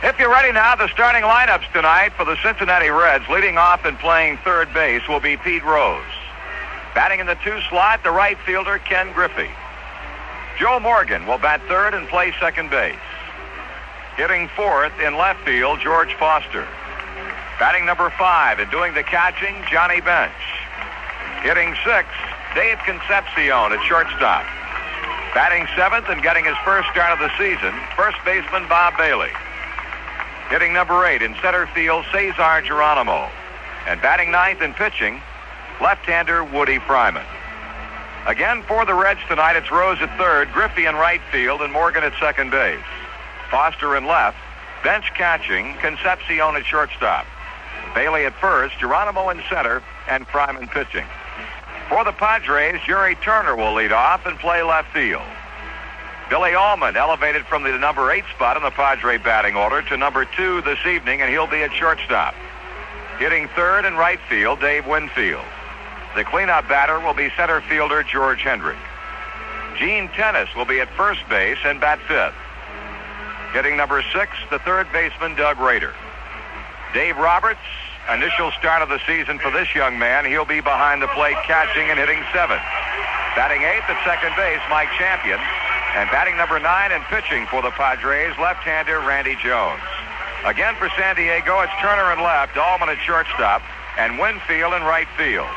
If you're ready now, the starting lineups tonight for the Cincinnati Reds, leading off and playing third base, will be Pete Rose. Batting in the 2 slot, the right fielder, Ken Griffey. Joe Morgan will bat third and play second base. Hitting fourth in left field, George Foster. Batting number 5 and doing the catching, Johnny Bench. Hitting sixth, Dave Concepcion at shortstop. Batting 7th and getting his first start of the season, first baseman Bob Bailey. Hitting number 8 in center field, Cesar Geronimo. And batting 9th and pitching, left-hander Woodie Fryman. Again for the Reds tonight, it's Rose at third, Griffey in right field, and Morgan at second base. Foster in left, Bench catching, Concepcion at shortstop. Bailey at first, Geronimo in center, and Fryman pitching. For the Padres, Jerry Turner will lead off and play left field. Billy Almon elevated from the number 8 spot in the Padre batting order to number 2 this evening, and he'll be at shortstop. Hitting third and right field, Dave Winfield. The cleanup batter will be center fielder George Hendrick. Gene Tenace will be at first base and bat 5th. Hitting number 6, the third baseman Doug Rader. Dave Roberts, initial start of the season for this young man. He'll be behind the plate catching and hitting 7th. Batting 8th at second base, Mike Champion. And batting number 9 and pitching for the Padres, left-hander Randy Jones. Again for San Diego, it's Turner in left, Almon at shortstop, and Winfield in right field.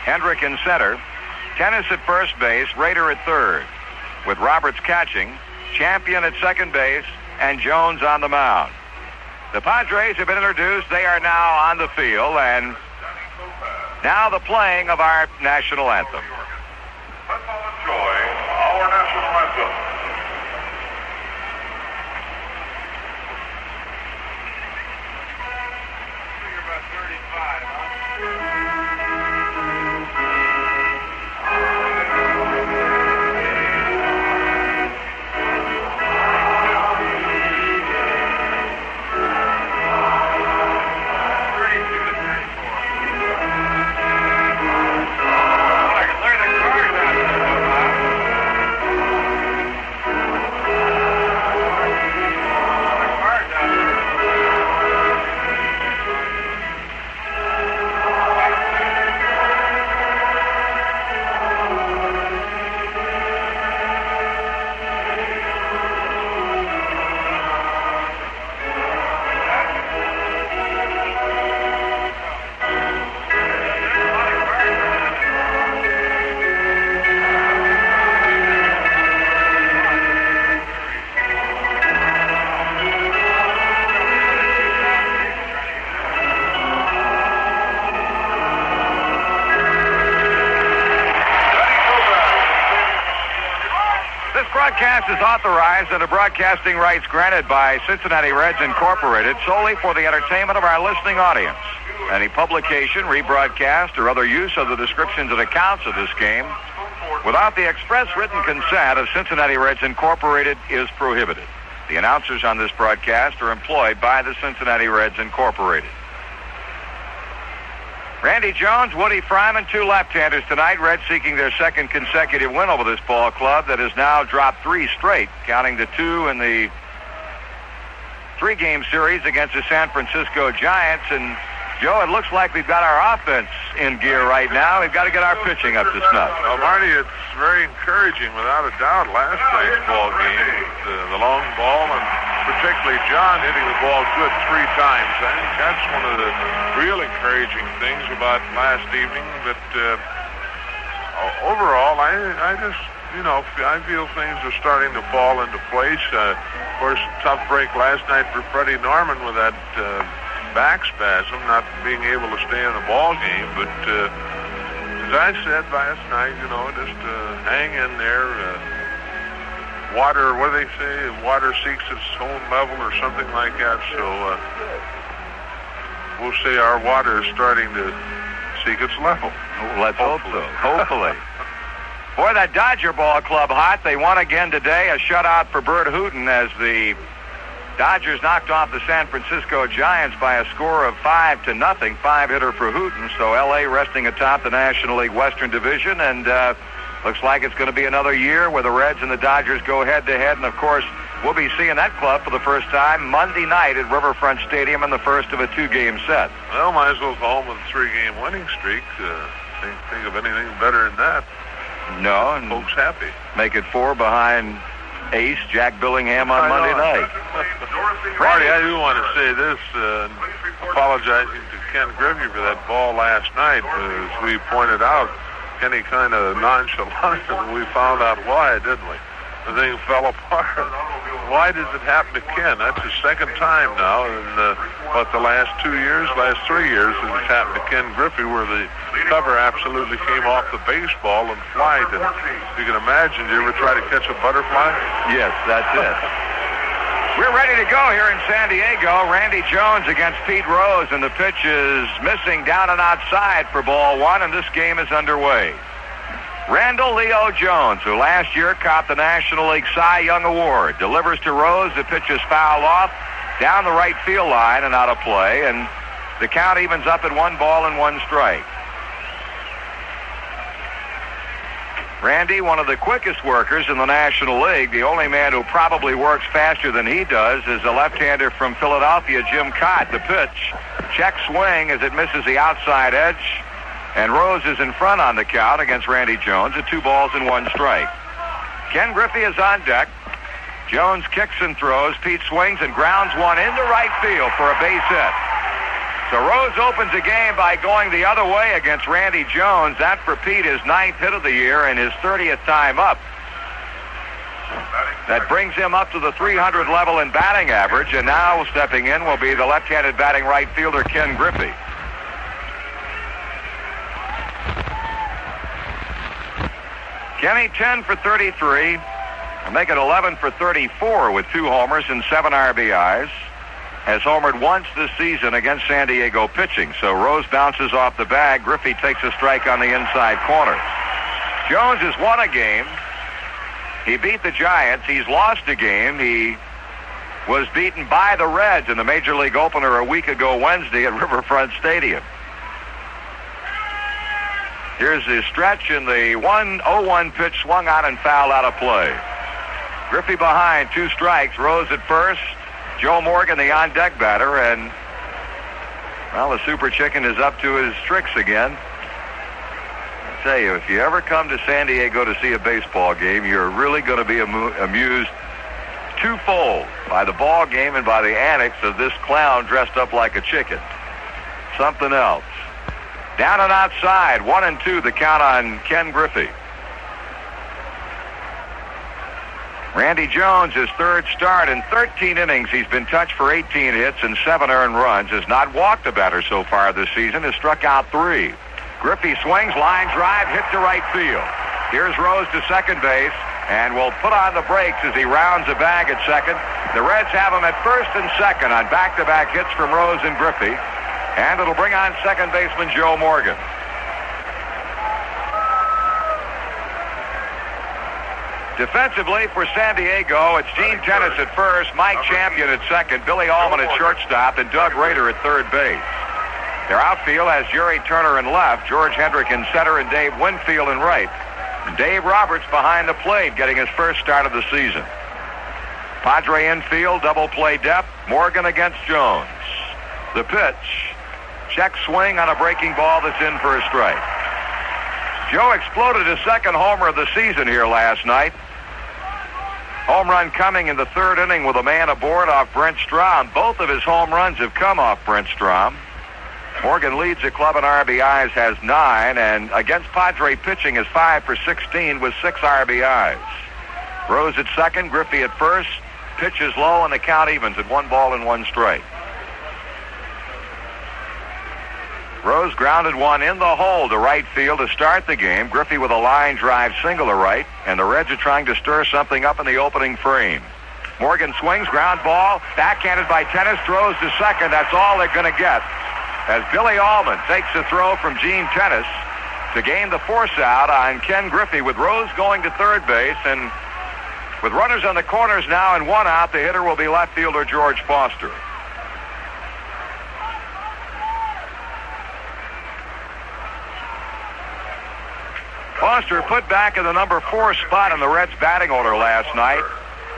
Hendrick in center, Tenace at first base, Rader at third. With Roberts catching, Champion at second base, and Jones on the mound. The Padres have been introduced. They are now on the field, and now the playing of our national anthem. Let's all enjoy our national anthem. You're about 35, huh? Broadcast is authorized under broadcasting rights granted by Cincinnati Reds Incorporated solely for the entertainment of our listening audience. Any publication, rebroadcast, or other use of the descriptions and accounts of this game without the express written consent of Cincinnati Reds Incorporated is prohibited. The announcers on this broadcast are employed by the Cincinnati Reds Incorporated. Randy Jones, Woodie Fryman, 2 left-handers tonight. Reds seeking their second consecutive win over this ball club that has now dropped 3 straight, counting the 2 in the 3-game series against the San Francisco Giants. And, Joe, it looks like we've got our offense in gear right now. We've got to get our pitching up to snuff. Well, Marty, it's very encouraging, without a doubt, last night's ball game with the long ball, and particularly John hitting the ball good 3 times. I think that's one of the real encouraging things about last evening. But overall, I just, I feel things are starting to fall into place. Of course, tough break last night for Freddie Norman with that back spasm, not being able to stay in the ball game. But as I said last night, just hang in there. Water, what do they say? Water seeks its own level or something like that. So we'll say our water is starting to seek its level. Let's hope so. Hopefully. Boy, that Dodger ball club hot. They won again today. A shutout for Bert Hooton as the Dodgers knocked off the San Francisco Giants by a score of 5-0. 5-hitter for Hooton. So L.A. resting atop the National League Western Division, and looks like it's going to be another year where the Reds and the Dodgers go head-to-head. And, of course, We'll be seeing that club for the first time Monday night at Riverfront Stadium in the first of a 2-game set. Well, might as well go home with a 3-game winning streak. Think of anything better than that. No, and folks happy. Make it 4 behind ace Jack Billingham on Monday night. Marty, I do want to say this, apologizing to Ken Griffey for that ball last night. As we pointed out, Kenny kind of nonchalant, and we found out why, didn't we? The thing fell apart. Why does it happen to Ken? That's the second time now in the last 3 years that it's happened to Ken Griffey, where the cover absolutely came off the baseball and flied. And you can imagine, did you ever try to catch a butterfly? Yes, that's it. We're ready to go here in San Diego. Randy Jones against Pete Rose, and the pitch is missing down and outside for ball 1, and this game is underway. Randall Leo Jones, who last year copped the National League Cy Young Award, delivers to Rose. The pitch is fouled off down the right field line and out of play, and the count evens up at 1 ball and 1 strike. Randy, one of the quickest workers in the National League. The only man who probably works faster than he does is a left-hander from Philadelphia, Jim Cott. The pitch, check swing as it misses the outside edge. And Rose is in front on the count against Randy Jones at 2 balls and 1 strike. Ken Griffey is on deck. Jones kicks and throws. Pete swings and grounds one into right field for a base hit. So Rose opens the game by going the other way against Randy Jones. That for Pete his 9th hit of the year and his 30th time up. That brings him up to the 300 level in batting average. And now stepping in will be the left-handed batting right fielder Ken Griffey. Kenny 10 for 33, and make it 11 for 34 with 2 homers and 7 RBIs. Has homered once this season against San Diego pitching. So Rose bounces off the bag. Griffey takes a strike on the inside corner. Jones has won a game. He beat the Giants. He's lost a game. He was beaten by the Reds in the Major League opener a week ago Wednesday at Riverfront Stadium. Here's his stretch, and the 1-0-1 pitch swung on and fouled out of play. Griffey behind, 2 strikes. Rose at first. Joe Morgan, the on-deck batter, and, well, the Super Chicken is up to his tricks again. I tell you, if you ever come to San Diego to see a baseball game, you're really going to be amused twofold by the ball game and by the antics of this clown dressed up like a chicken. Something else. Down and outside, 1-2, the count on Ken Griffey. Randy Jones, his 3rd start in 13 innings. He's been touched for 18 hits and 7 earned runs. Has not walked a batter so far this season. Has struck out 3. Griffey swings, line drive, hit to right field. Here's Rose to second base, and will put on the brakes as he rounds a bag at second. The Reds have him at first and second on back-to-back hits from Rose and Griffey. And it'll bring on second baseman Joe Morgan. Defensively for San Diego, it's Gene Tenace at first, Mike Champion at second, Billy Almon at shortstop, and Doug Rader at third base. Their outfield has Jerry Turner in left, George Hendrick in center, and Dave Winfield in right. Dave Roberts behind the plate, getting his first start of the season. Padre infield, double play depth, Morgan against Jones. The pitch. Check swing on a breaking ball that's in for a strike. Joe exploded his 2nd homer of the season here last night. Home run coming in the 3rd inning with a man aboard off Brent Strom. Both of his home runs have come off Brent Strom. Morgan leads the club in RBIs, has 9, and against Padre pitching is 5 for 16 with 6 RBIs. Rose at second, Griffey at first. Pitch is low, and the count evens at 1 ball and 1 strike. Rose grounded one in the hole to right field to start the game. Griffey with a line drive single to right, and the Reds are trying to stir something up in the opening frame. Morgan swings, ground ball, backhanded by Tenace, throws to second. That's all they're going to get, as Billy Almon takes the throw from Gene Tenace to gain the force out on Ken Griffey, with Rose going to third base, and with runners on the corners now and 1 out, the hitter will be left fielder George Foster. Foster put back in the number 4 spot in the Reds batting order last night.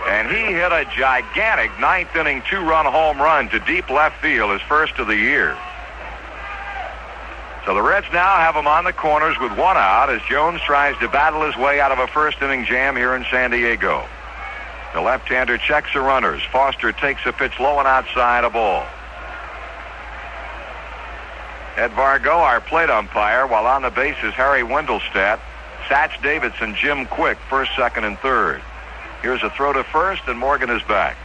And he hit a gigantic ninth-inning two-run home run to deep left field, his first of the year. So the Reds now have him on the corners with one out as Jones tries to battle his way out of a first-inning jam here in San Diego. The left-hander checks the runners. Foster takes a pitch low and outside, a ball. Ed Vargo, our plate umpire, while on the base is Harry Wendelstadt, Satch Davidson, Jim Quick, first, second, and third. Here's a throw to first, and Morgan is back.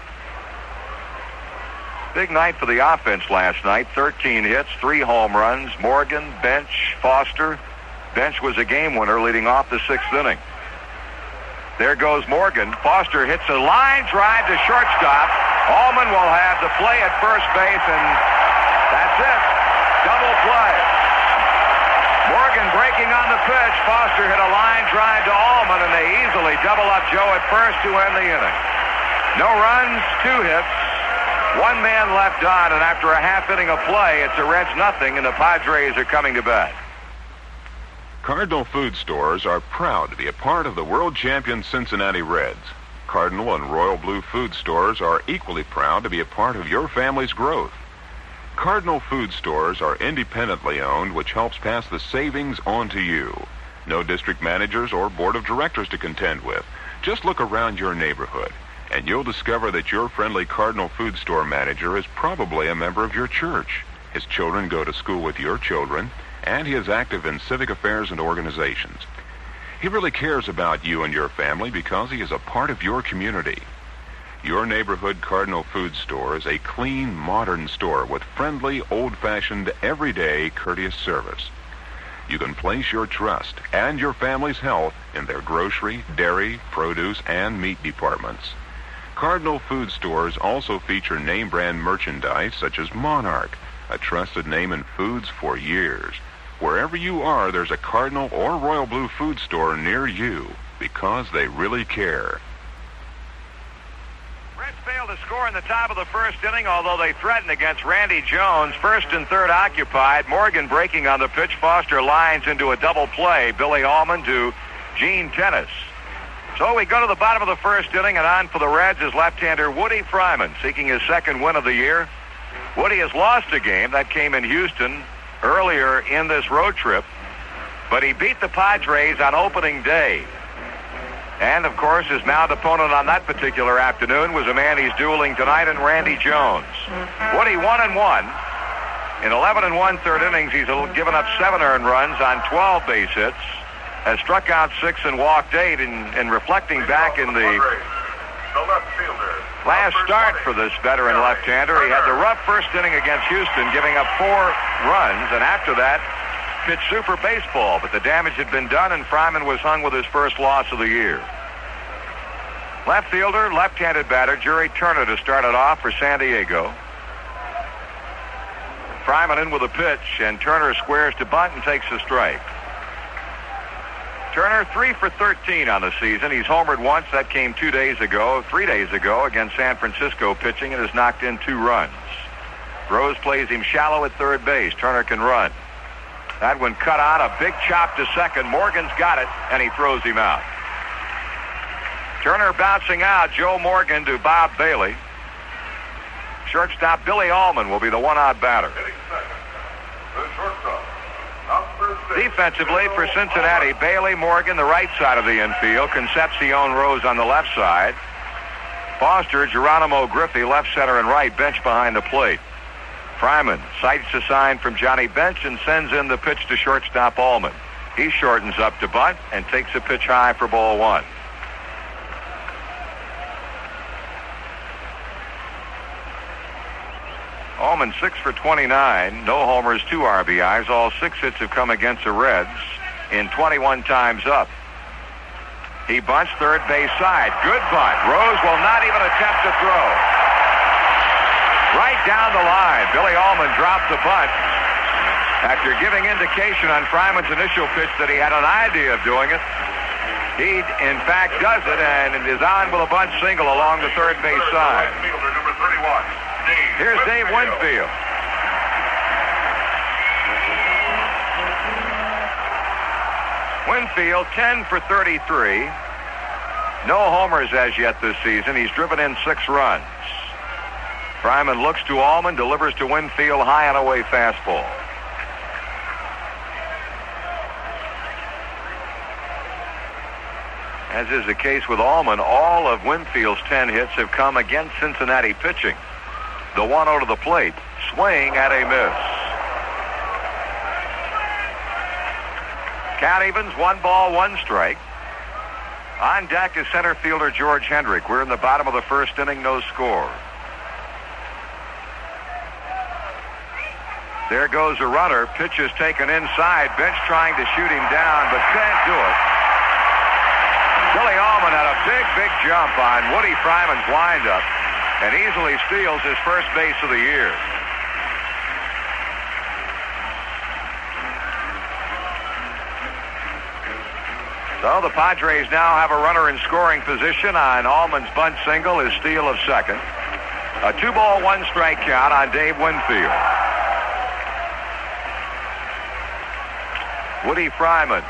Big night for the offense last night. 13 hits, 3 home runs. Morgan, Bench, Foster. Bench was a game winner leading off the 6th inning. There goes Morgan. Foster hits a line drive to shortstop. Almon will have the play at first base, and that's it. Double play. Morgan breaking on the pitch. Foster hit a line drive to Almon, and they easily double up Joe at first to end the inning. No runs, 2 hits. 1 man left on, and after a half inning of play, it's the Reds nothing, and the Padres are coming to bat. Cardinal Food Stores are proud to be a part of the world champion Cincinnati Reds. Cardinal and Royal Blue Food Stores are equally proud to be a part of your family's growth. Cardinal Food Stores are independently owned, which helps pass the savings on to you. No district managers or board of directors to contend with. Just look around your neighborhood, and you'll discover that your friendly Cardinal Food Store manager is probably a member of your church. His children go to school with your children, and he is active in civic affairs and organizations. He really cares about you and your family because he is a part of your community. Your neighborhood Cardinal Food Store is a clean, modern store with friendly, old-fashioned, everyday, courteous service. You can place your trust and your family's health in their grocery, dairy, produce, and meat departments. Cardinal Food Stores also feature name-brand merchandise such as Monarch, a trusted name in foods for years. Wherever you are, there's a Cardinal or Royal Blue Food Store near you because they really care. Reds failed to score in the top of the first inning, although they threatened against Randy Jones. First and third occupied. Morgan breaking on the pitch. Foster lines into a double play. Billy Almon to Gene Tenace. So we go to the bottom of the first inning, and on for the Reds is left-hander Woodie Fryman, seeking his second win of the year. Woody has lost a game. That came in Houston earlier in this road trip, but he beat the Padres on opening day. And, of course, his mound opponent on that particular afternoon was a man he's dueling tonight in Randy Jones. Woody 1-1. In 11 1/3 innings, he's given up 7 earned runs on 12 base hits, has struck out 6 and walked 8, and reflecting back in the last start for this veteran left-hander, he had the rough first inning against Houston, giving up 4 runs, and after that, pitched super baseball, but the damage had been done, and Fryman was hung with his first loss of the year. Left fielder, left-handed batter, Jerry Turner to start it off for San Diego. Fryman in with a pitch, and Turner squares to bunt and takes a strike. Turner 3 for 13 on the season. He's homered once. That came 3 days ago against San Francisco pitching, and has knocked in 2 runs. Rose plays him shallow at third base. Turner can run. That one cut on, a big chop to second. Morgan's got it, and he throws him out. Turner bouncing out. Joe Morgan to Bob Bailey. Shortstop Billy Almon will be the one-out batter. Defensively for Cincinnati, Bailey, Morgan, the right side of the infield. Concepcion, Rose on the left side. Foster, Geronimo, Griffey, left, center, and right. Bench behind the plate. Fryman sights a sign from Johnny Bench and sends in the pitch to shortstop Almon. He shortens up to bunt and takes a pitch high for ball 1. Almon 6 for 29, no homers, 2 RBIs. All 6 hits have come against the Reds in 21 times up. He bunts third base side. Good bunt. Rose will not even attempt to throw. Right down the line, Billy Almon dropped the bunt after giving indication on Fryman's initial pitch that he had an idea of doing it. He, in fact, does it and is on with a bunt single along the third base side. Here's Dave Winfield. Winfield 10 for 33. No homers as yet this season. He's driven in 6 runs. Fryman looks to Almon, delivers to Winfield, high and away fastball. As is the case with Almon, all of Winfield's 10 hits have come against Cincinnati pitching. The 1-0 to the plate. Swing at a miss. Count evens, 1 ball, 1 strike. On deck is center fielder George Hendrick. We're in the bottom of the first inning, no score. There goes a runner. Pitch is taken inside. Bench trying to shoot him down, but can't do it. Billy Almon had a big jump on Woodie Fryman's windup and easily steals his first base of the year. So the Padres now have a runner in scoring position on Almon's bunt single, his steal of second. A 2-ball, 1-strike count on Dave Winfield. Woodie Fryman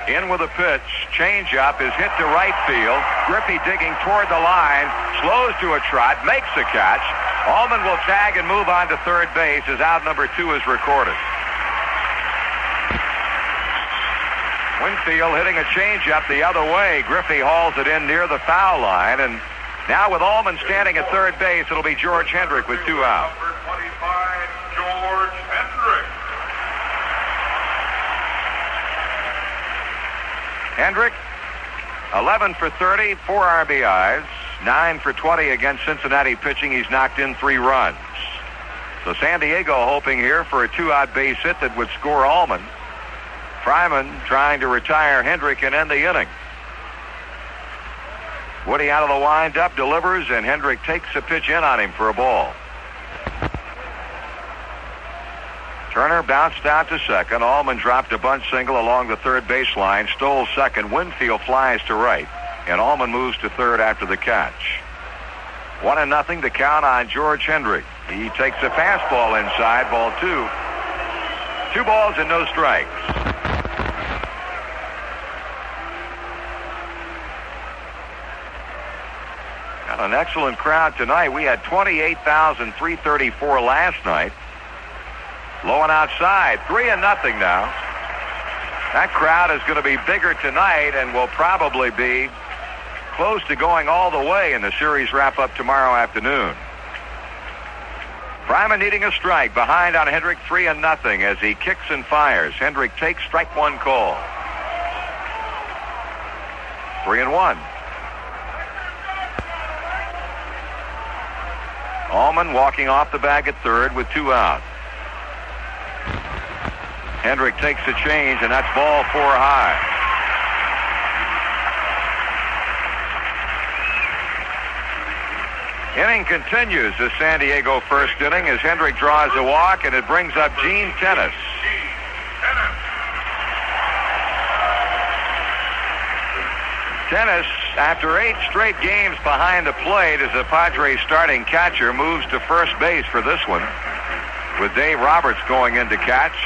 in with a pitch. Changeup is hit to right field. Griffey digging toward the line. Slows to a trot. Makes the catch. Almon will tag and move on to third base as out number 2 is recorded. Winfield hitting a changeup the other way. Griffey hauls it in near the foul line. And now with Almon standing at third base, it'll be George Hendrick with 2 out. Number 25, George Hendrick. Hendrick, 11 for 30, 4 RBIs, 9 for 20 against Cincinnati pitching. He's knocked in 3 runs. So San Diego hoping here for a 2-out base hit that would score Almon. Fryman trying to retire Hendrick and end the inning. Woodie out of the windup, delivers, and Hendrick takes a pitch in on him for a ball. Turner bounced out to second. Almon dropped a bunt single along the third baseline, stole second. Winfield flies to right, and Almon moves to third after the catch. 1-0 to count on George Hendrick. He takes a fastball inside, ball 2. 2 balls and no strikes. Got an excellent crowd tonight. We had 28,334 last night. Low and outside, 3-0 now. That crowd is going to be bigger tonight and will probably be close to going all the way in the series wrap-up tomorrow afternoon. Fryman needing a strike, behind on Hendrick, 3-0 as he kicks and fires. Hendrick takes strike 1 call. 3-1. Almon walking off the bag at third with 2 out. Hendrick takes a change, and that's ball 4 high. Inning continues the San Diego first inning as Hendrick draws a walk, and it brings up Gene Tenace. Tenace, after 8 straight games behind the plate as the Padres starting catcher, moves to first base for this one, with Dave Roberts going in to catch.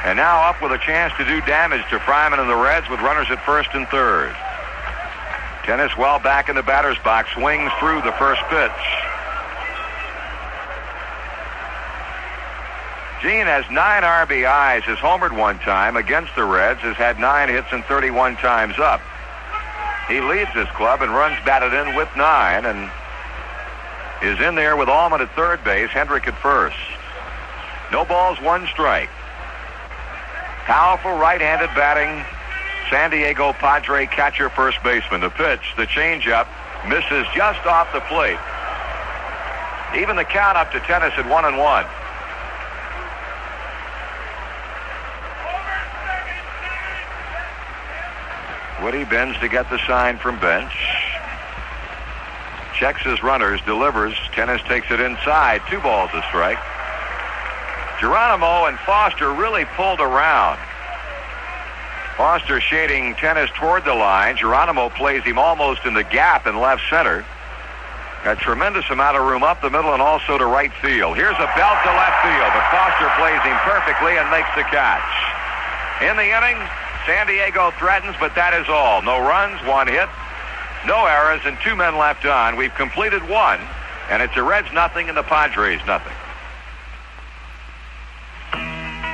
And now up with a chance to do damage to Fryman and the Reds with runners at first and third. Tenace well back in the batter's box, swings through the first pitch. Gene has 9 RBIs, has homered 1 time against the Reds, has had 9 hits and 31 times up. He leads this club and runs batted in with 9 and is in there with Almon at third base, Hendrick at first. No balls, 1 strike. Powerful right-handed batting San Diego Padre catcher first baseman. The pitch, the changeup, misses just off the plate. Even the count up to Tenace at 1-1. Woodie bends to get the sign from bench. Checks his runners, delivers. Tenace takes it inside. 2 balls a strike. Geronimo and Foster really pulled around. Foster shading Tenace toward the line. Geronimo plays him almost in the gap in left center. A tremendous amount of room up the middle and also to right field. Here's a belt to left field, but Foster plays him perfectly and makes the catch. In the inning, San Diego threatens, but that is all. No runs, 1 hit. no errors, and 2 men left on. We've completed 1, and it's the Reds nothing and the Padres nothing.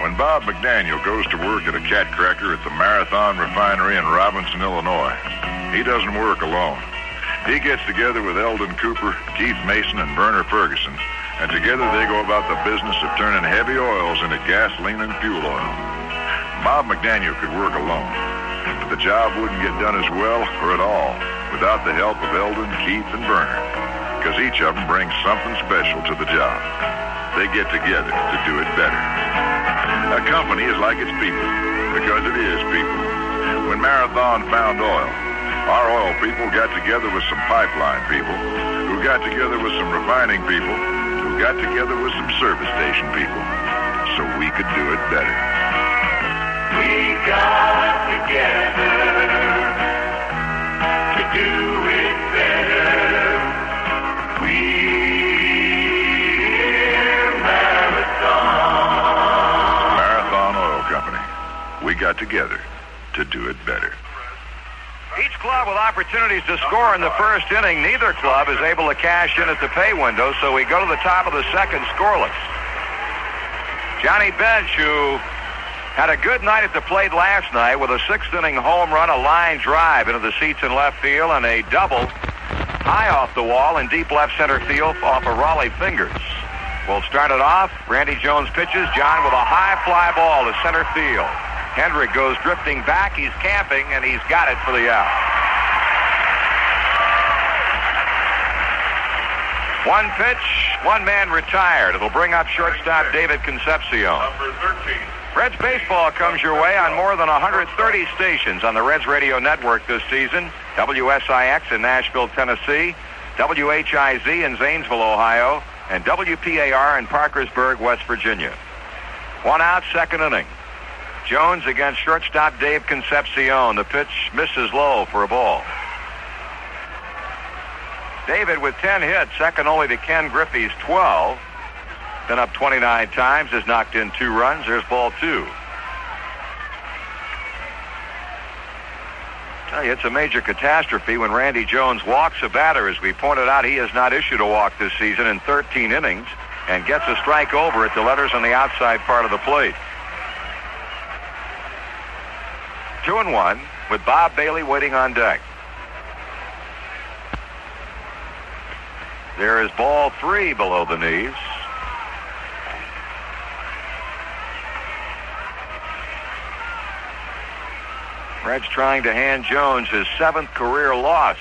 When Bob McDaniel goes to work at a cat cracker at the Marathon Refinery in Robinson, Illinois, he doesn't work alone. He gets together with Eldon Cooper, Keith Mason, and Werner Ferguson, and together they go about the business of turning heavy oils into gasoline and fuel oil. Bob McDaniel could work alone, but the job wouldn't get done as well or at all without the help of Eldon, Keith, and Werner, because each of them brings something special to the job. They get together to do it better. A company is like its people, because it is people. When Marathon found oil, our oil people got together with some pipeline people, who got together with some refining people, who got together with some service station people, so we could do it better. We got together to do it better. We're Marathon Oil Company. We got together to do it better. Each club with opportunities to score in the first inning. Neither club is able to cash in at the pay window, so we go to the top of the second scoreless. Johnny Bench, who had a good night at the plate last night with a 6th-inning home run, a line drive into the seats in left field, and a double high off the wall in deep left center field off of Raleigh Fingers. We'll start it off. Randy Jones pitches. John with a high fly ball to center field. Hendrick goes drifting back. He's camping, and he's got it for the out. One pitch, one man retired. It'll bring up shortstop Dave Concepcion. Number 13. Reds baseball comes your way on more than 130 stations on the Reds radio network this season. WSIX in Nashville, Tennessee, WHIZ in Zanesville, Ohio, and WPAR in Parkersburg, West Virginia. 1 out, 2nd inning. Jones against shortstop Dave Concepcion. The pitch misses low for a ball. David with 10 hits, second only to Ken Griffey's 12. Been up 29 times, has knocked in 2 runs. There's ball 2. Tell you, it's a major catastrophe when Randy Jones walks a batter. As we pointed out, he has not issued a walk this season in 13 innings and gets a strike over at the letters on the outside part of the plate. 2-1 with Bob Bailey waiting on deck. There is ball 3 below the knees. Reds trying to hand Jones his 7th career loss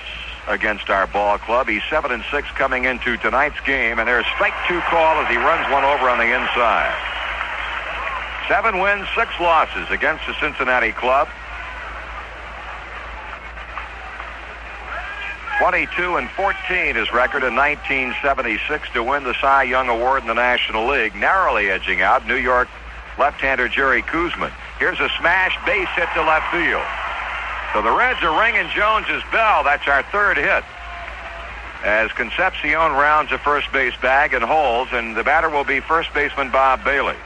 against our ball club. He's 7-6 coming into tonight's game, and there's strike 2 call as he runs one over on the inside. 7 wins, 6 losses against the Cincinnati club. 22-14 his record in 1976 to win the Cy Young Award in the National League, narrowly edging out New York left-hander Jerry Kuzman. Here's a smash base hit to left field. So the Reds are ringing Jones's bell. That's our 3rd hit. As Concepcion rounds a first base bag and holds, and the batter will be first baseman Bob Bailey.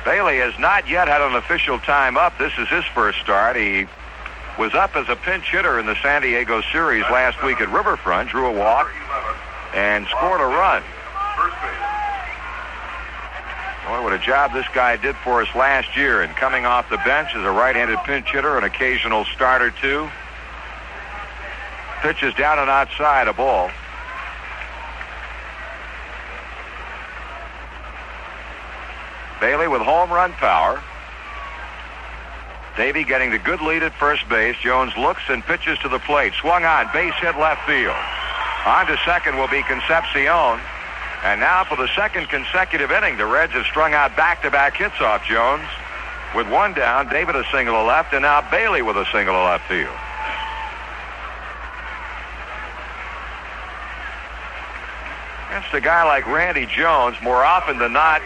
Bailey has not yet had an official time up. This is his first start. He was up as a pinch hitter in the San Diego series last week at Riverfront, drew a walk, and scored a run. Boy, what a job this guy did for us last year, and coming off the bench as a right-handed pinch hitter, an occasional starter too. Pitches down and outside, a ball. Bailey with home run power. Davey getting the good lead at first base. Jones looks and pitches to the plate. Swung on, base hit left field. On to second will be Concepcion. And now for the 2nd consecutive inning, the Reds have strung out back-to-back hits off Jones. With 1 down, David a single to left, and now Bailey with a single to left field. Against a guy like Randy Jones, more often than not,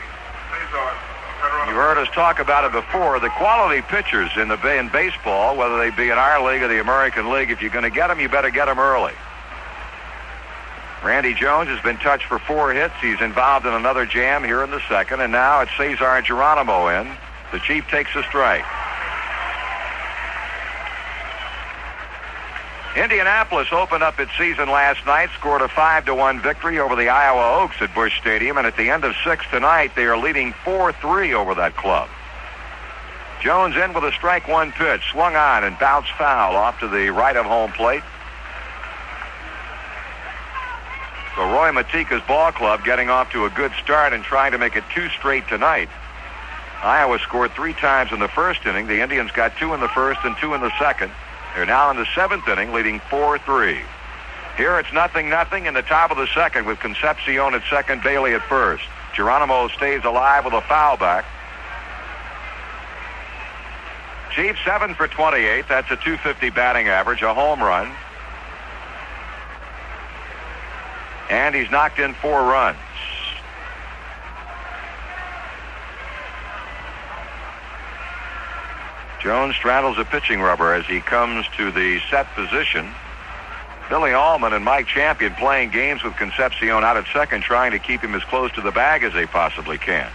you've heard us talk about it before, the quality pitchers in baseball, whether they be in our league or the American League, if you're going to get them, you better get them early. Randy Jones has been touched for 4 hits. He's involved in another jam here in the 2nd, and now it's Cesar Geronimo in. The Chief takes a strike. Indianapolis opened up its season last night, scored a 5-1 victory over the Iowa Oaks at Busch Stadium, and at the end of 6 tonight, they are leading 4-3 over that club. Jones in with a strike one pitch, swung on and bounced foul off to the right of home plate. So Roy Matika's ball club getting off to a good start and trying to make it 2 straight tonight. Iowa scored 3 times in the first inning. The Indians got 2 in the first and 2 in the second. They're now in the 7th inning, leading 4-3. Here it's 0-0 in the top of the second with Concepcion at second, Bailey at first. Geronimo stays alive with a foul back. Chief 7 for 28. That's a .250 batting average, a home run. And he's knocked in 4 runs. Jones straddles a pitching rubber as he comes to the set position. Billy Almon and Mike Champion playing games with Concepcion out at second, trying to keep him as close to the bag as they possibly can.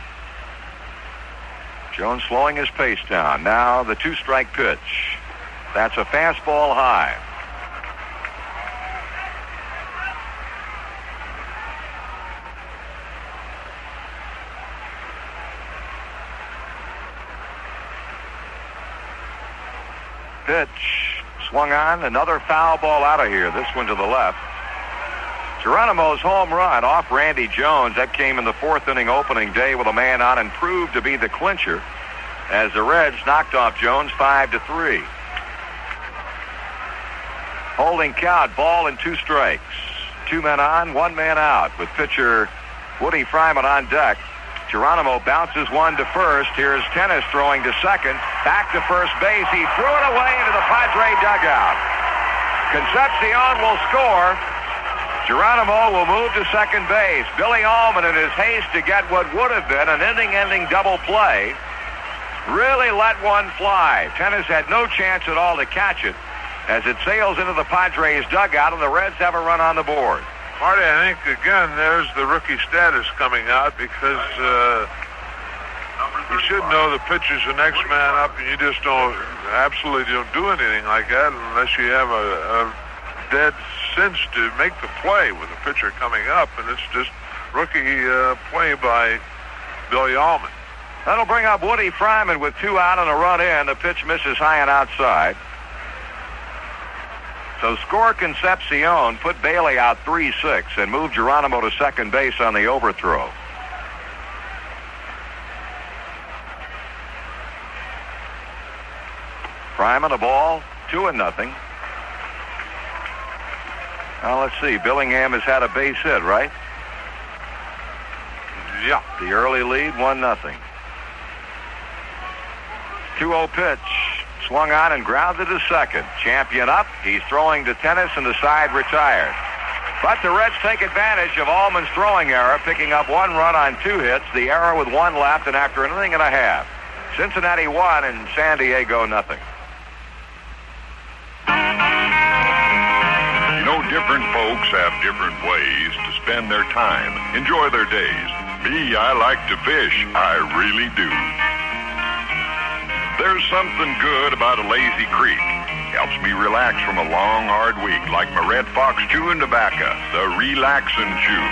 Jones slowing his pace down. Now the 2-strike pitch. That's a fastball high. Pitch swung on, another foul ball out of here. This one to the left. Geronimo's home run off Randy Jones. That came in the 4th inning opening day with a man on and proved to be the clincher as the Reds knocked off Jones 5-3. Holding count, ball and 2 strikes. 2 men on, 1 man out with pitcher Woodie Fryman on deck. Geronimo bounces one to first. Here's Tenace throwing to second. Back to first base. He threw it away into the Padre dugout. Concepcion will score. Geronimo will move to second base. Billy Almon, in his haste to get what would have been an inning-ending double play, really let one fly. Tenace had no chance at all to catch it as it sails into the Padres dugout, and the Reds have a run on the board. Marty, I think, again, there's the rookie status coming out because you should know the pitcher's the next man up, and you just absolutely don't do anything like that unless you have a dead sense to make the play with the pitcher coming up, and it's just rookie play by Billy Almon. That'll bring up Woodie Fryman with 2 out and a run in. The pitch misses high and outside. So score Concepcion, put Bailey out 3-6, and move Geronimo to second base on the overthrow. Fryman a ball, 2-0. Now let's see, Billingham has had a base hit, right? Yeah. The early lead, 1-0. 2-0 pitch. Swung on and grounded to second. Champion up. He's throwing to Tenace, and the side retired. But the Reds take advantage of Almon's throwing error, picking up 1 run on 2 hits. The error with 1 left, and after an inning and a half, Cincinnati 1 and San Diego 0. You know, different folks have different ways to spend their time, enjoy their days. Me, I like to fish. I really do. There's something good about a lazy creek. Helps me relax from a long, hard week, like my Red Fox chewing tobacco, the relaxin' chew.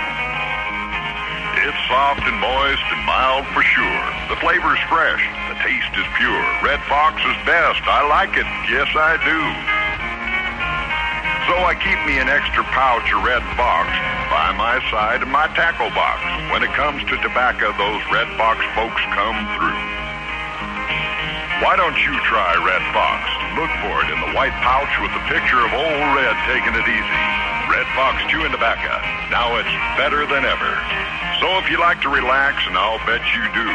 It's soft and moist and mild for sure. The flavor's fresh. The taste is pure. Red Fox is best. I like it. Yes, I do. So I keep me an extra pouch of Red Fox by my side in my tackle box. When it comes to tobacco, those Red Fox folks come through. Why don't you try Red Fox? Look for it in the white pouch with the picture of Old Red taking it easy. Red Fox chewing tobacco. Now it's better than ever. So if you like to relax, and I'll bet you do,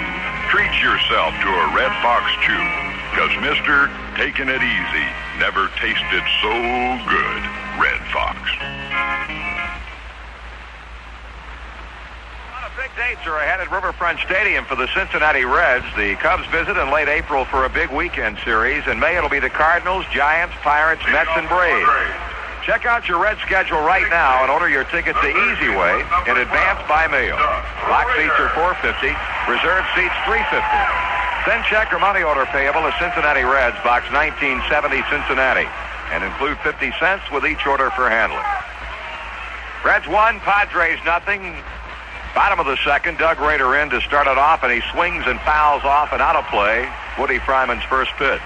treat yourself to a Red Fox chew. Because, mister, taking it easy never tasted so good. Red Fox. Big dates are ahead at Riverfront Stadium for the Cincinnati Reds. The Cubs visit in late April for a big weekend series. In May, it'll be the Cardinals, Giants, Pirates, Mets, and Braves. Check out your Red schedule right now and order your tickets the easy way in advance by mail. Box seats are $4.50. Reserved seats $3.50. Send check or money order payable to Cincinnati Reds, Box 1970, Cincinnati, and include 50 cents with each order for handling. Reds 1, Padres nothing. Bottom of the second, Doug Rader in to start it off, and he swings and fouls off and out of play. Woodie Fryman's first pitch.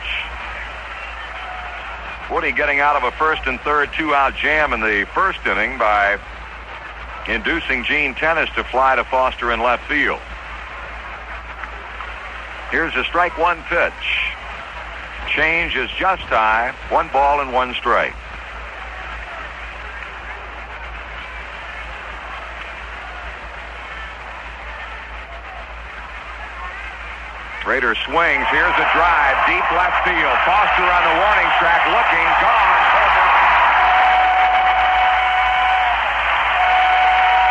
Woodie getting out of a first and third two-out jam in the first inning by inducing Gene Tenace to fly to Foster in left field. Here's a strike one pitch. Change is just high. 1 ball and 1 strike. Rader swings. Here's a drive. Deep left field. Foster on the warning track looking. Gone.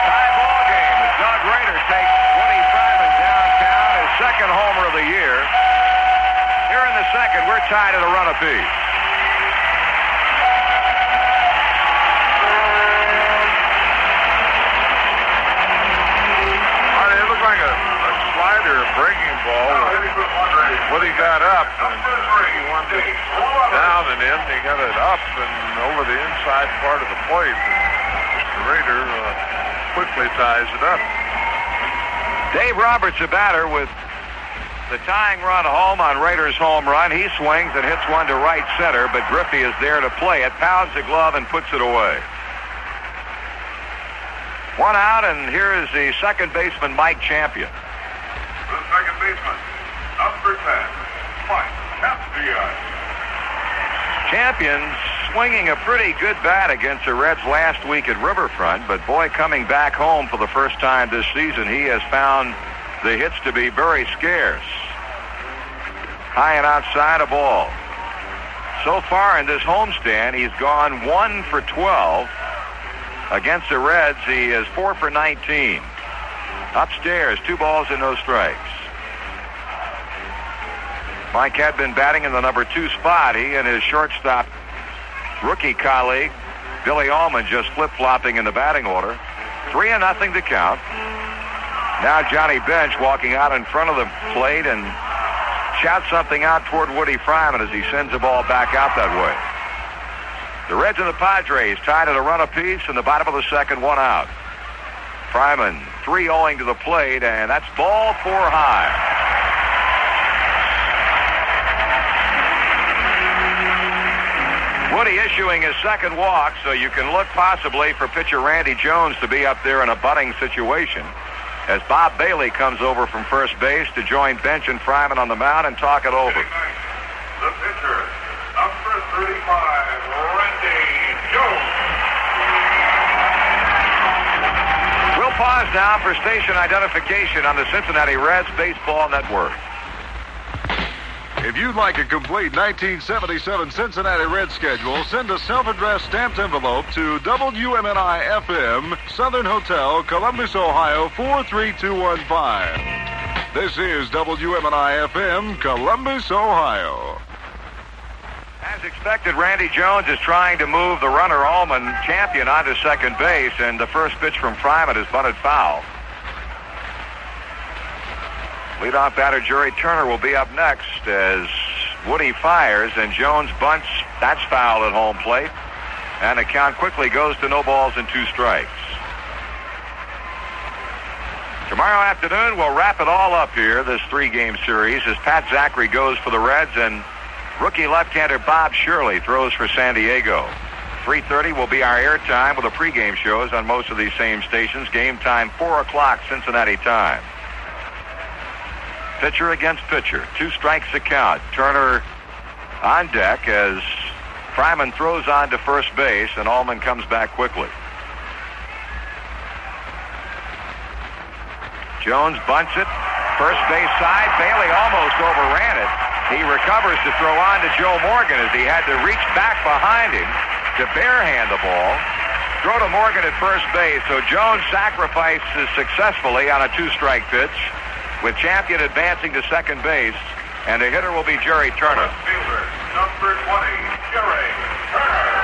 Tie ball game as Doug Rader takes Woodie Fryman downtown, his second homer of the year. Here in the second, we're tied at a run apiece. It looked like a slider, a breaking ball. Woodie got up, and he wanted it down and in. He got it up and over the inside part of the plate. And Rader quickly ties it up. Dave Roberts, a batter, with the tying run home on Rader's home run. He swings and hits one to right center, but Griffey is there to play it, pounds the glove and puts it away. 1 out, and here is the second baseman, Mike Champion. The second baseman, number 10, Mike Champion. Champion swinging a pretty good bat against the Reds last week at Riverfront, but boy, coming back home for the first time this season, he has found the hits to be very scarce. High and outside a ball. So far in this homestand, he's gone 1 for 12. Against the Reds, he is 4 for 19. Upstairs, 2 balls and no strikes. Mike had been batting in the number 2 spot. He and his shortstop rookie colleague, Billy Almon, just flip-flopping in the batting order. 3-0 to count. Now Johnny Bench walking out in front of the plate and shouts something out toward Woodie Fryman as he sends the ball back out that way. The Reds and the Padres tied at a run apiece in the bottom of the second, 1 out. Fryman 3-0 to the plate, and that's ball 4 high. Woodie issuing his second walk, so you can look possibly for pitcher Randy Jones to be up there in a bunting situation as Bob Bailey comes over from first base to join Bench and Fryman on the mound and talk it over. The pitcher, number 35, Randy Jones. We'll pause now for station identification on the Cincinnati Reds Baseball Network. If you'd like a complete 1977 Cincinnati Reds schedule, send a self-addressed stamped envelope to WMNI FM, Southern Hotel, Columbus, Ohio, 43215. This is WMNI FM, Columbus, Ohio. As expected, Randy Jones is trying to move the runner Allman Champion onto second base, and the first pitch from Fryman is bunted foul. Leadoff batter Jerry Turner will be up next as Woodie fires and Jones bunts. That's foul at home plate. And the count quickly goes to no balls and 2 strikes. Tomorrow afternoon, we'll wrap it all up here, this 3-game series, as Pat Zachary goes for the Reds and rookie left-hander Bob Shirley throws for San Diego. 3:30 will be our airtime with the pregame shows on most of these same stations. Game time, 4 o'clock Cincinnati time. Pitcher against pitcher. 2 strikes to count. Turner on deck as Fryman throws on to first base and Allman comes back quickly. Jones bunts it. First base side. Bailey almost overran it. He recovers to throw on to Joe Morgan as he had to reach back behind him to barehand the ball. Throw to Morgan at first base. So Jones sacrifices successfully on a 2-strike pitch, with Champion advancing to second base, and the hitter will be Jerry Turner. Left fielder, number 20, Jerry Turner.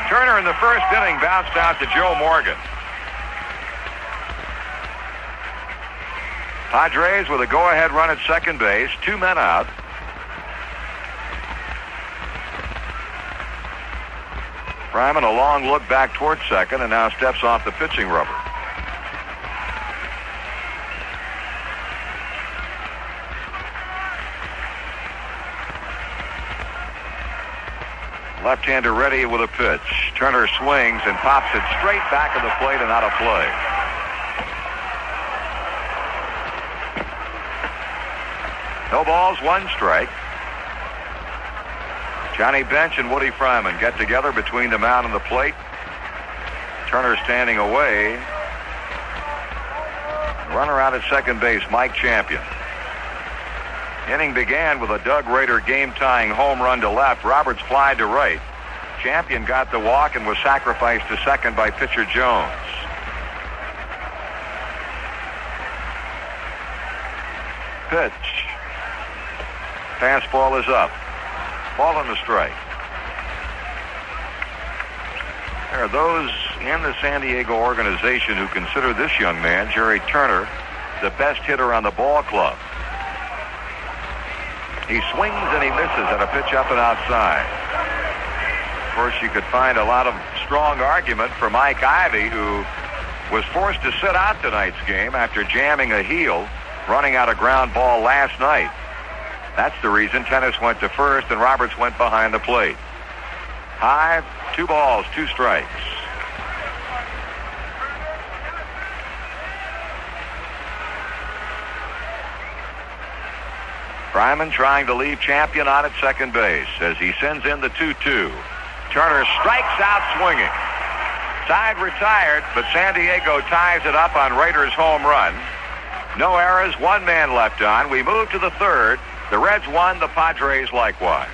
Turner in the first inning bounced out to Joe Morgan. Padres with a go-ahead run at second base, 2 men out. Fryman, a long look back towards second, and now steps off the pitching rubber. Left-hander ready with a pitch. Turner swings and pops it straight back of the plate and out of play. No balls, 1 strike. Johnny Bench and Woodie Fryman get together between the mound and the plate. Turner standing away. Runner out at second base, Mike Champion. Inning began with a Doug Rader game-tying home run to left. Roberts flied to right. Champion got the walk and was sacrificed to second by pitcher Jones. Pitch. Fastball is up. Ball on the strike. There are those in the San Diego organization who consider this young man, Jerry Turner, the best hitter on the ball club. He swings and he misses at a pitch up and outside. Of course, you could find a lot of strong argument for Mike Ivey, who was forced to sit out tonight's game after jamming a heel, running out a ground ball last night. That's the reason Tenace went to first and Roberts went behind the plate. High, 2 balls, 2 strikes. Fryman trying to leave Champion out at second base as he sends in the 2-2. Turner strikes out swinging. Side retired, but San Diego ties it up on Rader's home run. No errors, 1 man left on. We move to the third. The Reds won, the Padres likewise.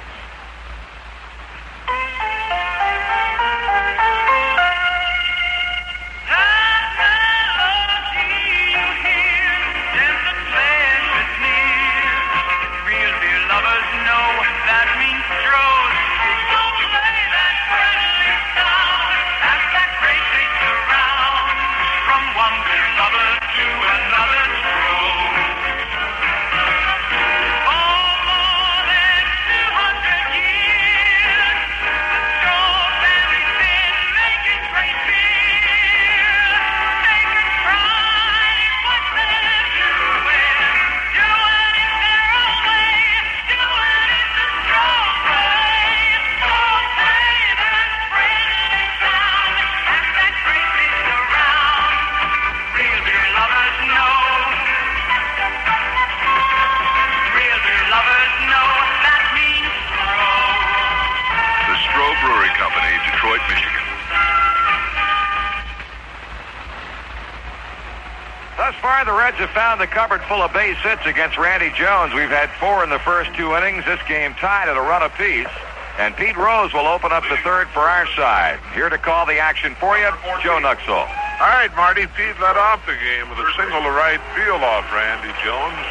The Reds have found the cupboard full of base hits against Randy Jones. We've had 4 in the first 2 innings. This game tied at a run apiece. And Pete Rose will open up the third for our side. Here to call the action for you, Joe Nuxall. All right, Marty. Pete led off the game with a single to right field off Randy Jones.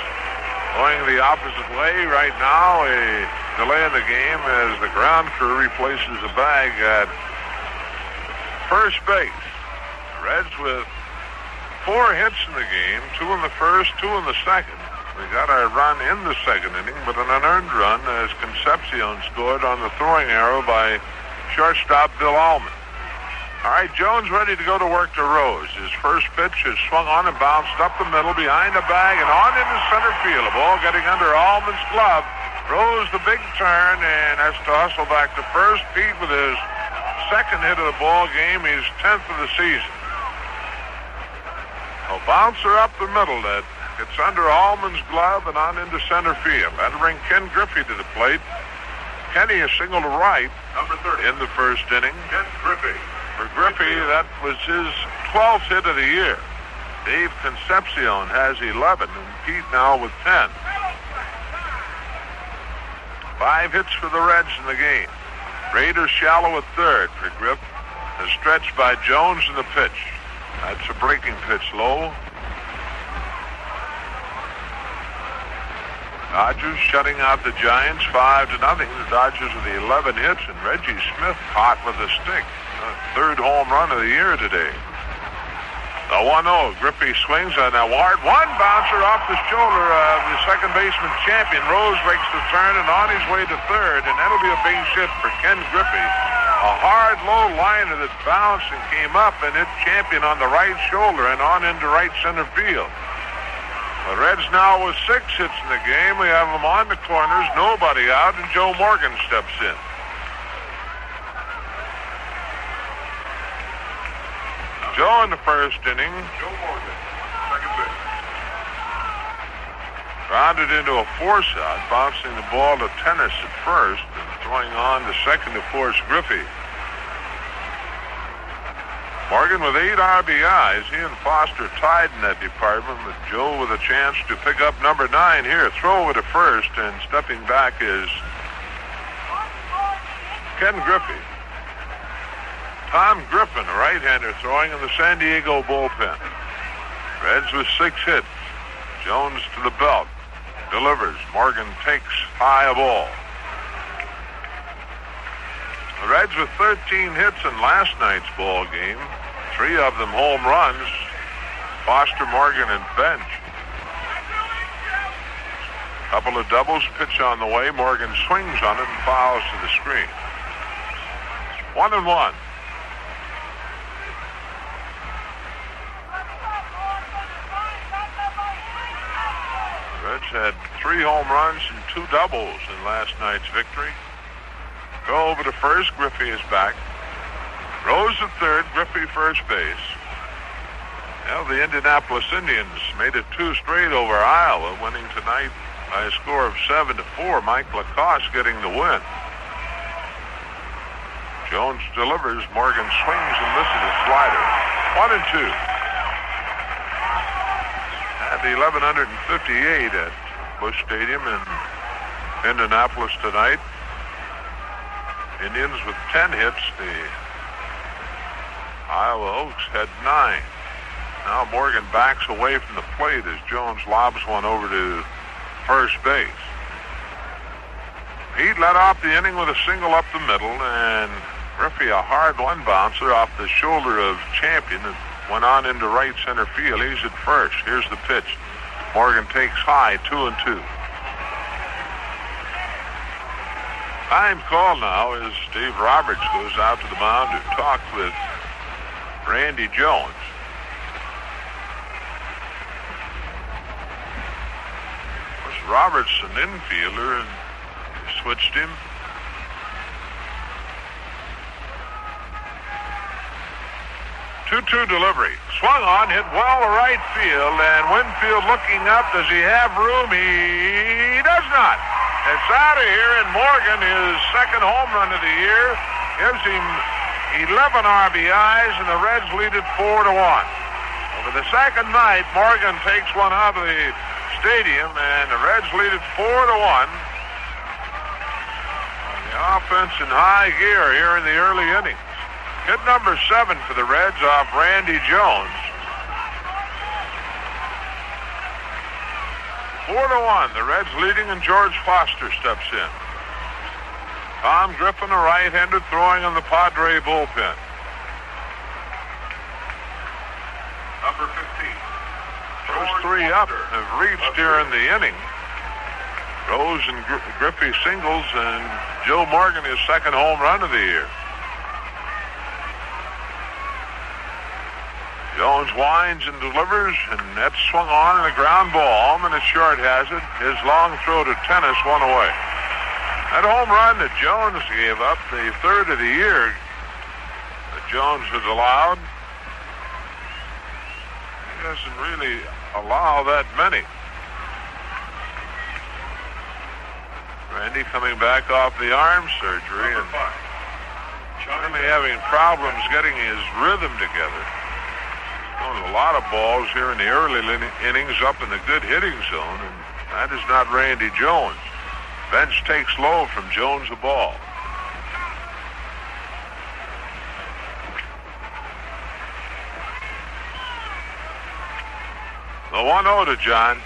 Going the opposite way right now, a delay in the game as the ground crew replaces the bag at first base. The Reds with 4 hits in the game, 2 in the first, 2 in the second. We got our run in the second inning, but an unearned run as Concepcion scored on the throwing arrow by shortstop Bill Almon. All right, Jones ready to go to work to Rose. His first pitch is swung on and bounced up the middle behind the bag and on into center field. The ball getting under Almon's glove. Rose the big turn and has to hustle back to first. Pete with his second hit of the ball game, his 10th of the season. A bouncer up the middle that gets under Almon's glove and on into center field. That'll bring Ken Griffey to the plate. Kenny a single to right, number 30, in the first inning. Ken Griffey. For Griffey, that was his 12th hit of the year. Dave Concepcion has 11, and Pete now with 10. 5 hits for the Reds in the game. Rader shallow at third for Griff. A stretch by Jones in the pitch. That's a breaking pitch low. Dodgers shutting out the Giants 5-0. The Dodgers with the 11 hits, and Reggie Smith hot with a stick. Third home run of the year today. The 1-0. Griffey swings on a hard one bouncer off the shoulder of the second baseman champion. Rose makes the turn and on his way to third, and that'll be a base hit for Ken Griffey. A hard low liner that bounced and came up and hit champion on the right shoulder and on into right center field. The Reds now with 6 hits in the game. We have them on the corners, nobody out, and Joe Morgan steps in. Joe in the first inning. Joe Morgan, second base. Grounded into a force out, bouncing the ball to Tenace at first and throwing on to second to force Griffey. Morgan with 8 RBIs. He and Foster tied in that department, with Joe with a chance to pick up number 9 here. Throw over to first, and stepping back is Ken Griffey. Tom Griffin, a right-hander, throwing in the San Diego bullpen. Reds with 6 hits. Jones to the belt. Delivers. Morgan takes high a ball. The Reds with 13 hits in last night's ball game. 3 of them home runs. Foster, Morgan, and Bench. Couple of doubles. Pitch on the way. Morgan swings on it and fouls to the screen. 1-1. Reds had 3 home runs and 2 doubles in last night's victory. Go over to first. Griffey is back. Rose at third. Griffey first base. Well, the Indianapolis Indians made it 2 straight over Iowa, winning tonight by a score of 7-4. Mike Lacoste getting the win. Jones delivers. Morgan swings and misses a slider. 1-2. At 1158 at Busch Stadium in Indianapolis tonight. Indians with 10 hits. The Iowa Oaks had 9. Now Morgan backs away from the plate as Jones lobs one over to first base. He led off the inning with a single up the middle, and Griffey a hard one bouncer off the shoulder of Champion and went on into right center field. He's at first. Here's the pitch. Morgan takes high, 2-2. Time call now as Steve Roberts goes out to the mound to talk with Randy Jones. Of course, Roberts an infielder, and they switched him. Two-two delivery. Swung on, hit well to right field, and Winfield looking up. Does he have room? He does not. It's out of here, and Morgan, his second home run of the year, gives him 11 RBIs, and the Reds lead it 4-1. Over the second night, Morgan takes one out of the stadium, and the Reds lead it 4-1. The offense in high gear here in the early innings. Hit number 7 for the Reds off Randy Jones. 4-1, the Reds leading, and George Foster steps in. Tom Griffin, a right-hander, throwing in the Padre bullpen. Number 15. Those 3 up have reached here in the inning. Rose and Griffey singles, and Joe Morgan his second home run of the year. Jones winds and delivers, and that's swung on in a ground ball. Almon at short has it. His long throw to Tenace, one away. That home run that Jones gave up, the 3rd of the year that Jones has allowed, he doesn't really allow that many. Randy coming back off the arm surgery and certainly having problems getting his rhythm together. A lot of balls here in the early innings up in the good hitting zone, and that is not Randy Jones. Bench takes low from Jones a ball. The 1-0 to John.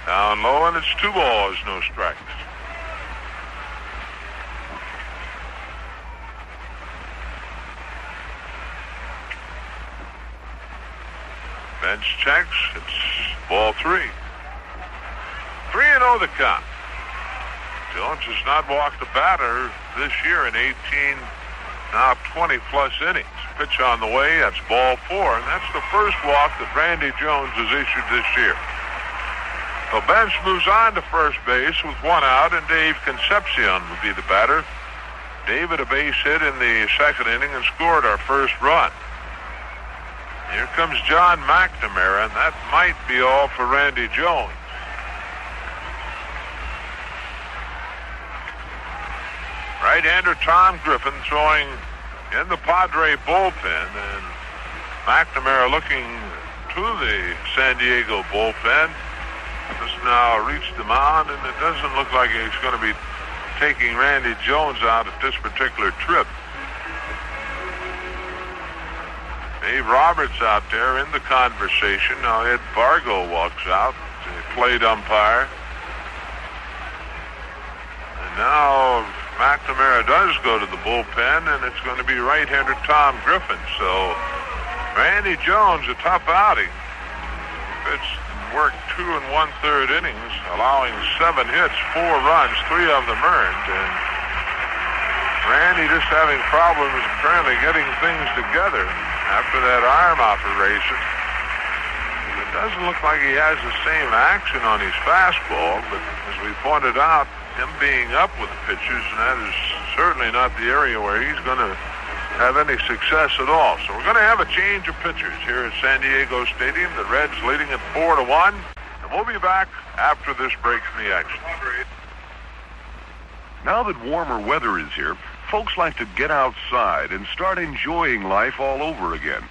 Down low, and it's 2 balls, no strikes. Bench checks. It's ball 3. 3-0 the count. Jones has not walked a batter this year in 18, now 20-plus innings. Pitch on the way. That's ball 4, and that's the first walk that Randy Jones has issued this year. So Bench moves on to first base with 1 out, and Dave Concepcion will be the batter. Dave had a base hit in the second inning and scored our first run. Here comes John McNamara, and that might be all for Randy Jones. Right-hander Tom Griffin throwing in the Padre bullpen, and McNamara looking to the San Diego bullpen. Has now reached the mound, and it doesn't look like he's going to be taking Randy Jones out at this particular trip. Dave Roberts out there in the conversation. Now Ed Vargo walks out, the plate umpire. And now McNamara does go to the bullpen, and it's going to be right-hander Tom Griffin. So Randy Jones, a tough outing. It's worked 2 1/3 innings, allowing 7 hits, 4 runs, 3 of them earned. And Randy just having problems apparently getting things together after that arm operation. It doesn't look like he has the same action on his fastball, but as we pointed out, him being up with the pitches, and that is certainly not the area where he's going to have any success at all. So we're going to have a change of pitchers here at San Diego Stadium. The Reds leading at 4-1, and we'll be back after this break from the action. Now that warmer weather is here, folks like to get outside and start enjoying life all over again.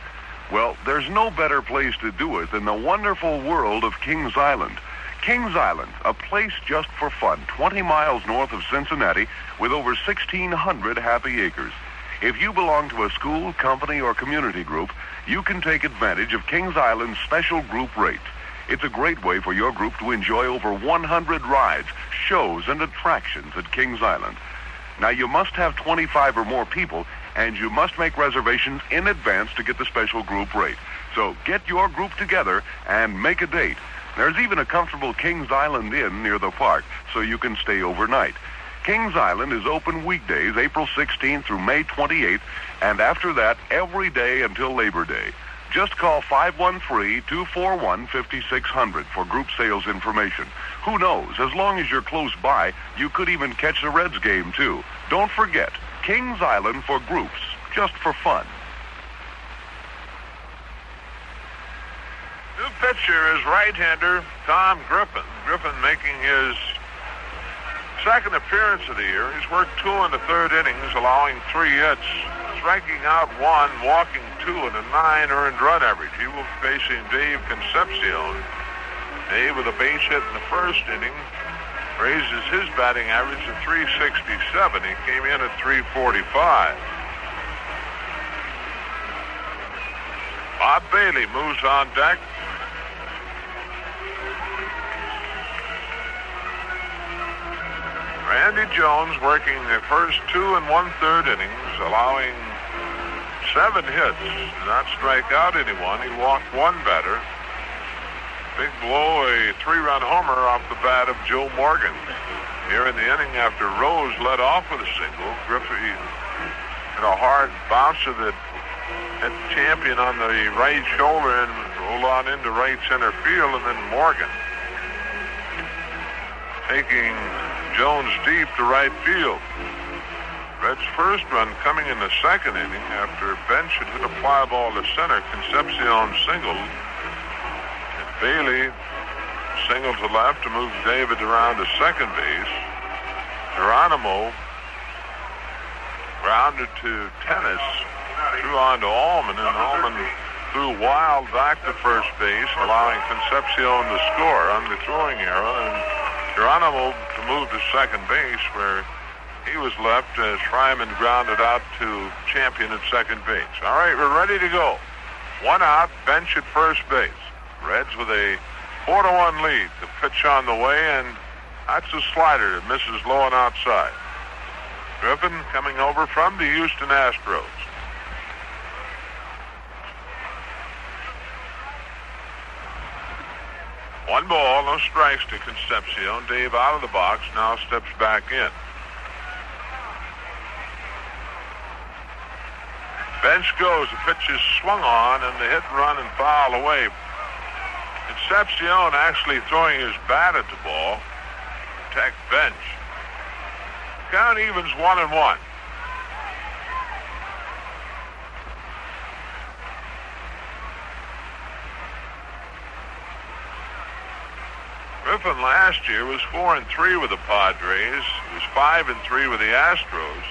Well, there's no better place to do it than the wonderful world of Kings Island. Kings Island, a place just for fun, 20 miles north of Cincinnati with over 1,600 happy acres. If you belong to a school, company, or community group, you can take advantage of Kings Island's special group rates. It's a great way for your group to enjoy over 100 rides, shows, and attractions at Kings Island. Now, you must have 25 or more people, and you must make reservations in advance to get the special group rate. So get your group together and make a date. There's even a comfortable Kings Island Inn near the park, so you can stay overnight. Kings Island is open weekdays, April 16th through May 28th, and after that, every day until Labor Day. Just call 513-241-5600 for group sales information. Who knows, as long as you're close by, you could even catch the Reds game, too. Don't forget, Kings Island for groups, just for fun. New pitcher is right-hander Tom Griffin. Griffin making his second appearance of the year. He's worked 2 1/3 innings, allowing 3 hits, striking out 1, walking 2, and a 9 earned run average. He will be facing Dave Concepcion. Dave with a base hit in the first inning raises his batting average to 367. He came in at 345. Bob Bailey moves on deck. Randy Jones working the first 2 1/3 innings, allowing 7 hits, did not strike out anyone. He walked 1 batter. Big blow, a 3-run homer off the bat of Joe Morgan. Here in the inning after Rose led off with a single, Griffey had a hard bouncer that hit Champion on the right shoulder and rolled on into right center field, and then Morgan taking Jones deep to right field. Reds' first run coming in the second inning after Bench had hit a fly ball to center. Concepcion singled. And Bailey singled to left to move David around to second base. Geronimo grounded to Tenace, threw on to Almon, and Almon threw wild back to first base, allowing Concepcion to score on the throwing arrow, and Geronimo to move to second base, where he was left as Fryman grounded out to Champion at second base. All right, we're ready to go. 1 out, Bench at first base. Reds with a 4-1 lead. The pitch on the way, and that's a slider that misses low and outside. Griffin coming over from the Houston Astros. 1 ball, no strikes to Concepcion. Dave out of the box, now steps back in. Bench goes, the pitch is swung on, and the hit, run, and foul away. Concepcion actually throwing his bat at the ball. Protect Bench. Count evens 1-1. Griffin last year was 4-3 with the Padres. He was 5-3 with the Astros.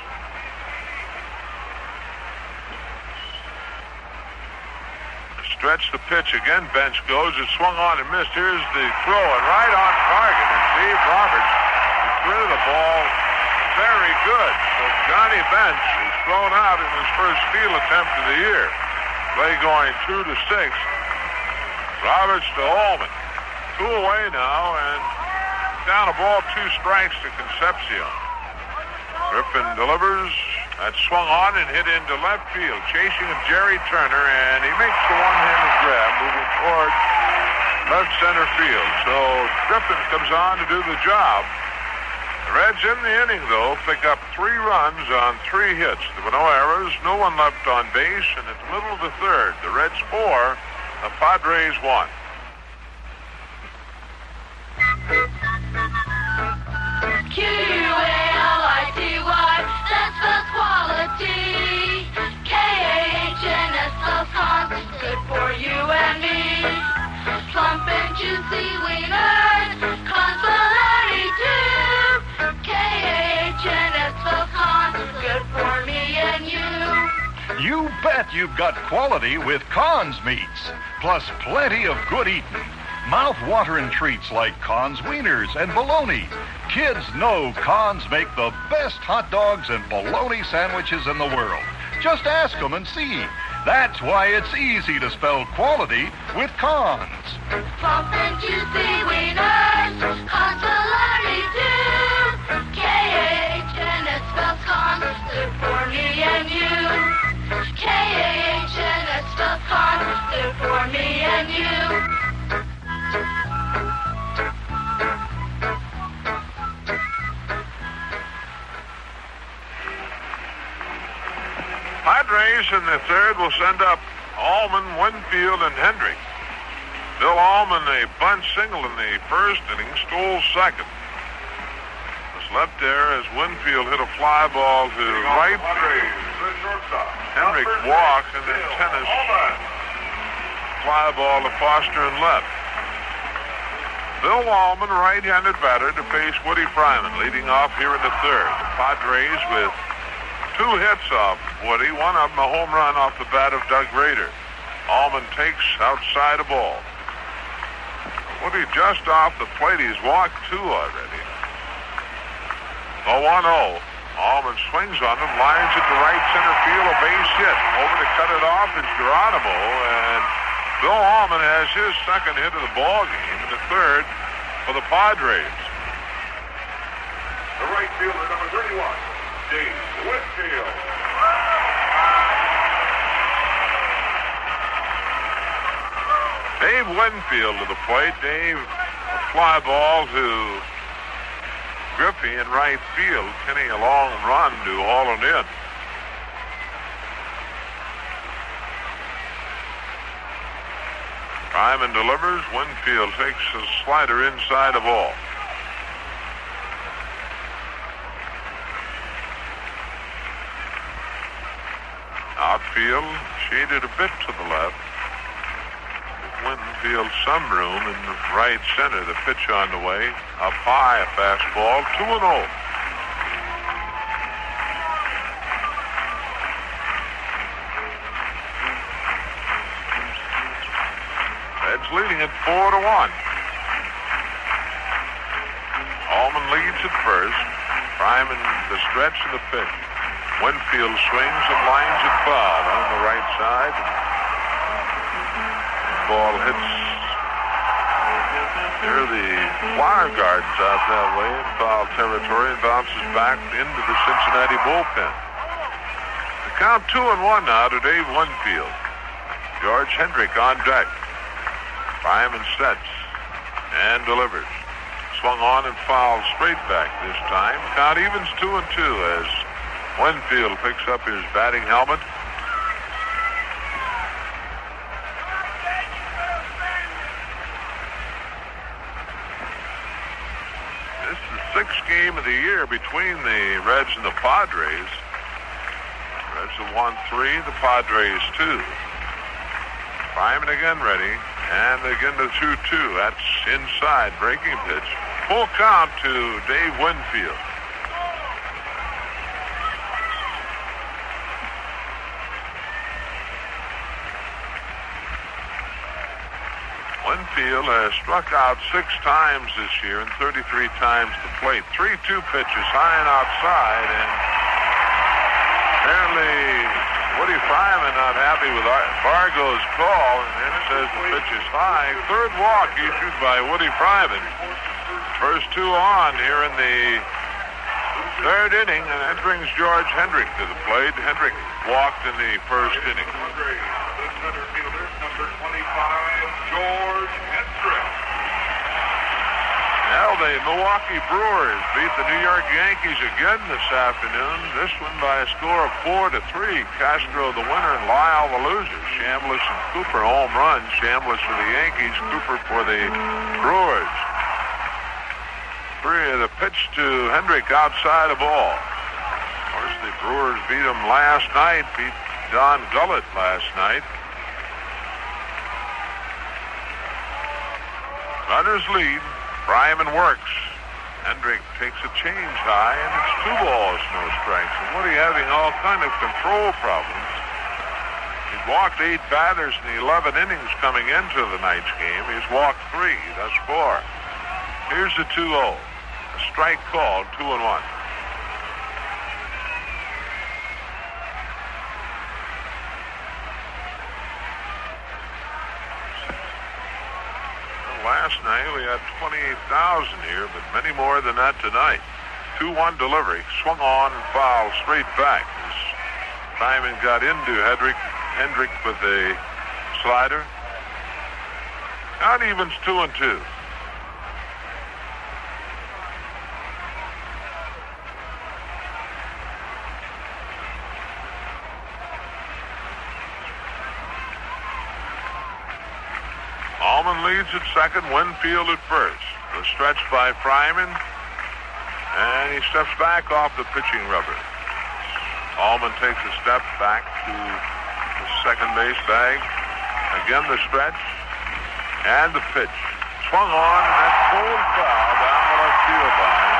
Stretch the pitch again. Bench goes. It swung on and missed. Here's the throw, and right on target is Dave Roberts. He threw the ball very good. So Johnny Bench is thrown out in his first steal attempt of the year. Play going 2-6. Roberts to Almon. 2 away now, and down a ball, 2 strikes to Concepcion. Griffin delivers. That swung on and hit into left field. Chasing him, Jerry Turner, and he makes the one-handed grab moving toward left center field. So Griffin comes on to do the job. The Reds in the inning, though, pick up 3 runs on 3 hits. There were no errors, no one left on base, and at the middle of the third, the Reds 4, the Padres 1. Q-A-L-I-T-Y, that's best quality. K-A-H-N-S, those cons, good for you and me. Plump and juicy wieners, cons variety too. K-A-H-N-S, those cons, good for me and you. You bet you've got quality with Cons meats, plus plenty of good eating. Mouth-watering treats like Cons wieners and bologna. Kids know Cons make the best hot dogs and bologna sandwiches in the world. Just ask them and see. That's why it's easy to spell quality with Cons. Plump and juicy wieners, Cons variety too. K-A-H-N-S spells Cons, good for me and you. K-A-H-N-S spells Cons, good for me and you. Padres in the third will send up Almon, Winfield, and Hendrick. Bill Almon, a bunt single in the first inning, stole second. Was left there as Winfield hit a fly ball to right. Hendrick walked, and then Tenace fly ball to Foster and left. Bill Almon, right-handed batter, to face Woodie Fryman, leading off here in the third. The Padres with 2 hits off Woodie, one of them a home run off the bat of Doug Rader. Almon takes outside a ball. Woodie just off the plate. He's walked 2 already. 0-1-0. Almon swings on him, lines it to right center field, a base hit. Over to cut it off is Geronimo, and Bill Almon has his second hit of the ball game in the third for the Padres. The right fielder, number 31, Dave Winfield. Dave Winfield to the plate. Dave, a fly ball to Griffey in right field, pinning a long run to haul it in. Fryman delivers. Winfield takes a slider inside the ball. Outfield shaded a bit to the left. Winfield some room in the right center. The pitch on the way. Up high, a fastball. 2-0. Reds leading at 4-1. Almon leads at first. Fryman the stretch of the pitch. Winfield swings and lines it foul on the right side. Ball hits near the wire gardens out that way in foul territory and bounces back into the Cincinnati bullpen. The count 2-1 now to Dave Winfield. George Hendrick on deck. Fryman sets. and delivers. Swung on and fouled straight back this time. Count evens 2-2 as Winfield picks up his batting helmet. This is the sixth game of the year between the Reds and the Padres. Reds have won 3, the Padres 2. Fryman again ready, and again the 2-2. That's inside, breaking pitch. Full count to Dave Winfield. Winfield has struck out 6 times this year and 33 times the plate. 3-2 pitches, high and outside, and apparently Woodie Fryman not happy with Vargo's call, and then says the pitch is high. Third walk issued by Woodie Fryman. First 2 on here in the third inning, and that brings George Hendrick to the plate. Hendrick walked in the first inning. The center fielder, number 25, George Hendrick. Well, the Milwaukee Brewers beat the New York Yankees again this afternoon. This one by a score of 4-3. Castro the winner and Lyle the loser. Chambliss and Cooper home runs. Chambliss for the Yankees, Cooper for the Brewers. The pitch to Hendrick outside the ball. Of course, the Brewers beat him last night. Beat Don Gullett last night. Runners lead. Fryman works. Hendrick takes a change high, and it's 2 balls, no strikes. And Woodie having all kind of control problems. He's walked 8 batters in the 11 innings coming into the night's game. He's walked 3 thus far. Here's the 2-0. A strike called, 2-1. Last night we had 28,000 here, but many more than that tonight. 2-1 delivery, swung on and fouled straight back. As Fryman got into Hendrick with a slider. Count evens 2-2. Almon leads at second, Winfield at first. The stretch by Fryman, and he steps back off the pitching rubber. Almon takes a step back to the second base bag. Again the stretch, and the pitch. Swung on, and that cold foul down the left field line.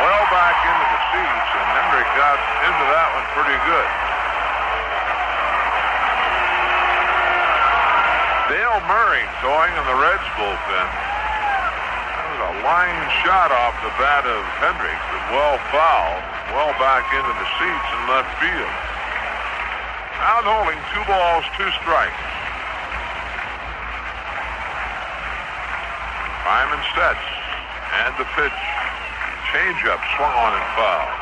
Well back into the seats, and Hendrick got into that one pretty good. Dale Murray throwing in the Reds bullpen. That was a line shot off the bat of Hendrick, but well fouled, well back into the seats in left field. Out holding, 2 balls, 2 strikes. Fryman sets, and the pitch. Changeup swung on and fouled.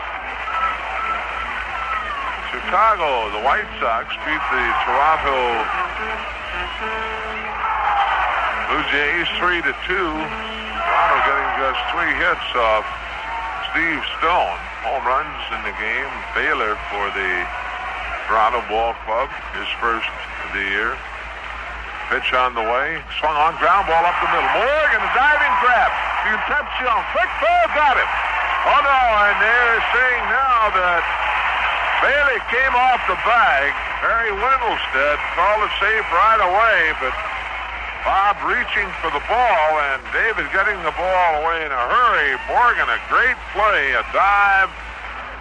Chicago, the White Sox beat the Toronto Blue Jays 3-2. Toronto getting just 3 hits off Steve Stone. Home runs in the game. Baylor for the Toronto Ball Club, his first of the year. Pitch on the way. Swung on, ground ball up the middle. Morgan, a diving grab. Concepcion, quick throw, got it. Oh no, and they're saying now that Bailey came off the bag. Harry Wendelstedt called it safe right away, but Bob reaching for the ball, and David getting the ball away in a hurry. Morgan, a great play, a dive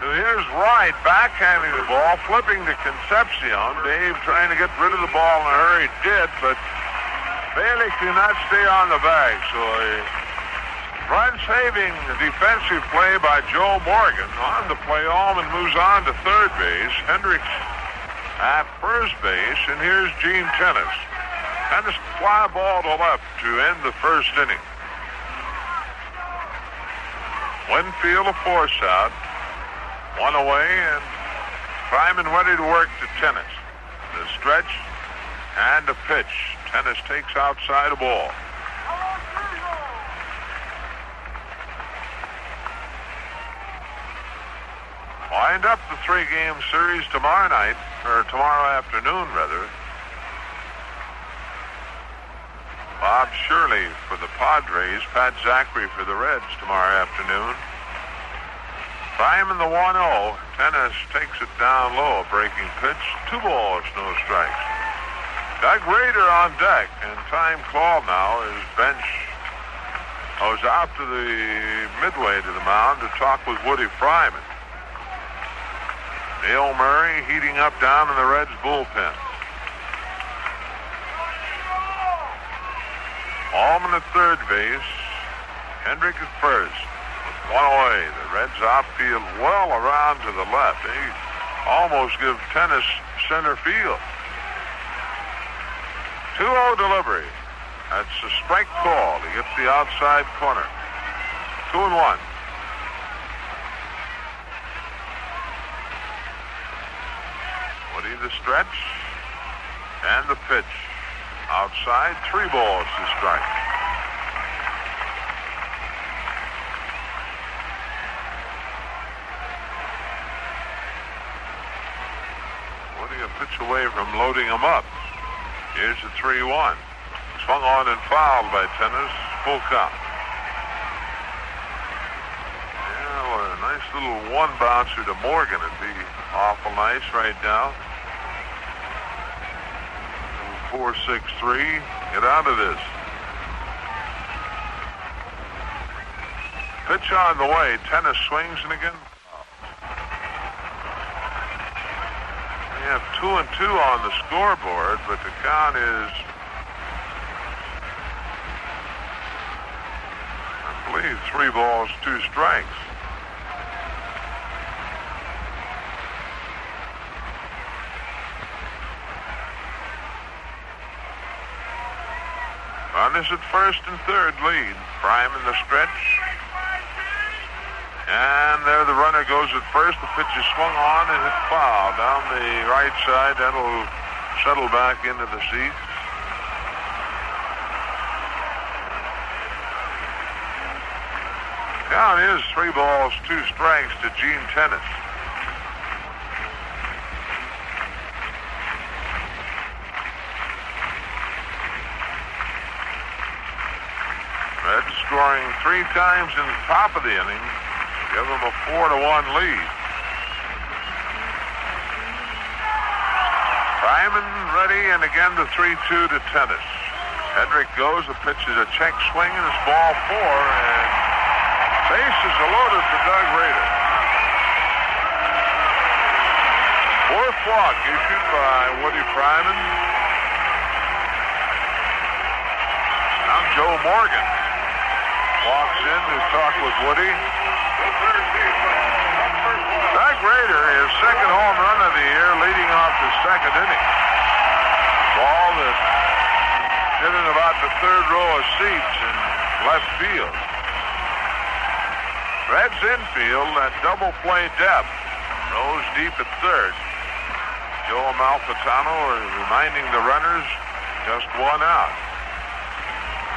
to his right, backhanding the ball, flipping to Concepcion. Dave trying to get rid of the ball in a hurry did, but Bailey could not stay on the bag, so a run-saving defensive play by Joe Morgan. On the play, Almon moves on to third base. Hendricks at first base, and here's Gene Tenace. Tenace fly ball to left to end the first inning. Winfield a force out. 1 away, and Fryman ready to work to Tenace. The stretch and the pitch. Tenace takes outside a ball. Wind up the 3-game series tomorrow night, or tomorrow afternoon, rather. Bob Shirley for the Padres, Pat Zachary for the Reds tomorrow afternoon. Fryman the 1-0. Tenace takes it down low, a breaking pitch. 2 balls, no strikes. Doug Rader on deck, and time called now. His bench goes out to the midway to the mound to talk with Woodie Fryman. Neil Murray heating up down in the Reds bullpen. Almon at third base. Hendrick at first. With 1 away. The Reds outfield well around to the left. They almost give Tenace center field. 2-0 delivery. That's a strike call. He gets the outside corner. 2-1. Woodie the stretch. And the pitch. Outside, 3 balls to strike. Woodie a pitch away from loading him up. Here's the 3-1. Swung on and fouled by Tenace. Full count. Yeah, well, a nice little one bouncer to Morgan. It'd be awful nice right now. 4-6-3. Get out of this. Pitch on the way. Tenace swings and again. We have 2-2 on the scoreboard, but the count is, I believe, 3 balls, 2 strikes. Runners at first and third lead. Fryman the stretch. And there the runner goes at first. The pitch is swung on and hit foul down the right side. That'll settle back into the seats. Count is 3 balls, 2 strikes to Gene Tenace. Reds scoring 3 times in the top of the inning. Give them a 4-1 lead. Fryman ready, and again the 3-2 to Tenace. Hendrick goes, the pitch is a check swing, and it's ball 4, and bases are loaded for Doug Rader. 4th walk issued by Woodie Fryman. Now Joe Morgan walks in to talk with Woodie. Doug Rader, his 2nd home run of the year, leading off the 2nd inning. Ball that hit in about the 3rd row of seats in left field. Reds infield, that double play depth. Rose deep at 3rd. Joe Amalfitano reminding the runners just 1 out.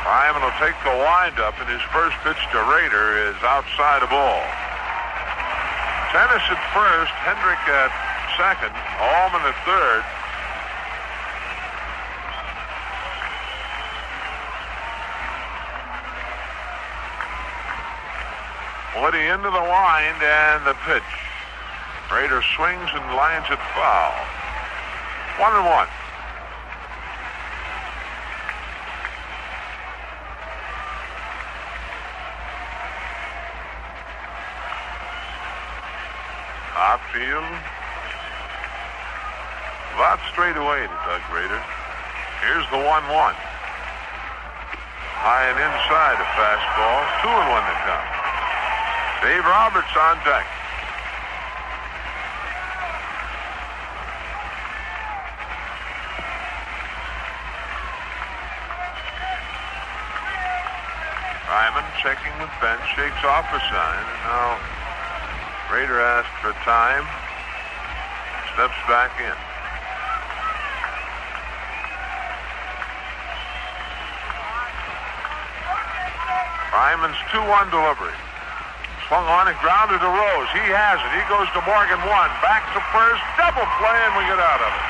Fryman will take the windup, and his first pitch to Rader is outside the ball. Tenace at first, Hendrick at 2nd, Almon at 3rd. Woodie into the wind and the pitch. Rader swings and lines it foul. 1-1. Outfield. About straight away to Doug Rader. Here's the 1-1. High and inside a fastball. 2-1 to count. Dave Roberts on deck. Fryman checking with bench, shakes off a sign, and now Rader asked for time, steps back in. Fryman's 2-1 delivery. Swung on and grounded to Rose. He has it. He goes to Morgan 1. Back to first. Double play, and we get out of it.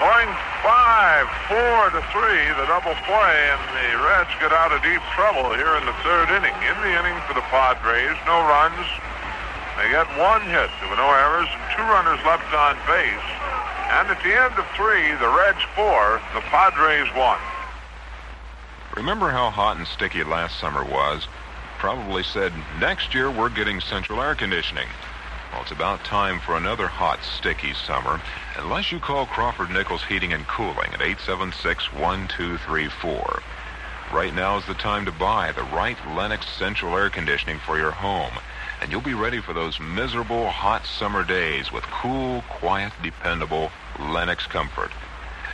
Going 5-4 to 3, the double play, and the Reds get out of deep trouble here in the third inning. In the inning for the Padres, no runs. They get one hit. There were no errors and 2 runners left on base. And at the end of 3, the Reds 4, the Padres 1. Remember how hot and sticky last summer was? Probably said, next year we're getting central air conditioning. Well, it's about time for another hot, sticky summer, unless you call Crawford Nichols Heating and Cooling at 876-1234. Right now is the time to buy the right Lennox central air conditioning for your home, and you'll be ready for those miserable, hot summer days with cool, quiet, dependable Lennox comfort.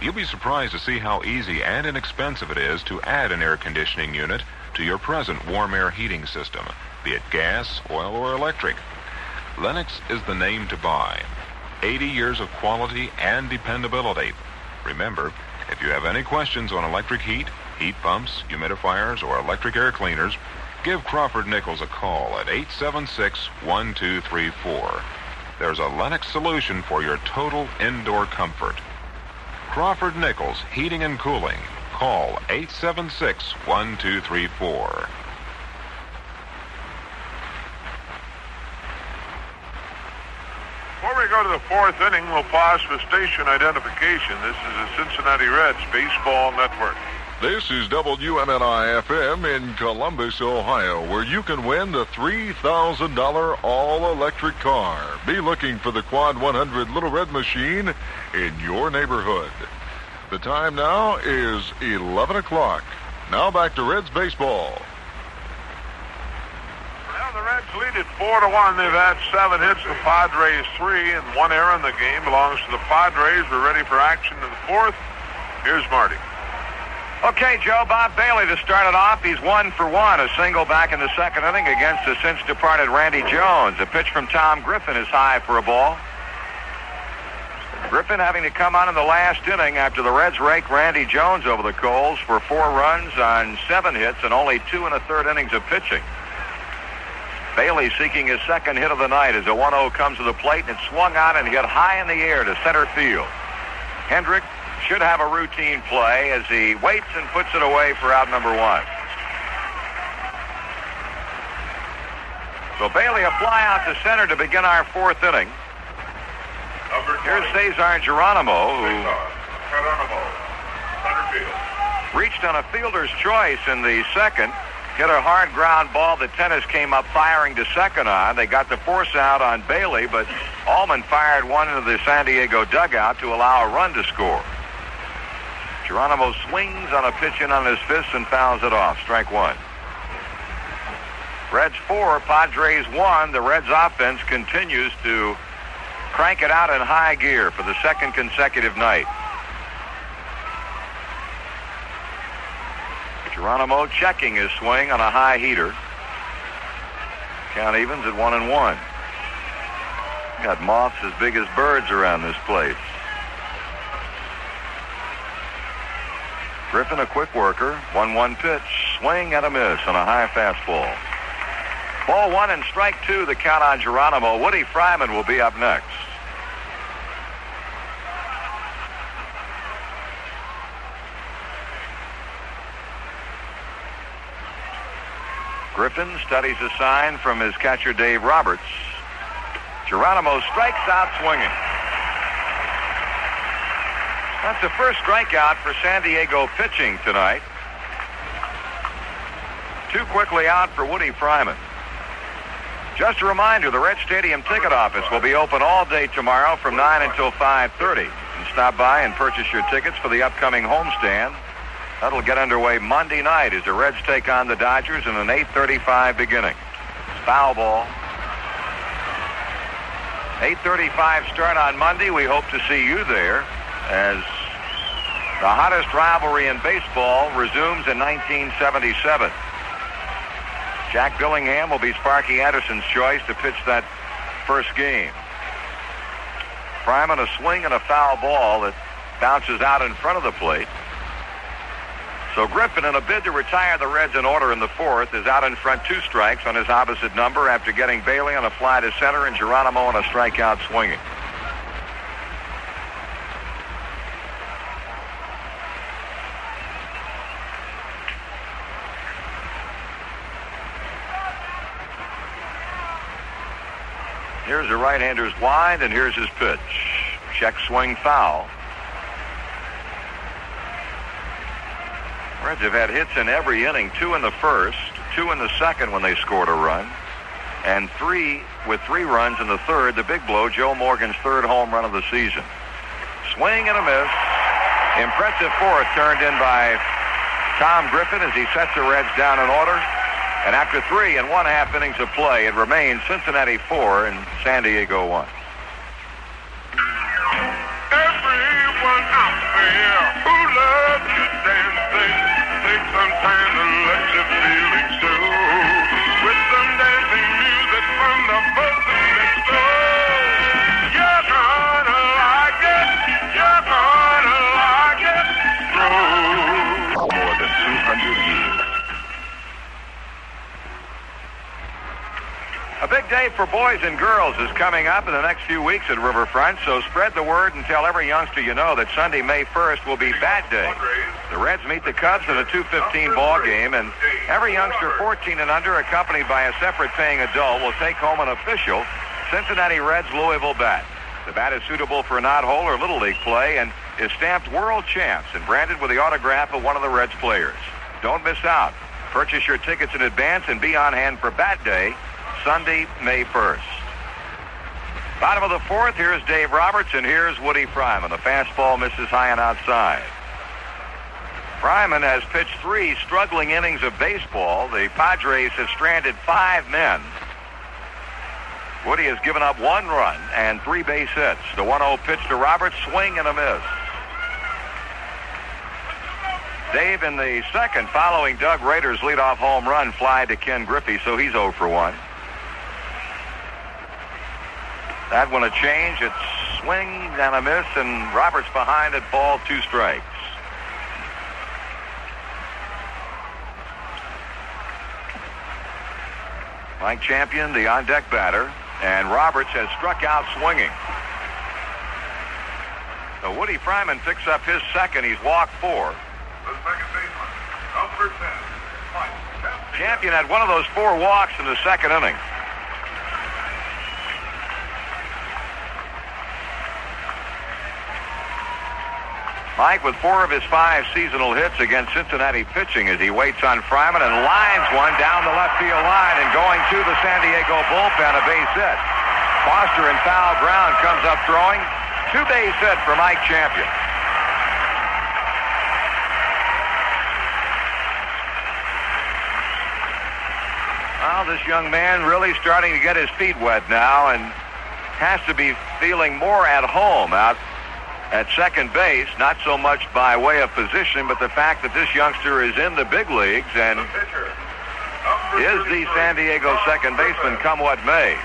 You'll be surprised to see how easy and inexpensive it is to add an air conditioning unit to your present warm air heating system, be it gas, oil, or electric. Lennox is the name to buy. 80 years of quality and dependability. Remember, if you have any questions on electric heat, heat pumps, humidifiers, or electric air cleaners, give Crawford Nichols a call at 876-1234. There's a Lennox solution for your total indoor comfort. Crawford Nichols Heating and Cooling. Call 876-1234. Before we go to the fourth inning, we'll pause for station identification. This is the Cincinnati Reds Baseball Network. This is WMNI-FM in Columbus, Ohio, where you can win the $3,000 all-electric car. Be looking for the Quad 100 Little Red Machine in your neighborhood. The time now is 11 o'clock. Now back to Reds baseball. Well, the Reds lead it 4-1. They've had 7 hits. The Padres 3, and 1 error in the game belongs to the Padres. We're ready for action in the fourth. Here's Marty. Okay, Joe, Bob Bailey to start it off. He's 1 for 1, a single back in the second inning against the since departed Randy Jones. A pitch from Tom Griffin is high for a ball. Griffin having to come on in the last inning after the Reds raked Randy Jones over the coals for 4 runs on 7 hits and only 2 1/3 innings of pitching. Bailey seeking his second hit of the night as a 1-0 comes to the plate, and it's swung out and hit high in the air to center field. Hendrick should have a routine play as he waits and puts it away for out number 1. So Bailey a fly out to center to begin our fourth inning. Here's Cesar Geronimo, who reached on a fielder's choice in the second, hit a hard ground ball that Tenace came up firing to second on. They got the force out on Bailey, but Almon fired one into the San Diego dugout to allow a run to score. Geronimo swings on a pitch in on his fist and fouls it off. Strike 1. Reds 4, Padres 1. The Reds offense continues to crank it out in high gear for the second consecutive night. Geronimo checking his swing on a high heater. Count evens at 1-1. Got moths as big as birds around this place. Griffin, a quick worker. 1-1 pitch. Swing and a miss on a high fastball. Ball 1 and strike 2, the count on Geronimo. Woodie Fryman will be up next. Griffin studies a sign from his catcher, Dave Roberts. Geronimo strikes out swinging. That's the first strikeout for San Diego pitching tonight. 2 quickly out for Woodie Fryman. Just a reminder, the Red Stadium ticket office will be open all day tomorrow from 9 until 5:30. You can stop by and purchase your tickets for the upcoming homestand. That'll get underway Monday night as the Reds take on the Dodgers in an 8:35 beginning. Foul ball. 8:35 start on Monday. We hope to see you there as the hottest rivalry in baseball resumes in 1977. Jack Billingham will be Sparky Anderson's choice to pitch that first game. Fryman a swing and a foul ball that bounces out in front of the plate. So Griffin, in a bid to retire the Reds in order in the fourth, is out in front 2 strikes on his opposite number after getting Bailey on a fly to center and Geronimo on a strikeout swinging. Here's the right-hander's wind, and here's his pitch. Check swing foul. Reds have had hits in every inning, 2 in the first, 2 in the second when they scored a run, and 3 with 3 runs in the third. The big blow, Joe Morgan's 3rd home run of the season. Swing and a miss. Impressive fourth turned in by Tom Griffin as he sets the Reds down in order. And after 3 1/2 innings of play, it remains Cincinnati 4 and San Diego 1. Everyone out there who loves to dancing, take some time to let your feelings show. With some dancing music from the folks next door. You're gonna like it. You're gonna like it. Roll. More than 200 years. A big day for boys and girls is coming up in the next few weeks at Riverfront, so spread the word and tell every youngster you know that Sunday, May 1st will be Bat Day. The Reds meet the Cubs in a 2:15 ball game, and every youngster 14 and under, accompanied by a separate paying adult, will take home an official Cincinnati Reds Louisville bat. The bat is suitable for knot-hole or Little League play and is stamped World Champs and branded with the autograph of one of the Reds players. Don't miss out. Purchase your tickets in advance and be on hand for Bat Day, Sunday, May 1st. Bottom of the fourth, here's Dave Roberts, and here's Woodie Fryman. The fastball misses high and outside. Fryman has pitched 3 struggling innings of baseball. The Padres have stranded 5 men. Woodie has given up 1 run and 3 base hits. The 1-0 pitch to Roberts, swing and a miss. Dave in the second, following Doug Rader's leadoff home run, fly to Ken Griffey, so he's 0 for 1. That one a change. It's swing and a miss, and Roberts behind it, ball, 2 strikes. Mike Champion, the on-deck batter, and Roberts has struck out swinging. So Woodie Fryman picks up his second. He's walked 4. The second baseman, number 10, Mike. Champion had one of those 4 walks in the second inning. Mike with 4 of his 5 seasonal hits against Cincinnati pitching as he waits on Fryman and lines one down the left field line, and going to the San Diego bullpen, a base hit. Foster in foul ground comes up throwing. 2 base hit for Mike Champion. Well, this young man really starting to get his feet wet now and has to be feeling more at home out at second base, not so much by way of position, but the fact that this youngster is in the big leagues and is the San Diego second baseman come what may.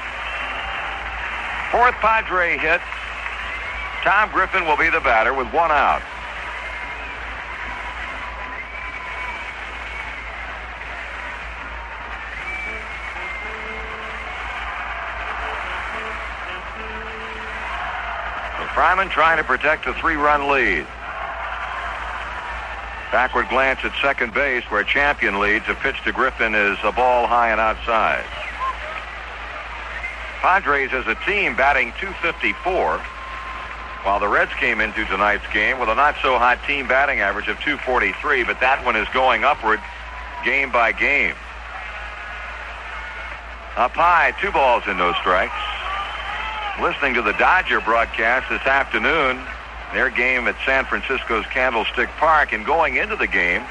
4th Padre hit. Tom Griffin will be the batter with 1 out. Fryman trying to protect a 3-run lead. Backward glance at second base where Champion leads. A pitch to Griffin is a ball high and outside. Padres as a team batting .254, while the Reds came into tonight's game with a not-so-hot team batting average of .243, but that one is going upward game by game. Up high, 2 balls and no strikes. Listening to the Dodger broadcast this afternoon, their game at San Francisco's Candlestick Park, and going into the game,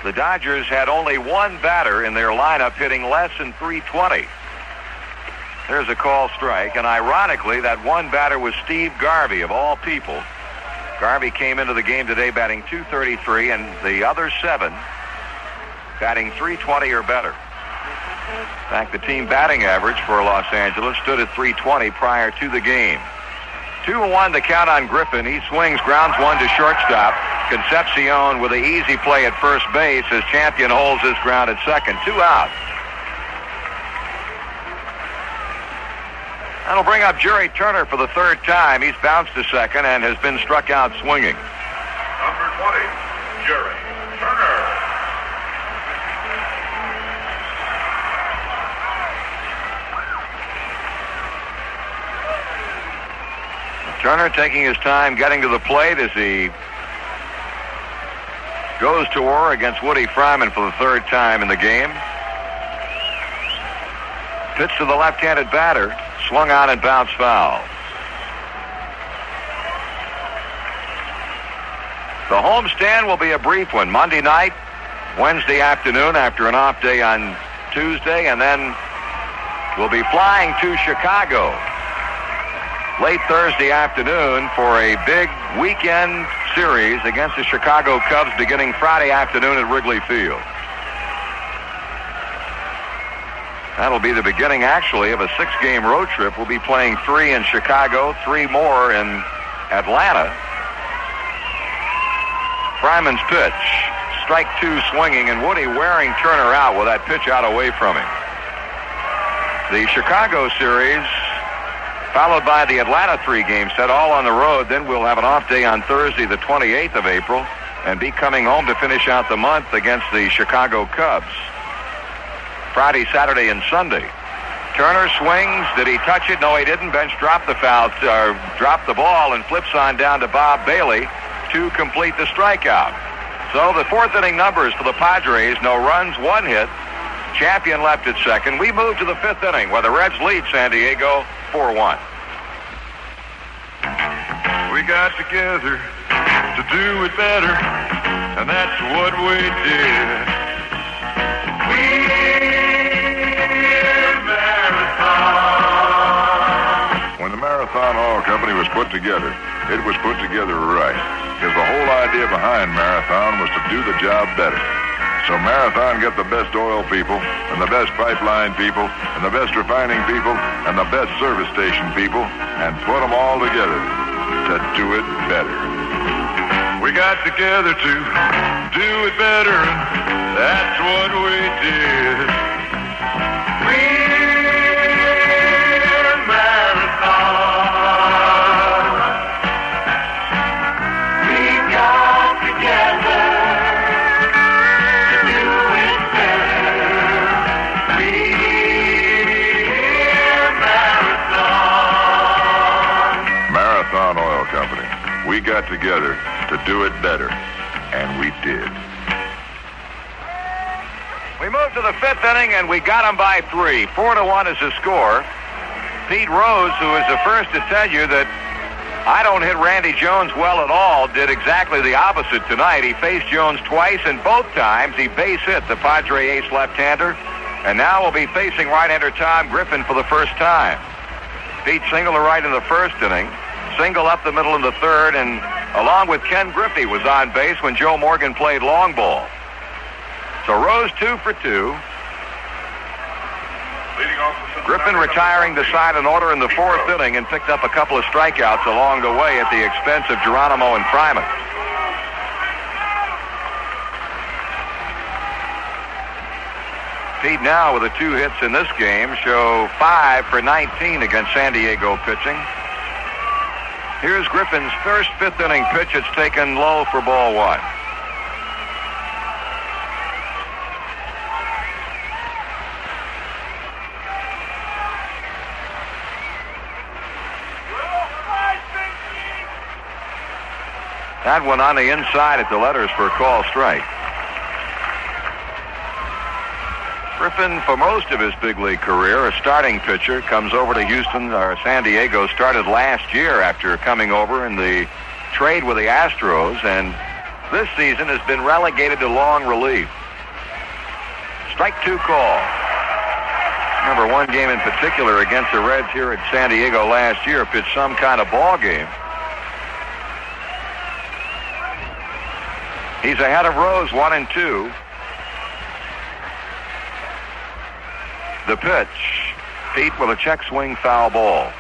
the Dodgers had only 1 batter in their lineup hitting less than .320. There's a call strike, and ironically, that 1 batter was Steve Garvey, of all people. Garvey came into the game today batting .233, and the other 7 batting .320 or better. In fact, the team batting average for Los Angeles stood at .320 prior to the game. 2-1 the count on Griffin. He swings, grounds one to shortstop. Concepcion with the easy play at first base as Champion holds his ground at second. 2 out. That'll bring up Jerry Turner for the third time. He's bounced to second and has been struck out swinging. Number 20, Jerry Turner. Turner taking his time getting to the plate as he goes to war against Woodie Fryman for the third time in the game. Pitch to the left-handed batter, swung out and bounced foul. The homestand will be a brief one. Monday night, Wednesday afternoon after an off day on Tuesday, and then we'll be flying to Chicago late Thursday afternoon for a big weekend series against the Chicago Cubs beginning Friday afternoon at Wrigley Field. That'll be the beginning, actually, of a 6-game road trip. We'll be playing 3 in Chicago, 3 more in Atlanta. Fryman's pitch, strike 2 swinging, and Woody wearing Turner out with that pitch out away from him. The Chicago series followed by the Atlanta 3-game set, all on the road. Then we'll have an off day on Thursday, the 28th of April, and be coming home to finish out the month against the Chicago Cubs. Friday, Saturday, and Sunday. Turner swings. Did he touch it? No, he didn't. Bench dropped the dropped the ball and flips on down to Bob Bailey to complete the strikeout. So the 4th inning numbers for the Padres: no runs, 1 hit. Champion left at second. We move to the 5th inning where the Reds lead San Diego 4-1. We got together to do it better, and that's what we did. When the Marathon Oil Company was put together, it was put together right, because the whole idea behind Marathon was to do the job better. So Marathon get the best oil people, and the best pipeline people, and the best refining people, and the best service station people, and put them all together to do it better. We got together to do it better, and that's what we did. We're Marathon. We got together to do it better. We're Marathon. Marathon Oil Company. We got together to do it better, and we did. We move to the 5th inning, and we got him by 3. 4-1 is the score. Pete Rose, who is the first to tell you that I don't hit Randy Jones well at all, did exactly the opposite tonight. He faced Jones twice, and both times he base hit the Padre ace left-hander, and now will be facing right-hander Tom Griffin for the first time. Pete singled to right in the 1st inning, single up the middle in the 3rd, and along with Ken Griffey was on base when Joe Morgan played long ball. So Rose 2 for 2. Griffin retiring to side an order in the 4th inning and picked up a couple of strikeouts along the way at the expense of Geronimo and Fryman. Pete now with the 2 hits in this game show 5 for 19 against San Diego pitching. Here's Griffin's first 5th inning pitch. It's taken low for ball 1. That one on the inside at the letters for a call strike. Griffin, for most of his big league career, a starting pitcher, comes over to Houston or San Diego, started last year after coming over in the trade with the Astros, and this season has been relegated to long relief. Strike 2 call. Remember, one game in particular against the Reds here at San Diego last year pitched some kind of ball game. He's ahead of Rose 1-2. The pitch, Pete with a check swing foul ball.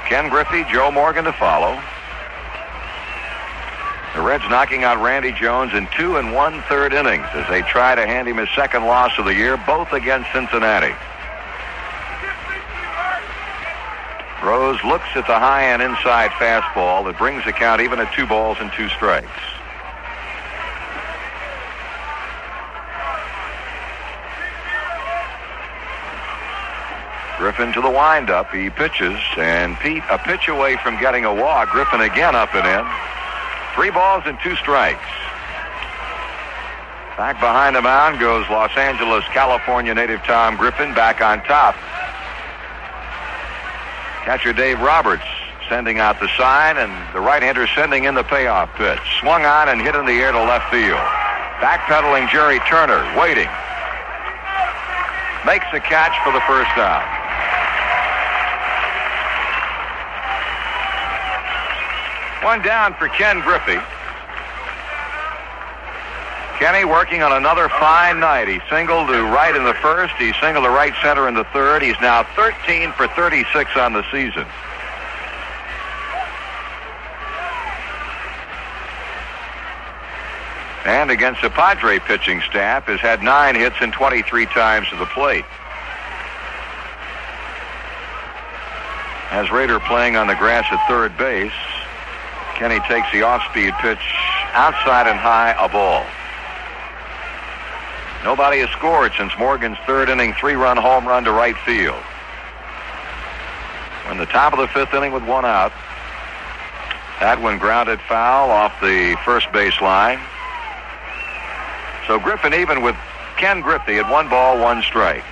Ken Griffey, Joe Morgan to follow. The Reds knocking out Randy Jones in 2 1/3 innings as they try to hand him his second loss of the year, both against Cincinnati. Rose looks at the high-end inside fastball that brings the count even at 2 balls and 2 strikes. Griffin to the windup. He pitches, and Pete a pitch away from getting a walk. Griffin again up and in. 3 balls and 2 strikes. Back behind the mound goes Los Angeles, California native Tom Griffin back on top. Catcher Dave Roberts sending out the sign, and the right-hander sending in the payoff pitch. Swung on and hit in the air to left field. Backpedaling Jerry Turner, waiting. Makes the catch for the first out. One down for Ken Griffey. Kenny working on another fine night. He singled to right in the first. He singled to right center in the third. He's now 13 for 36 on the season. And against the Padre pitching staff has had 9 hits and 23 times to the plate. As Rader playing on the grass at third base, Kenny takes the off-speed pitch outside and high, a ball. Nobody has scored since Morgan's third inning 3-run home run to right field. We're in the top of the 5th inning with 1 out. That one grounded foul off the first base line. So Griffin even with Ken Griffey at 1 ball, 1 strike.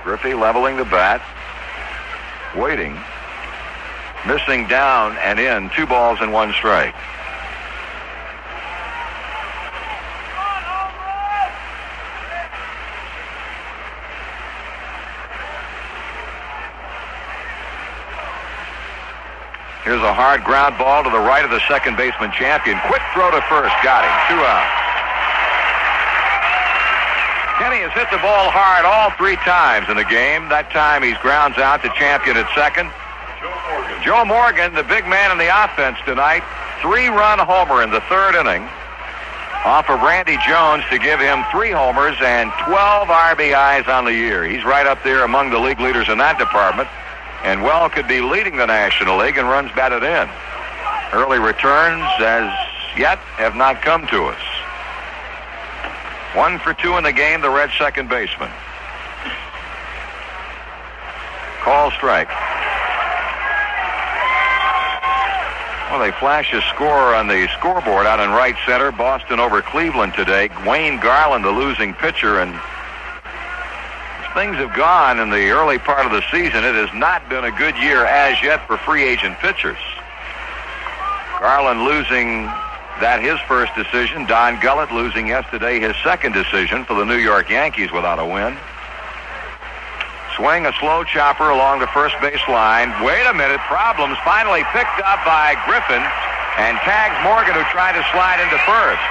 Griffey leveling the bat, waiting, missing down and in, 2 balls and 1 strike. Here's a hard ground ball to the right of the second baseman champion. Quick throw to first, got him, 2 out. Kenny has hit the ball hard all 3 times in the game. That time he grounds out to champion at second. Joe Morgan, the big man in the offense tonight, 3-run homer in the 3rd inning off of Randy Jones to give him 3 homers and 12 RBIs on the year. He's right up there among the league leaders in that department, and well could be leading the National League in runs batted in. Early returns as yet have not come to us. 1 for 2 in the game, the Reds' second baseman. Call strike. Well, they flash a score on the scoreboard out in right center. Boston over Cleveland today. Wayne Garland, the losing pitcher, and as things have gone in the early part of the season, it has not been a good year as yet for free agent pitchers. Garland losing that his first decision. Don Gullett losing yesterday his second decision for the New York Yankees without a win. Swing a slow chopper along the first base line. Wait a minute, problems. Finally picked up by Griffin and tags Morgan, who tried to slide into first.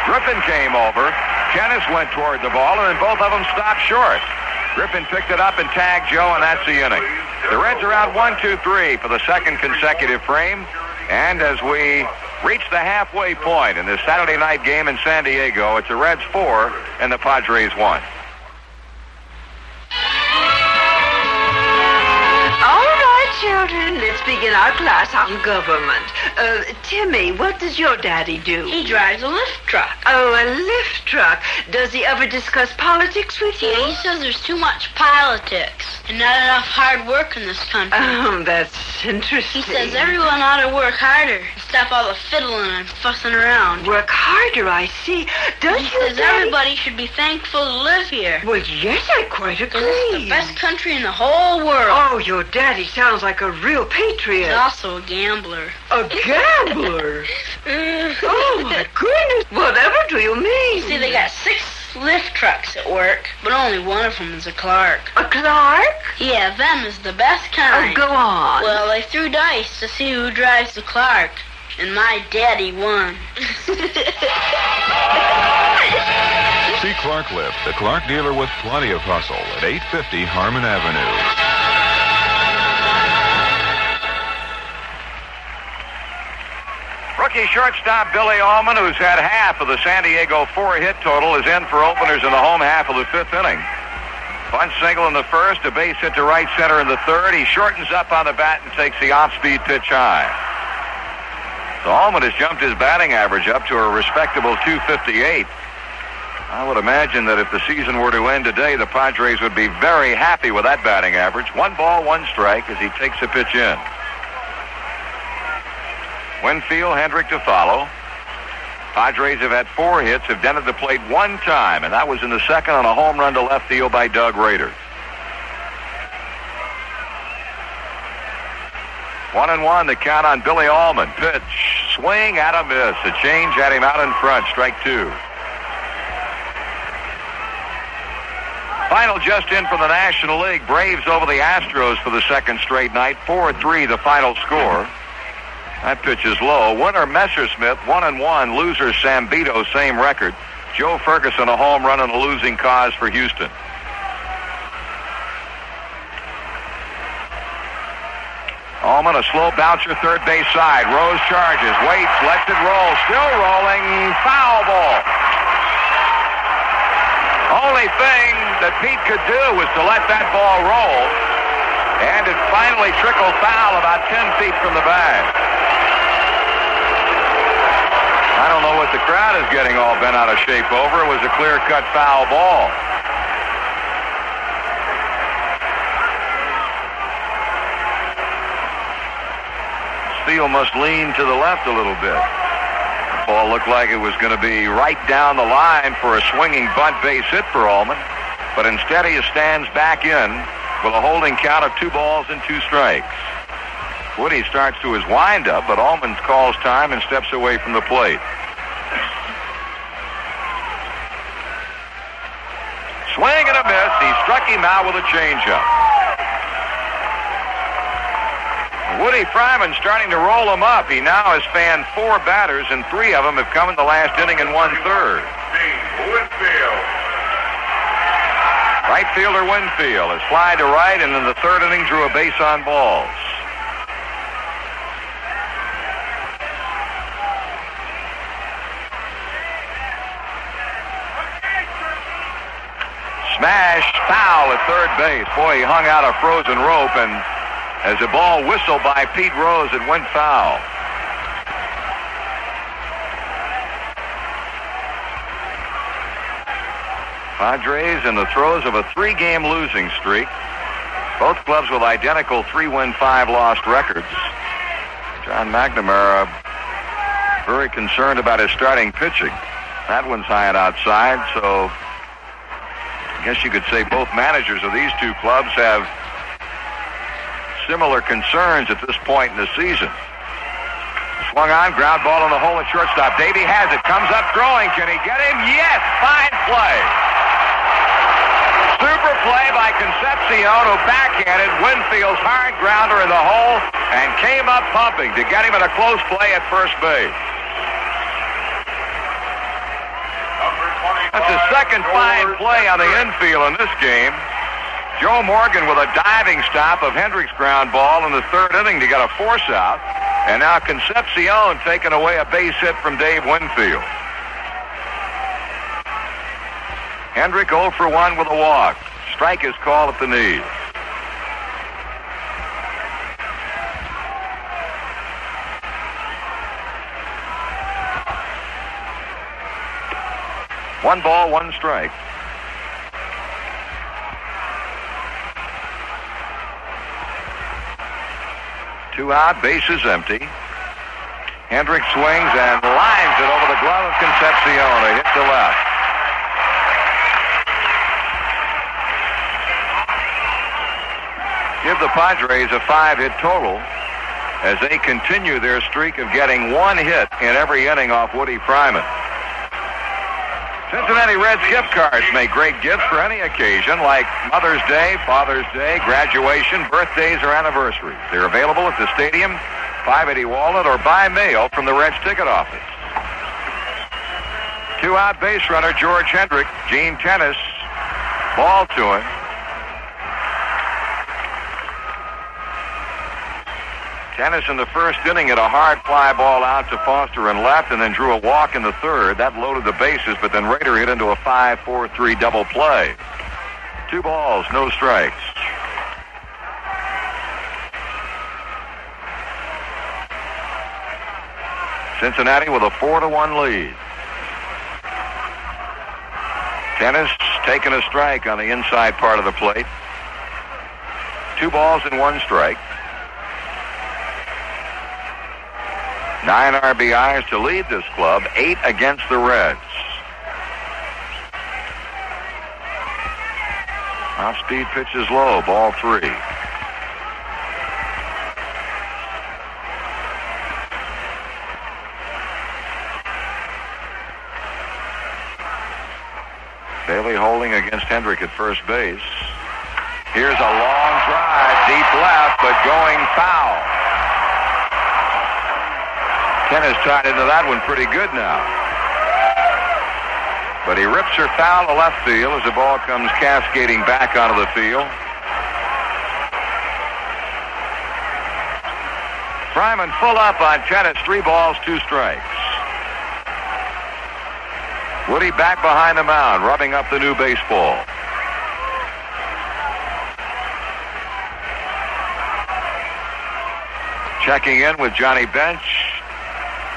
Griffin came over. Tenace went toward the ball, and then both of them stopped short. Griffin picked it up and tagged Joe, and that's the inning. The Reds are out 1-2-3 for the second consecutive frame. And as we reach the halfway point in this Saturday night game in San Diego, it's the Reds 4 and the Padres 1. Children, let's begin our class on government. Timmy, what does your daddy do? He drives a lift truck. Oh, a lift truck. Does he ever discuss politics with you? Yeah, he says there's too much politics and not enough hard work in this country. Oh, that's interesting. He says everyone ought to work harder and stop all the fiddling and fussing around. Work harder, I see. Does he your says daddy... everybody should be thankful to live here. Well, yes, I quite agree. It's the best country in the whole world. Oh, your daddy sounds like a real patriot. He's also a gambler. A gambler? Oh, my goodness. Whatever do you mean? You see, they got 6 lift trucks at work, but only one of them is a Clark. A Clark? Yeah, them is the best kind. Oh, go on. Well, they threw dice to see who drives the Clark. and my daddy won. See Clark Lift, the Clark dealer with plenty of hustle at 850 Harmon Avenue. Rookie shortstop Billy Almon, who's had half of the San Diego 4-hit total, is in for openers in the home half of the 5th inning. Bunt single in the first, a base hit to right center in the third. He shortens up on the bat and takes the off-speed pitch high. So Almon has jumped his batting average up to a respectable .258. I would imagine that if the season were to end today, the Padres would be very happy with that batting average. 1 ball, 1 strike as he takes the pitch in. Winfield, Hendrick to follow. Padres have had 4 hits, have dented the plate 1 time, and that was in the second on a home run to left field by Doug Rader. 1-1, the count on Billy Almon. Pitch, swing, and a miss. A change had him out in front, strike 2. Final just in from the National League. Braves over the Astros for the second straight night. 4-3 the final score. That pitch is low. Winner Messersmith, 1-1. Loser Sambito, same record. Joe Ferguson, a home run and a losing cause for Houston. Almon, a slow bouncer, third base side. Rose charges, waits, lets it roll. Still rolling, foul ball. Only thing that Pete could do was to let that ball roll, and it finally trickled foul about 10 feet from the bag. I don't know what the crowd is getting all bent out of shape over. It was a clear-cut foul ball. Steele must lean to the left a little bit. The ball looked like it was going to be right down the line for a swinging bunt base hit for Almon, but instead he stands back in with a holding count of 2 balls and 2 strikes. Woodie starts to his windup, but Almon calls time and steps away from the plate. Swing and a miss. He struck him out with a changeup. Woodie Fryman starting to roll him up. He now has fanned 4 batters, and 3 of them have come in the last inning and 1/3. Winfield. Right fielder Winfield has fly to right, and in the 3rd inning drew a base on balls. Smash, foul at third base. Boy, he hung out a frozen rope, and as the ball whistled by Pete Rose, it went foul. Padres in the throes of a 3-game losing streak. Both clubs with identical 3-win, 5-loss records. John McNamara very concerned about his starting pitching. That one's high and outside, so I guess you could say both managers of these 2 clubs have similar concerns at this point in the season. Swung on, ground ball in the hole at shortstop. Davey has it, comes up throwing. Can he get him? Yes, fine play. Super play by Concepcion, who backhanded Winfield's hard grounder in the hole and came up pumping to get him in a close play at first base. That's the second fine play on the infield in this game. Joe Morgan with a diving stop of Hendrick's ground ball in the 3rd inning to get a force out. And now Concepcion taking away a base hit from Dave Winfield. Hendrick 0 for 1 with a walk. Strike is called at the knee. One ball, 1 strike. Two out, bases empty. Hendrick swings and lines it over the glove of Concepcion. A hit to left. Give the Padres a 5-hit total as they continue their streak of getting 1 hit in every inning off Woodie Fryman. Cincinnati Reds gift cards make great gifts for any occasion, like Mother's Day, Father's Day, graduation, birthdays, or anniversaries. They're available at the stadium 580 Walnut, or by mail from the Reds ticket office. 2-out base runner George Hendrick. Gene Tenace. Ball to him. Tenace in the first inning hit a hard fly ball out to Foster and left, and then drew a walk in the third. That loaded the bases, but then Rader hit into a 5-4-3 double play. 2 balls, no strikes. Cincinnati with a 4-1 lead. Tenace taking a strike on the inside part of the plate. 2 balls and 1 strike. 9 RBIs to lead this club, 8 against the Reds. Off-speed pitch is low, ball 3. Bailey holding against Hendrick at first base. Here's a long drive, deep left, but going foul. Tenace tied into that one pretty good now. But he rips her foul to left field as the ball comes cascading back onto the field. Fryman full up on Tenace, 3 balls, 2 strikes. Woodie back behind the mound, rubbing up the new baseball. Checking in with Johnny Bench.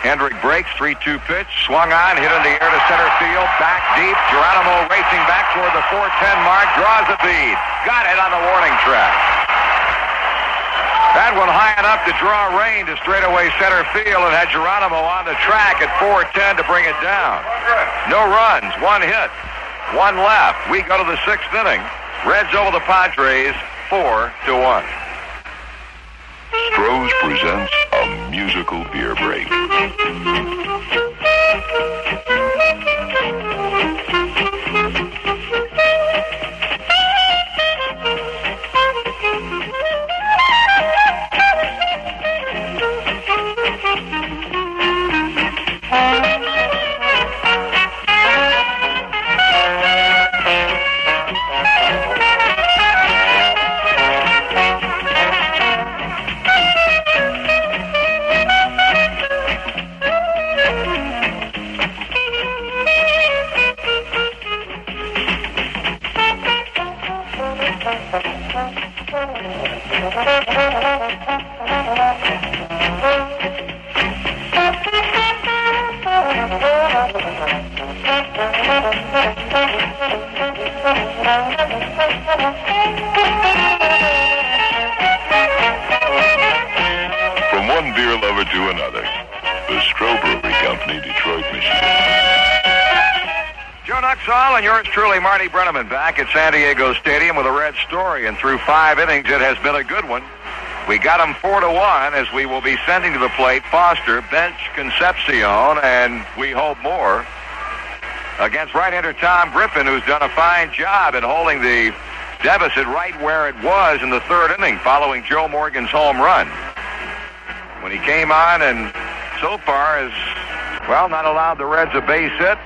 Hendrick breaks, 3-2 pitch, swung on, hit in the air to center field, back deep. Geronimo racing back toward the 410 mark, draws a bead. Got it on the warning track. That one high enough to draw rain to straightaway center field and had Geronimo on the track at 410 to bring it down. No runs, 1 hit, 1 left. We go to the 6th inning. Reds over the Padres, 4-1. Stroh's presents a musical beer break. From one beer lover to another, the Stroh Brewery Company, Detroit, Michigan. Joe Nuxall and yours truly, Marty Brenneman, back at San Diego Stadium with a Red story, and through 5 innings, it has been a good one. We got him 4-1 as we will be sending to the plate Foster, Bench, Concepcion, and we hope more against right-hander Tom Griffin, who's done a fine job in holding the deficit right where it was in the 3rd inning following Joe Morgan's home run. When he came on and so far has, well, not allowed the Reds a base hit,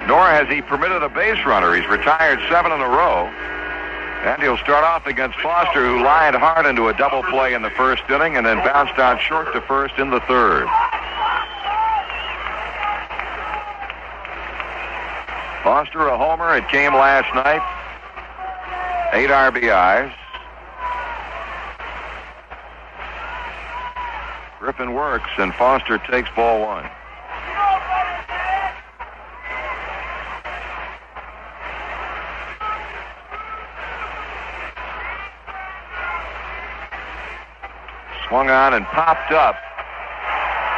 nor has he permitted a base runner. He's retired 7 in a row. And he'll start off against Foster, who lined hard into a double play in the 1st inning and then bounced out short to first in the 3rd. Foster, a homer. It came last night. 8 RBIs. Griffin works, and Foster takes ball 1. Swung on and popped up.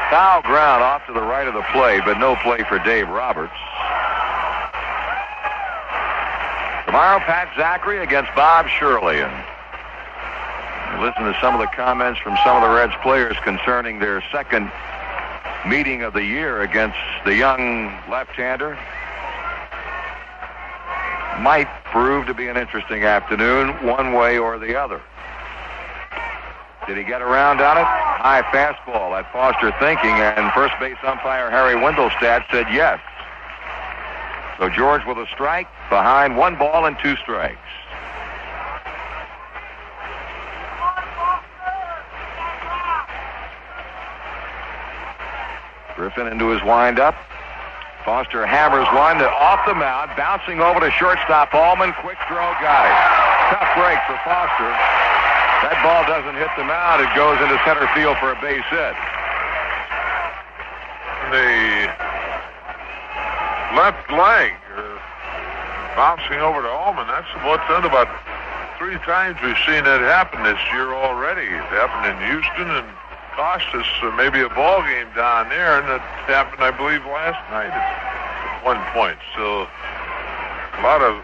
Foul ground off to the right of the plate, but no play for Dave Roberts. Tomorrow, Pat Zachary against Bob Shirley. And listen to some of the comments from some of the Reds players concerning their 2nd meeting of the year against the young left-hander. Might prove to be an interesting afternoon, one way or the other. Did he get around on it? High fastball. That Foster thinking, and first base umpire Harry Wendelstadt said yes. So George with a strike, behind 1 ball and 2 strikes. Griffin into his windup. Foster hammers one off the mound, bouncing over to shortstop Allman. Quick throw, got it. Tough break for Foster. That ball doesn't hit the mound. It goes into center field for a base hit. The left leg bouncing over to Allman. That's what's done about 3 times we've seen that happen this year already. It happened in Houston and cost us maybe a ball game down there, and it happened, I believe, last night at one point. So a lot of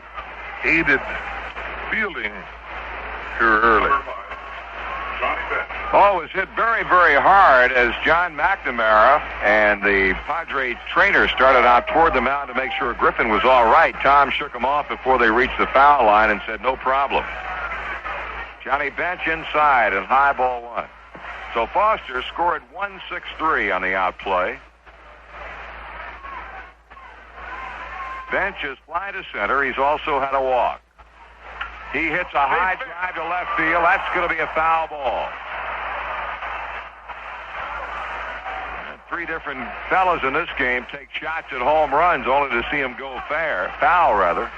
aided fielding here early. Ball was hit very, very hard as John McNamara and the Padres trainer started out toward the mound to make sure Griffin was all right. Tom shook him off before they reached the foul line and said, no problem. Johnny Bench inside and high ball 1. So Foster scored 1-6-3 on the outplay. Bench is fly to center. He's also had a walk. He hits a high drive to left field. That's going to be a foul ball. And 3 different fellas in this game take shots at home runs only to see them go foul rather.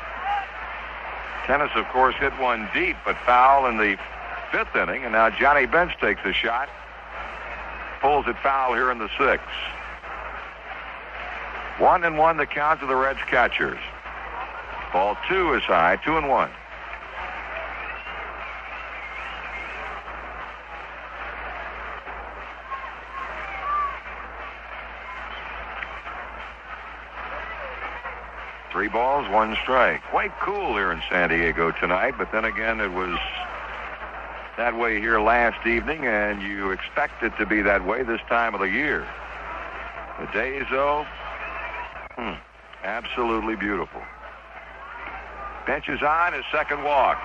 Tenace, of course, hit one deep, but foul in the 5th inning. And now Johnny Bench takes a shot. Pulls it foul here in the 6th. 1-1 the count to the Reds catchers. Ball 2 is high, 2-1. Three balls, 1 strike. Quite cool here in San Diego tonight, but then again, it was that way here last evening, and you expect it to be that way this time of the year. The days, though, absolutely beautiful. Bench is on, his 2nd walk.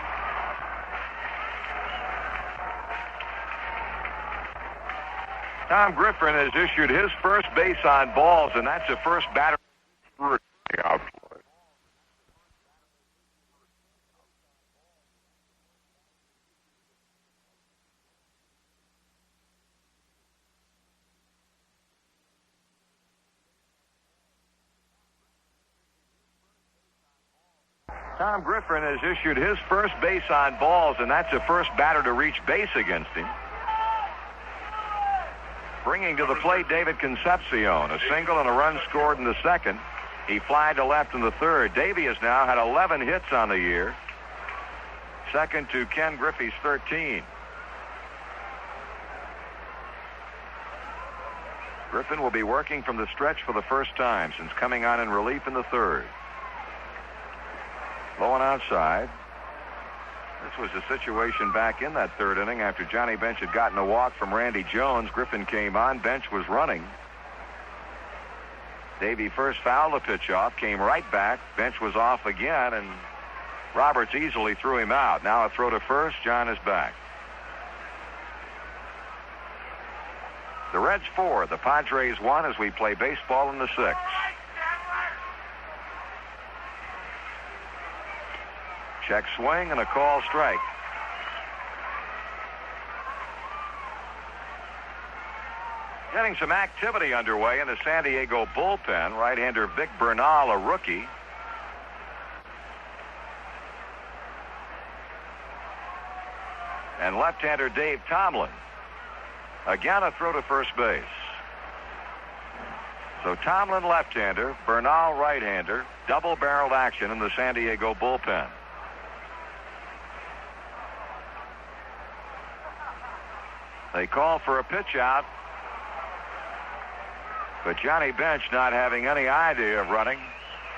Tom Griffin has issued his first base on balls, and that's the first batter outplay. Tom Griffin has issued his first base on balls, and that's the first batter to reach base against him. Bringing to the plate David Concepcion, a single and a run scored in the 2nd. He flied to left in the 3rd. Davey has now had 11 hits on the year. Second to Ken Griffey's 13. Griffin will be working from the stretch for the first time since coming on in relief in the 3rd. Low and outside. This was the situation back in that 3rd inning after Johnny Bench had gotten a walk from Randy Jones. Griffin came on. Bench was running. Davey first fouled the pitch off, came right back. Bench was off again, and Roberts easily threw him out. Now a throw to first. John is back. The Reds 4, the Padres 1 as we play baseball in the 6th. Check swing and a call strike. Getting some activity underway in the San Diego bullpen. Right-hander Vic Bernal, a rookie. And left-hander Dave Tomlin. Again, a throw to first base. So Tomlin left-hander, Bernal right-hander, double-barreled action in the San Diego bullpen. They call for a pitch out, but Johnny Bench not having any idea of running.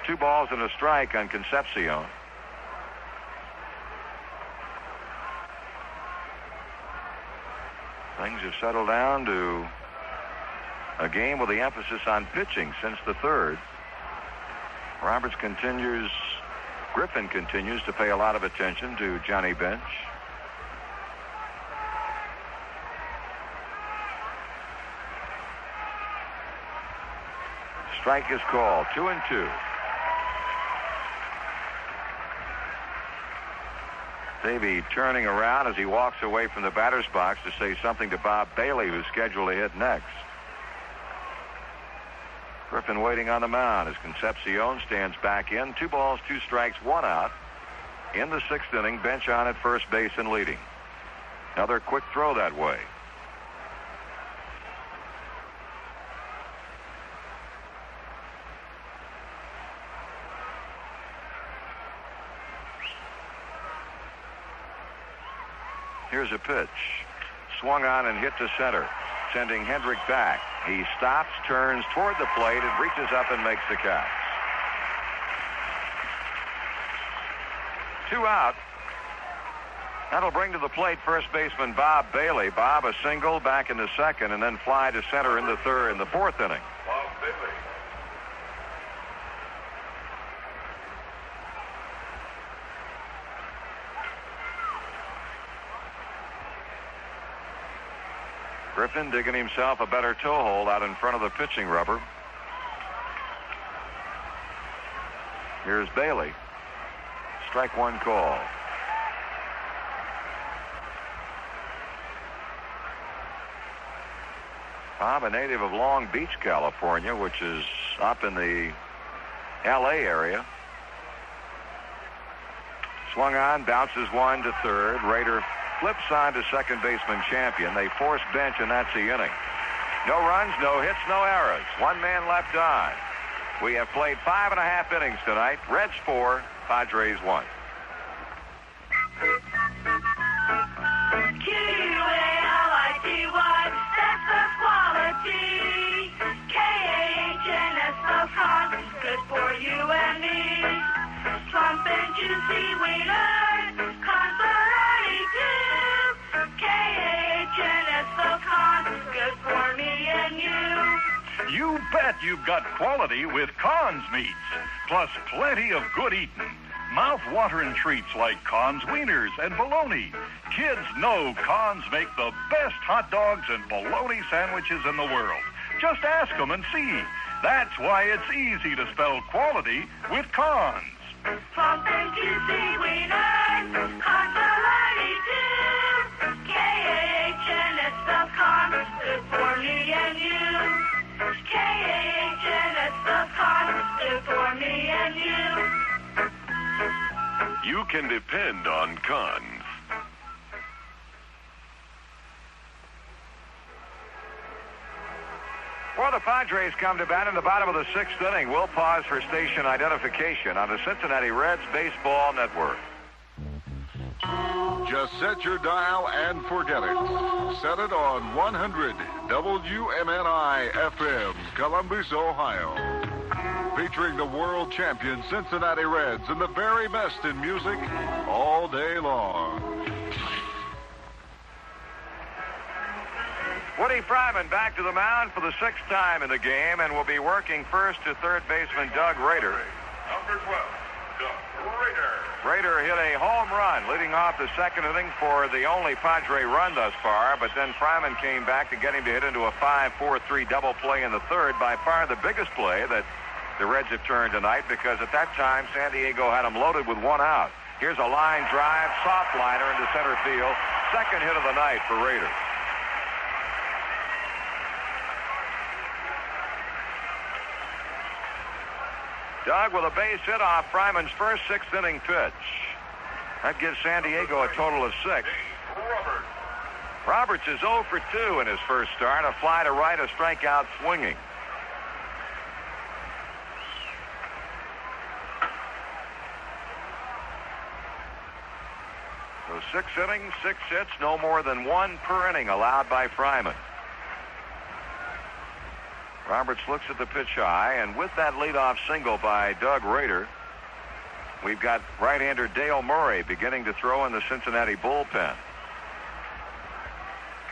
2 balls and a strike on Concepcion. Things have settled down to a game with the emphasis on pitching since the 3rd. Griffin continues to pay a lot of attention to Johnny Bench. Strike is called. 2-2. Davey turning around as he walks away from the batter's box to say something to Bob Bailey, who's scheduled to hit next. Griffin waiting on the mound as Concepcion stands back in. 2 balls, 2 strikes, 1 out. In the 6th inning, bench on at first base and leading. Another quick throw that way. Here's a pitch. Swung on and hit to center, sending Hendrick back. He stops, turns toward the plate, and reaches up and makes the catch. 2 out. That'll bring to the plate first baseman Bob Bailey. Bob a single back in the 2nd, and then fly to center in the 4th inning. Bob Bailey. Griffin digging himself a better toe hold out in front of the pitching rubber. Here's Bailey. Strike 1 call. Bob, a native of Long Beach, California, which is up in the L.A. area. Swung on, bounces 1 to 3rd. Rader flips on to second baseman Champion. They force bench, and that's the inning. No runs, no hits, no errors. 1 man left on. We have played 5.5 innings tonight. Reds 4, Padres 1. Q-A-L-I-T-Y, that's the quality. K-H-N-S spells con, good for you and me. Plump and juicy wieners, consolati too. K-H-N-S spells con, good for me and you. You bet you've got quality with Conn's meats, plus plenty of good eating. Mouth-watering treats like Conn's wieners and bologna. Kids know Conn's make the best hot dogs and bologna sandwiches in the world. Just ask them and see. That's why it's easy to spell quality with Conn's. Plump and juicy wieners, consolati too. K-A-H-N-S spells con, good for me and you. K-A-H-N-S spells con, good for me and you. You can depend on Cons. Well, the Padres come to bat in the bottom of the 6th inning. We'll pause for station identification on the Cincinnati Reds Baseball Network. Just set your dial and forget it. Set it on 100 WMNI FM, Columbus, Ohio. Featuring the world champion Cincinnati Reds and the very best in music all day long. Woodie Fryman back to the mound for the 6th time in the game and will be working first to third baseman Doug Rader. Number 12, Doug Rader. Rader hit a home run leading off the 2nd inning for the only Padre run thus far, but then Fryman came back to get him to hit into a 5-4-3 double play in the 3rd, by far the biggest play that the Reds have turned tonight, because at that time San Diego had them loaded with 1 out. Here's a line drive, soft liner into center field. 2nd hit of the night for Rader. Doug with a base hit off Fryman's first 6th inning pitch. That gives San Diego a total of 6. Roberts is 0 for 2 in his first start. A fly to right, a strikeout swinging. So 6 innings, 6 hits, no more than 1 per inning allowed by Fryman. Roberts looks at the pitch high, and with that leadoff single by Doug Rader, we've got right-hander Dale Murray beginning to throw in the Cincinnati bullpen,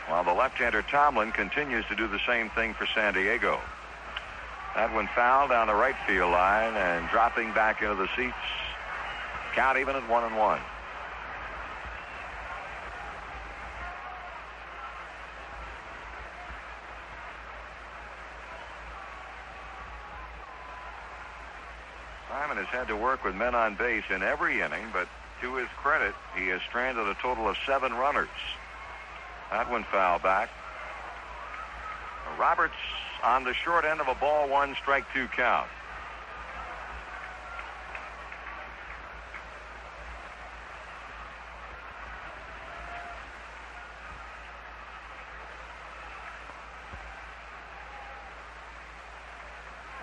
while the left-hander Tomlin continues to do the same thing for San Diego. That one foul down the right field line and dropping back into the seats. Count even at 1-1. Fryman has had to work with men on base in every inning, but to his credit, he has stranded a total of 7 runners. That one foul back. Roberts on the short end of a ball 1, strike 2 count.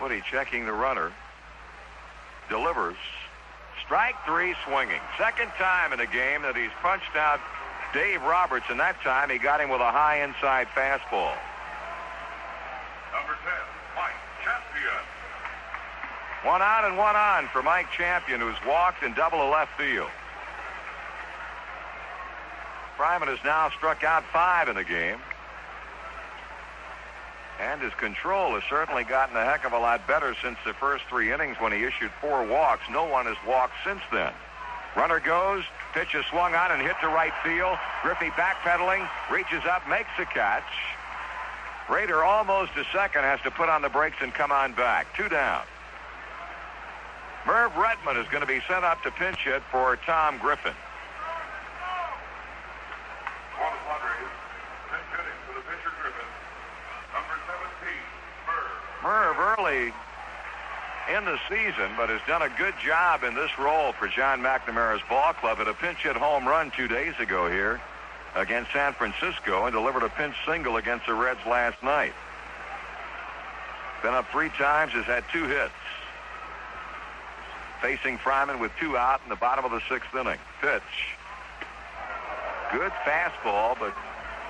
Woodie checking the runner. Delivers. Strike 3, swinging. Second time in a game that he's punched out Dave Roberts, and that time he got him with a high inside fastball. Number 10, Mike Champion. 1 out and 1 on for Mike Champion, who's walked and double to left field. Fryman has now struck out 5 in the game. And his control has certainly gotten a heck of a lot better since the first 3 innings when he issued 4 walks. No one has walked since then. Runner goes, pitch is swung on and hit to right field. Griffey backpedaling, reaches up, makes the catch. Rader almost a second, has to put on the brakes and come on back. 2 down. Merv Redmond is going to be sent up to pinch hit for Tom Griffin. Pinch hitting for the pitcher Griffin. Number 17, Merv early in the season, but has done a good job in this role for John McNamara's ball club. At a pinch hit home run 2 days ago here against San Francisco, and delivered a pinch single against the Reds last night. Been up 3 times, has had 2 hits. Facing Fryman with 2 out in the bottom of the 6th inning. Pitch. Good fastball, but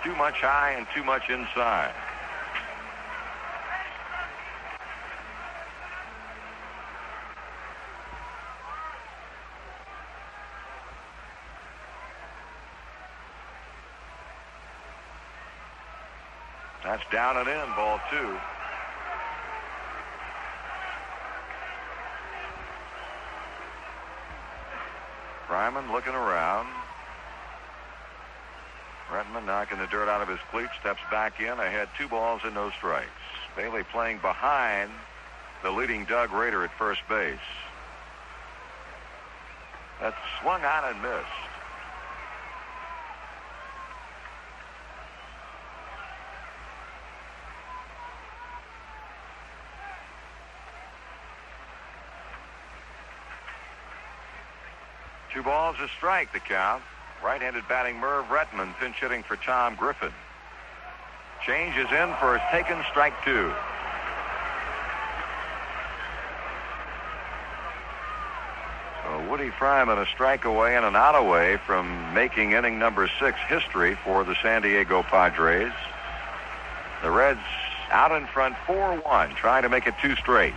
too much high and too much inside. That's down and in, ball 2. Fryman looking around. Redmond knocking the dirt out of his cleats, steps back in, ahead 2 balls and no strikes. Bailey playing behind the leading Doug Rader at first base. That's swung on and missed. Two balls, a strike, the count. Right-handed batting Merv Redmond, pinch hitting for Tom Griffin. Change is in for a taken, strike 2. So Woodie Fryman a strike away and an out away from making inning number 6 history for the San Diego Padres. The Reds out in front 4-1, trying to make it 2 straight.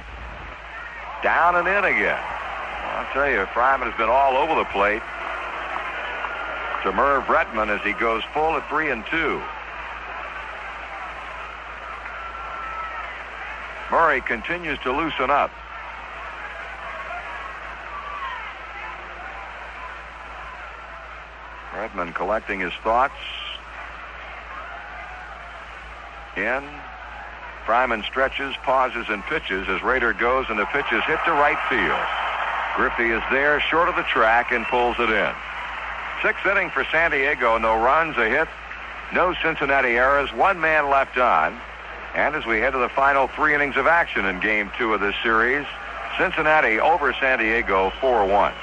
Down and in again. I'll tell you, Fryman has been all over the plate to Merv Redmond as he goes full at 3-2. Murray continues to loosen up. Redmond collecting his thoughts. In. Fryman stretches, pauses, and pitches as Rader goes, and the pitch is hit to right field. Griffey is there, short of the track, and pulls it in. 6th inning for San Diego. No runs, a hit, no Cincinnati errors, 1 man left on. And as we head to the final 3 innings of action in Game 2 of this series, Cincinnati over San Diego 4-1.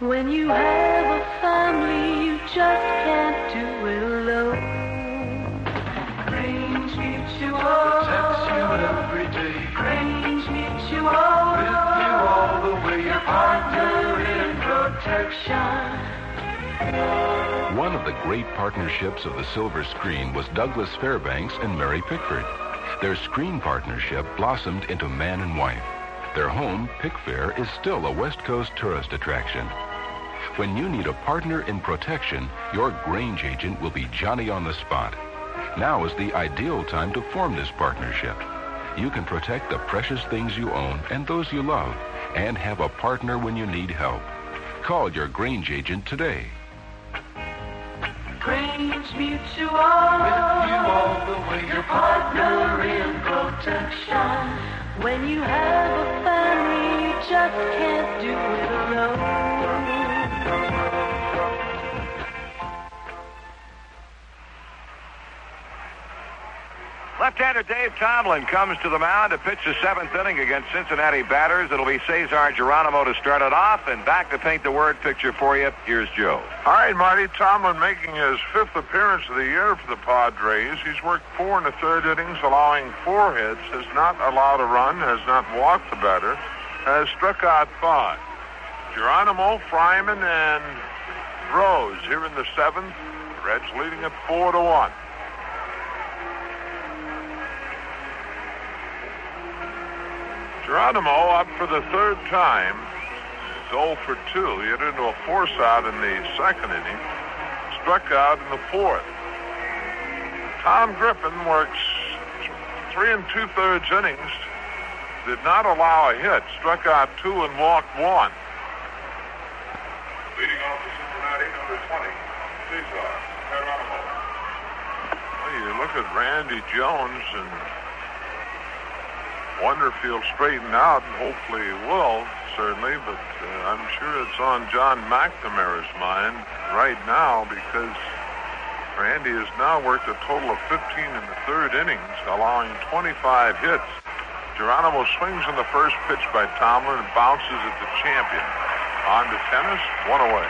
When you have a family, you just can't do it alone. Grange Mutual protects you every day. Grange Mutual with you all the way. Your partner in protection. One of the great partnerships of the silver screen was Douglas Fairbanks and Mary Pickford. Their screen partnership blossomed into man and wife. Their home, Pickfair, is still a West Coast tourist attraction. When you need a partner in protection, your Grange agent will be Johnny on the spot. Now is the ideal time to form this partnership. You can protect the precious things you own and those you love, and have a partner when you need help. Call your Grange agent today. Grange Mutual with you all the way. Your partner in protection. When you have a family, you just can't do it alone. Left-hander Dave Tomlin comes to the mound to pitch the seventh inning against Cincinnati batters. It'll be Cesar Geronimo to start it off, and back to paint the word picture for you. Here's Joe. All right, Marty. Tomlin making his fifth appearance of the year for the Padres. He's worked 4 1/3 innings, allowing 4 hits, has not allowed a run, has not walked the batter, has struck out 5. Geronimo, Fryman, and Rose here in the 7th. The Reds leading at 4-1. Geronimo up for the 3rd time. He's 0 for 2. He hit into a force out in the 2nd inning. Struck out in the 4th. Tom Griffin works 3 2/3 innings. Did not allow a hit. Struck out 2 and walked 1. Leading off the Cincinnati, number 20, Cesar Geronimo. Well, you look at Randy Jones and wonder if he'll straighten out, and hopefully he will, certainly, but I'm sure it's on John McNamara's mind right now, because Randy has now worked a total of 15 in the 3rd innings, allowing 25 hits. Geronimo swings on the first pitch by Tomlin and bounces at the champion. On to Tenace, 1 away.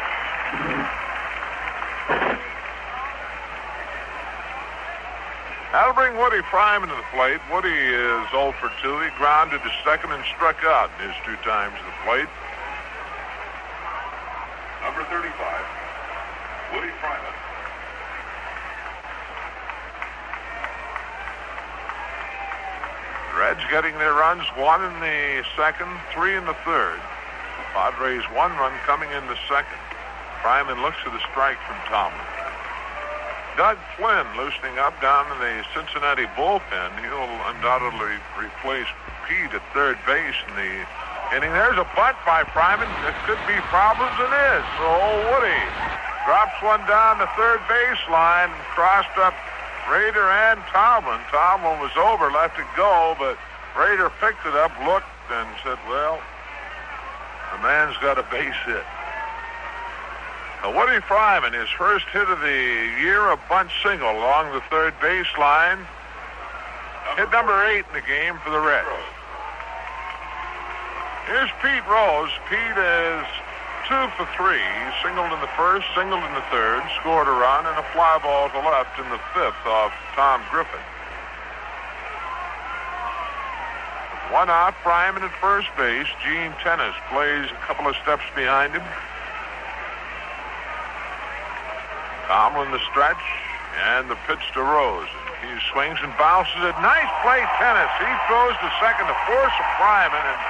That'll bring Woodie Fryman to the plate. Woody is 0 for 2. He grounded to second and struck out in his 2 times at the plate. Number 35, Woodie Fryman. The Reds getting their runs, 1 in the 2nd, 3 in the 3rd. Padres 1 run coming in the 2nd. Fryman looks at the strike from Tomlin. Doug Flynn loosening up down in the Cincinnati bullpen. He'll undoubtedly replace Pete at 3rd base in the inning. There's a bunt by Fryman. It could be problems, and is. So Woody drops one down the 3rd baseline and crossed up Rader and Tomlin. Tomlin was over, let it go, but Rader picked it up, looked, and said, well, the man's got a base hit. Woodie Fryman, his first hit of the year, a bunt single along the 3rd baseline. Hit number 8 in the game for the Reds. Here's Pete Rose. Pete is 2 for 3. He singled in the 1st, singled in the 3rd, scored a run, and a fly ball to left in the 5th off Tom Griffin. With 1 out, Fryman at first base. Gene Tenace plays a couple of steps behind him. Tomlin the stretch, and the pitch to Rose. He swings and bounces it. Nice play, Tenace. He throws to second to force a Fryman, and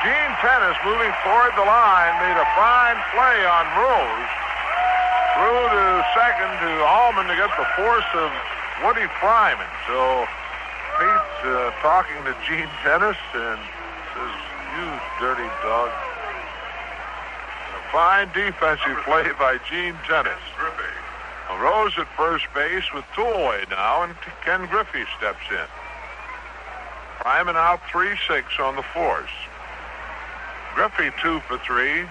Gene Tenace, moving toward the line, made a fine play on Rose. Threw to second to Almon to get the force of Woodie Fryman. So Pete's talking to Gene Tenace and says, "You dirty dog." A fine defensive play by Gene Tenace. Rose at first base with 2 away now, and Ken Griffey steps in. Fryman out 3-6 on the force. Griffey 2 for 3.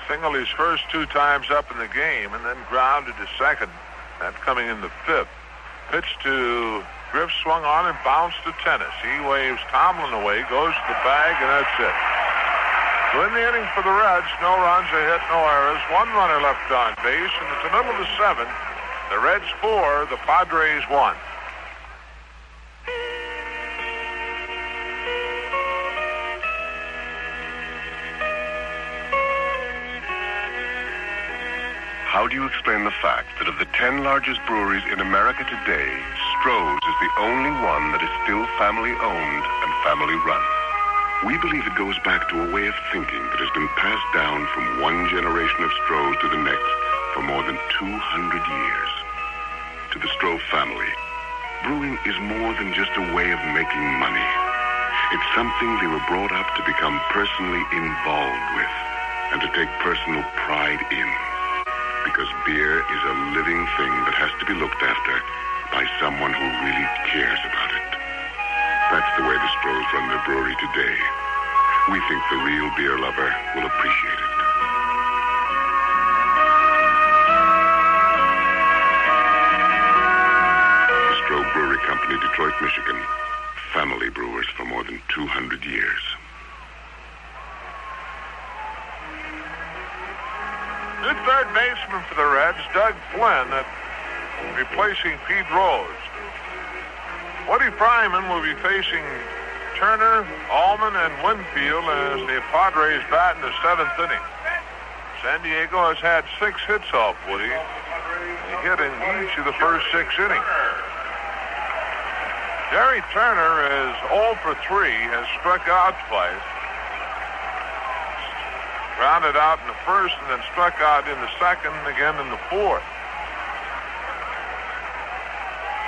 Singled his first 2 times up in the game, and then grounded to second. That coming in the 5th. Pitch to Griff, swung on and bounced to Tenace. He waves Tomlin away, goes to the bag, and that's it. So in the inning for the Reds, no runs, a hit, no errors, 1 runner left on base, and it's the middle of the 7th. The Reds 4, the Padres 1. How do you explain the fact that of the 10 largest breweries in America today, Stroh's is the only one that is still family-owned and family-run? We believe it goes back to a way of thinking that has been passed down from one generation of Stroh's to the next for more than 200 years. To the Stroh family, brewing is more than just a way of making money. It's something they were brought up to become personally involved with and to take personal pride in. Because beer is a living thing that has to be looked after by someone who really cares about it. That's the way the Strohs run their brewery today. We think the real beer lover will appreciate it. The Stroh Brewery Company, Detroit, Michigan. Family brewers for more than 200 years. New third baseman for the Reds, Doug Flynn, replacing Pete Rose. Woodie Fryman will be facing Turner, Almon, and Winfield as the Padres bat in the 7th inning. San Diego has had 6 hits off Woodie. He hit in each of the first 6 innings. Jerry Turner is 0 for 3, has struck out twice. Grounded out in the first and then struck out in the second, again in the fourth.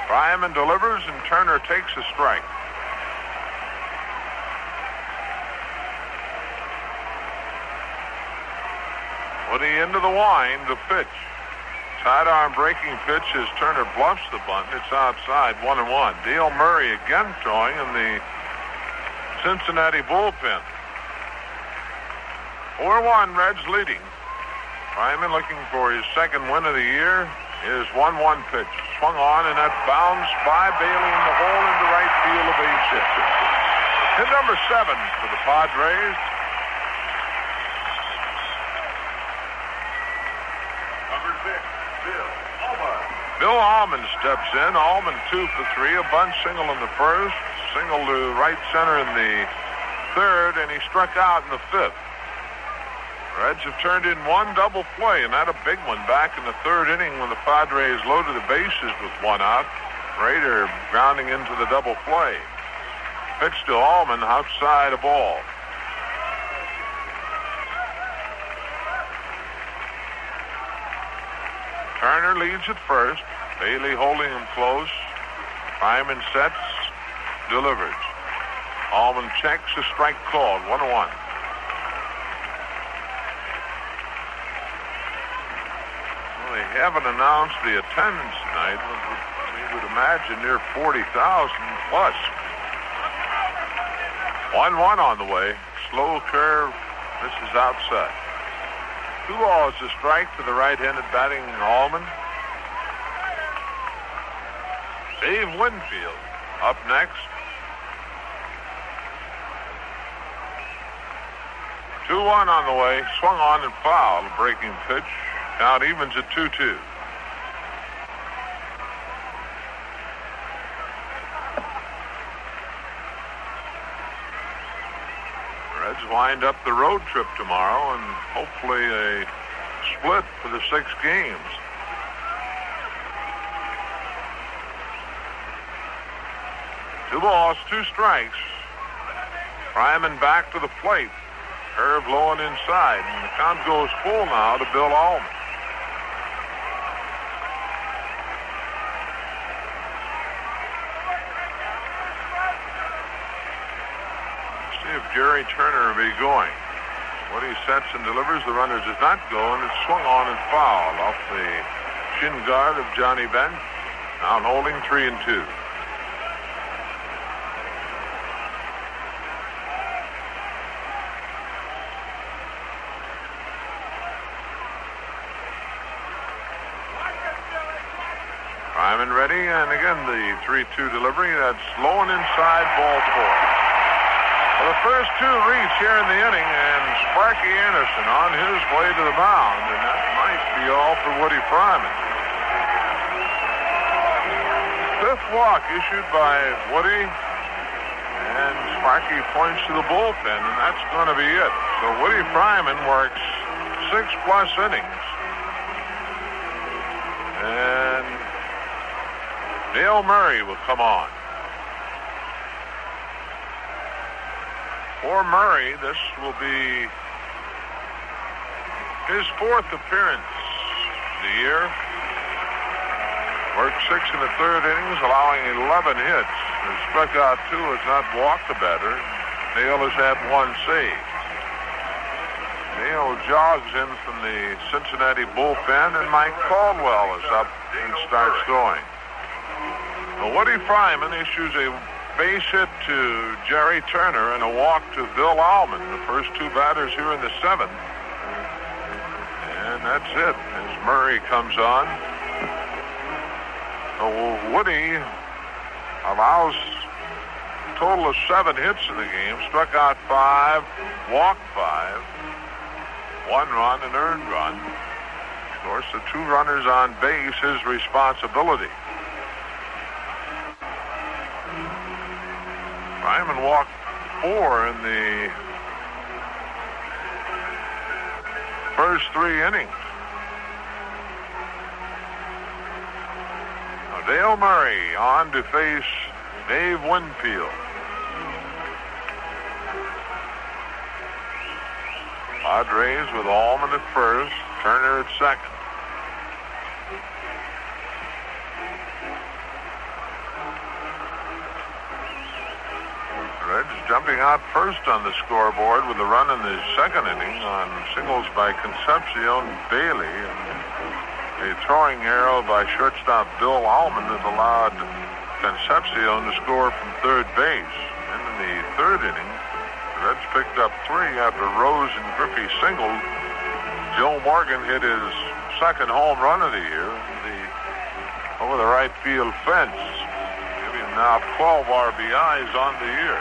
Fryman delivers and Turner takes a strike. Woodie into the wind, the pitch. Sidearm breaking pitch as Turner bluffs the bunt. It's outside, 1-1. Dale Murray again throwing in the Cincinnati bullpen. 4-1, Reds leading. Fryman looking for his second win of the year. His 1-1 pitch. Swung on, and that bounds by Bailey in the hole into right field, a base hit. Hit number 7 for the Padres. Number 6, Bill Almon. Bill Almon steps in. Almon 2 for 3. A bunt single in the first. Single to right center in the third, and he struck out in the 5th. Reds have turned in 1 double play, and that a big one back in the 3rd inning when the Padres loaded the bases with 1 out. Rader grounding into the double play. Pitch to Almon, outside a ball. Turner leads at first. Bailey holding him close. Fryman sets, delivers. Almon checks, a strike called, 1-1. They haven't announced the attendance tonight. We would imagine near 40,000 plus. 1-1 on the way. Slow curve. This is outside. 2 balls to strike to the right-handed batting Almon. Dave Winfield up next. 2-1 on the way. Swung on and fouled. A breaking pitch. Count evens at 2-2. Reds wind up the road trip tomorrow and hopefully a split for the 6 games. Two balls, 2 strikes. Fryman back to the plate. Curve low and inside, and the count goes full now to Bill Almon. If Jerry Turner will be going. What he sets and delivers, the runner does not go, and it's swung on and fouled off the shin guard of Johnny Bench. Now holding 3-2. Fryman ready, and again the 3-2 delivery. That's low and inside, ball 4. Well, the first 2 reach here in the inning, and Sparky Anderson on his way to the mound, and that might be all for Woodie Fryman. 5th walk issued by Woodie, and Sparky points to the bullpen, and that's going to be it. So Woodie Fryman works 6+ innings, and Dale Murray will come on. For Murray, this will be his 4th appearance of the year. Worked 6 in the 3rd innings, allowing 11 hits. Has struck out 2, has not walked a batter. Dale has had 1 save. Dale jogs in from the Cincinnati bullpen, and Mike Caldwell is up and starts going. Woodie Fryman issues a base hit to Jerry Turner and a walk to Bill Almon, the first two batters here in the seventh. And that's it as Murray comes on. So Woodie allows a total of 7 hits in the game, struck out 5, walked 5, 1 run, an earned run. Of course, the 2 runners on base, his responsibility. Fryman walked 4 in the first 3 innings. Now Dale Murray on to face Dave Winfield. Padres with Almon at first, Turner at second. Reds jumping out first on the scoreboard with a run in the second inning on singles by Concepcion Bailey. And a throwing arrow by shortstop Bill Almon that allowed Concepcion to score from third base. And in the third inning, the Reds picked up 3 after Rose and Griffey singled. Joe Morgan hit his second home run of the year over the right field fence, giving him now 12 RBIs on the year.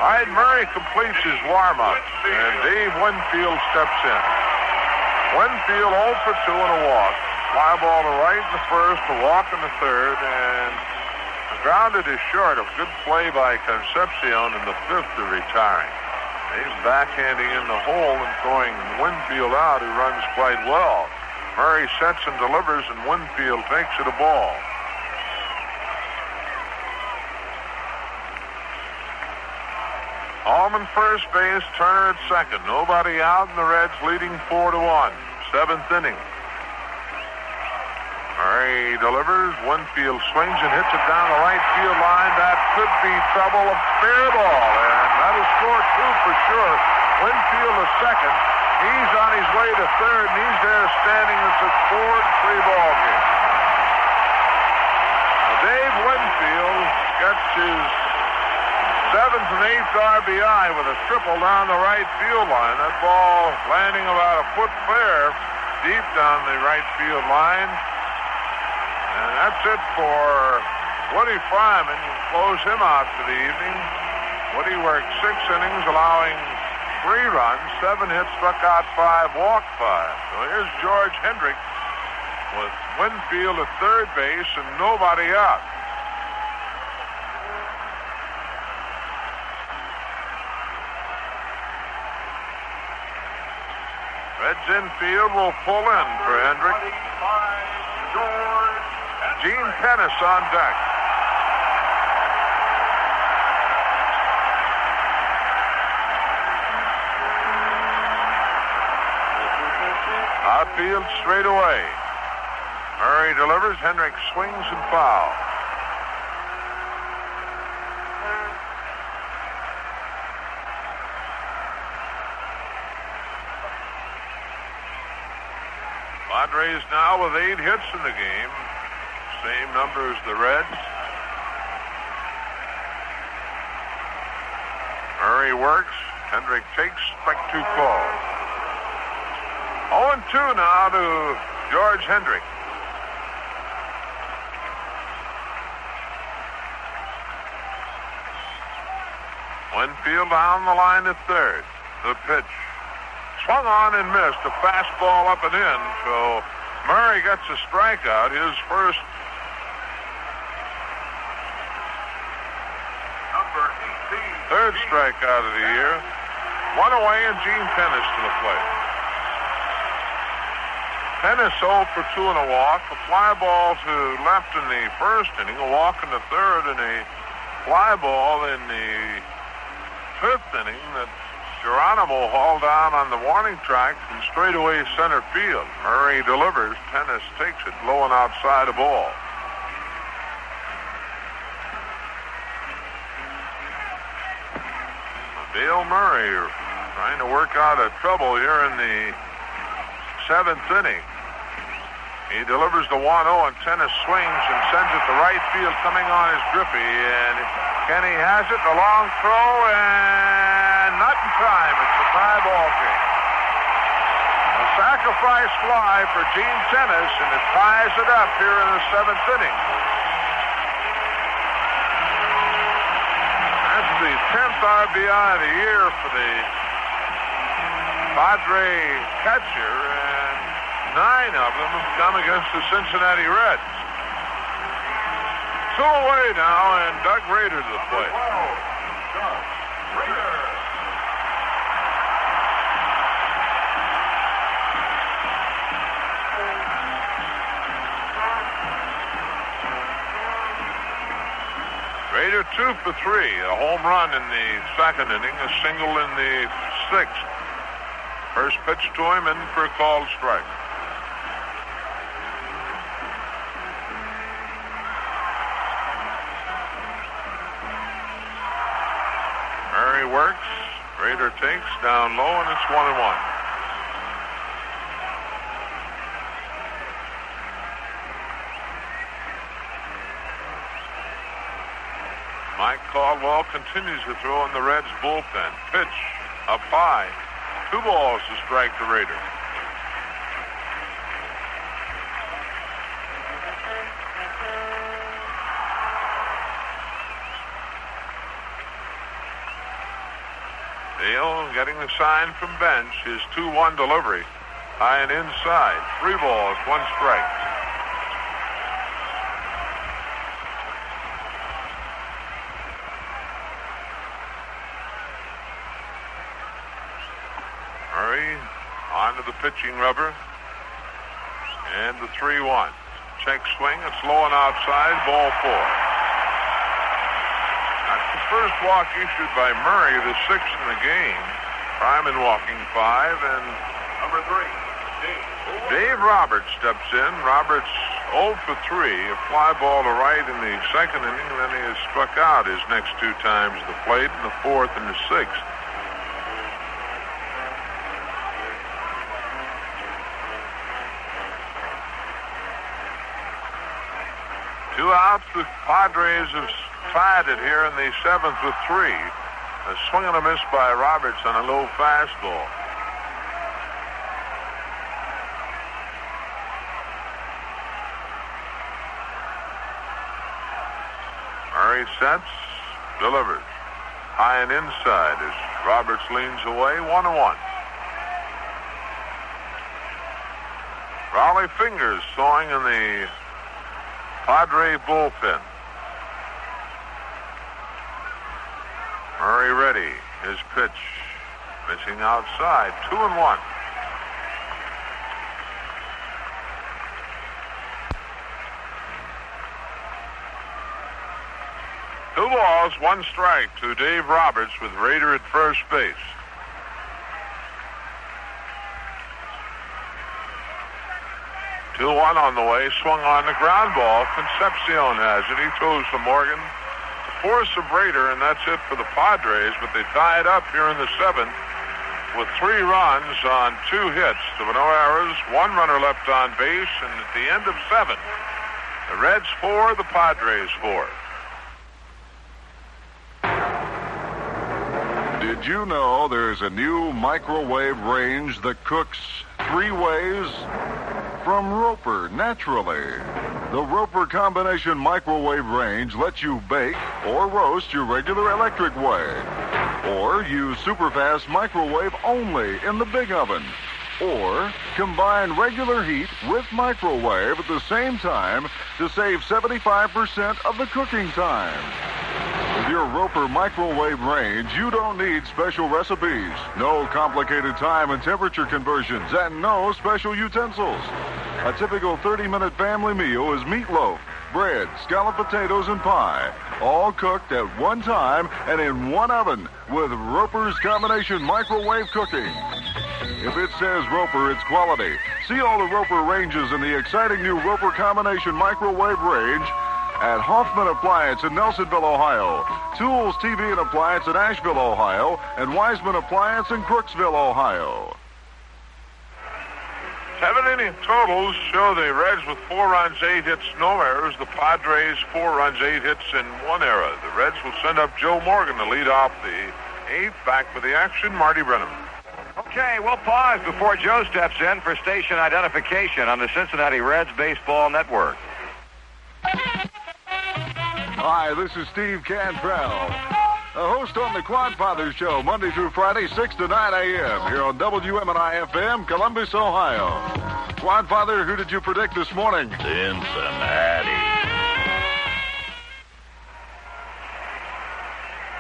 All right, Murray completes his warm-up, and Dave Winfield steps in. Winfield 0 for 2 and a walk. Fly ball to right in the first, a walk in the third, and grounded is short of good play by Concepcion in the fifth to retiring. Dave's backhanding in the hole and throwing Winfield out, who runs quite well. Murray sets and delivers, and Winfield takes it a ball. Almon first base, Turner at second. Nobody out, and the Reds leading 4-1. 7th inning. Murray delivers. Winfield swings and hits it down the right field line. That could be trouble. A fair ball, and that'll score 2 for sure. Winfield is second. He's on his way to third, and he's there standing. It's a 4-3 ball game. Now, Dave Winfield gets his 7th and 8th RBI with a triple down the right field line. That ball landing about a foot fair deep down the right field line. And that's it for Woodie Fryman. Close him out for the evening. Woodie worked 6 innings, allowing 3 runs, 7 hits, struck out 5, walked 5. So here's George Hendrick with Winfield at third base and nobody out. Reds infield will pull in for Hendrick. Gene Tenace on deck. Outfield straight away. Murray delivers. Hendrick swings and fouls. Padres now with 8 hits in the game. Same number as the Reds. Murray works. Hendrick takes. Strike 2 call. 0-2 now to George Hendrick. Winfield down the line to third. The pitch. Swung on and missed. A fastball up and in. So Murray gets a strikeout. His first. Third strikeout of the year. 1 away, and Gene Tenace to the plate. Tenace 0 for 2 and a walk. A fly ball to left in the first inning. A walk in the third, and a fly ball in the 5th inning that Geronimo hauled down on the warning track from straightaway center field. Murray delivers. Tenace takes it, blowing outside a ball. Dale Murray trying to work out a trouble here in the 7th inning. He delivers the 1-0, and Tenace swings and sends it to right field. Coming on is Griffey, and Kenny has it. A long throw, and not in time. It's a tie ball game. A sacrifice fly for Gene Tenace, and it ties it up here in the 7th inning. That's the 10th RBI of the year for the Padre catcher, and 9 of them have come against the Cincinnati Reds. 2 away now, and Doug Rader to the plate. Rader 2 for 3, a home run in the 2nd inning, a single in the 6th. First pitch to him, in for a called strike. Murray works, Rader takes, down low, and it's 1-1. Mike Caldwell continues to throw in the Reds' bullpen. Pitch up high. 2 balls to strike the Raider. Dale getting the sign from bench. His 2-1 delivery. High and inside. 3 balls, 1 strike. Murray onto the pitching rubber. And the 3-1. Check swing. It's low and outside. Ball 4. That's the first walk issued by Murray, the 6th in the game. Fryman walking 5. And number 3, Dave Roberts steps in. Roberts 0 for 3. A fly ball to right in the 2nd inning. And then he has struck out his next 2 times at the plate in the 4th and the 6th. Two outs. The Padres have tied it here in the 7th with 3. A swing and a miss by Roberts on a low fastball. Murray sets, delivers. High and inside as Roberts leans away. 1-1. Raleigh fingers sawing in the Padre bullpen. Murray ready. His pitch missing outside. 2-1. Two balls, 1 strike to Dave Roberts with Rader at first base. Two-1 on the way, swung on the ground ball. Concepcion has it. He throws to Morgan. Force of Rader, and that's it for the Padres, but they tie it up here in the 7th with 3 runs on 2 hits. There were no errors, 1 runner left on base, and at the end of 7, the Reds 4, the Padres 4. Did you know there's a new microwave range that cooks 3 ways? From Roper, naturally. The Roper combination microwave range lets you bake or roast your regular electric way. Or use superfast microwave only in the big oven. Or combine regular heat with microwave at the same time to save 75% of the cooking time. With your Roper microwave range, you don't need special recipes, no complicated time and temperature conversions, and no special utensils. A typical 30-minute family meal is meatloaf, bread, scalloped potatoes, and pie, all cooked at one time and in one oven with Roper's combination microwave cooking. If it says Roper, it's quality. See all the Roper ranges in the exciting new Roper combination microwave range at Hoffman Appliance in Nelsonville, Ohio, Tools TV and Appliance in Asheville, Ohio, and Wiseman Appliance in Crooksville, Ohio. 7-inning totals show the Reds with 4 runs, 8 hits, no errors. The Padres, 4 runs, 8 hits, and 1 error. The Reds will send up Joe Morgan to lead off the 8th. Back for the action, Marty Brennan. Okay, we'll pause before Joe steps in for station identification on the Cincinnati Reds Baseball Network. Hi, this is Steve Cantrell, a host on the Quadfather Show, Monday through Friday, 6 to 9 a.m. here on WMNI FM, Columbus, Ohio. Quadfather, who did you predict this morning? Cincinnati.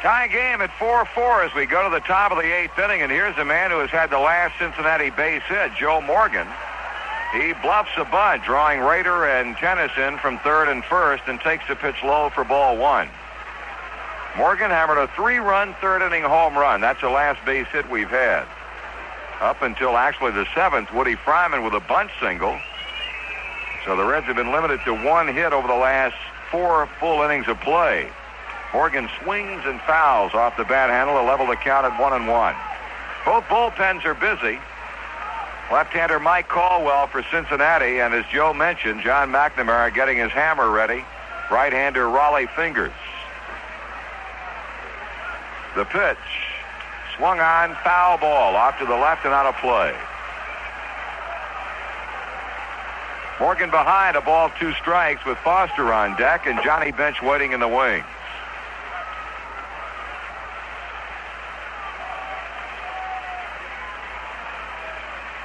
Tie game at 4-4 as we go to the top of the 8th inning, and here's a man who has had the last Cincinnati base hit, Joe Morgan. He bluffs a bunt, drawing Rader and Tenace in from third and first, and takes the pitch low for ball 1. Morgan hammered a 3-run third-inning home run. That's the last base hit we've had. Up until actually the 7th, Woodie Fryman with a bunt single. So the Reds have been limited to 1 hit over the last 4 full innings of play. Morgan swings and fouls off the bat handle to level the count at 1-1. Both bullpens are busy. Left-hander Mike Caldwell for Cincinnati, and as Joe mentioned, John McNamara getting his hammer ready. Right-hander Raleigh Fingers. The pitch, swung on, foul ball, off to the left and out of play. Morgan behind, a ball, 2 strikes with Foster on deck and Johnny Bench waiting in the wings.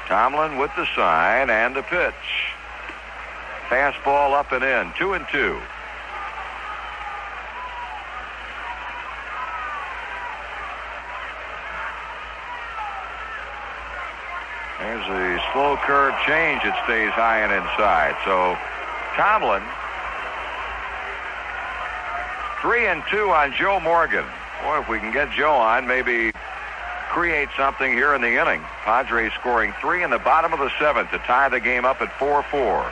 Tomlin with the sign and the pitch. Fastball up and in, 2-2. There's a slow curve change. It stays high and inside. So Tomlin, 3-2 on Joe Morgan. Boy, if we can get Joe on, maybe create something here in the inning. Padres scoring 3 in the bottom of the 7th to tie the game up at 4-4.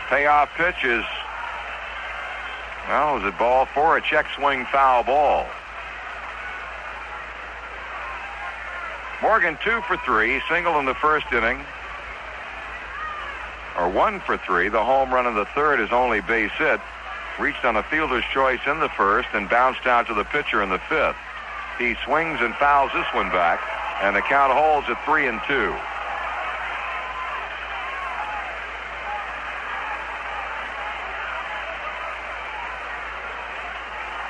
Payoff pitch is, well, was it ball 4? A check swing foul ball. Morgan 2 for 3, single in the first inning. Or 1 for 3. The home run in the third is only base hit. Reached on a fielder's choice in the first and bounced out to the pitcher in the 5th. He swings and fouls this one back, and the count holds at 3-2.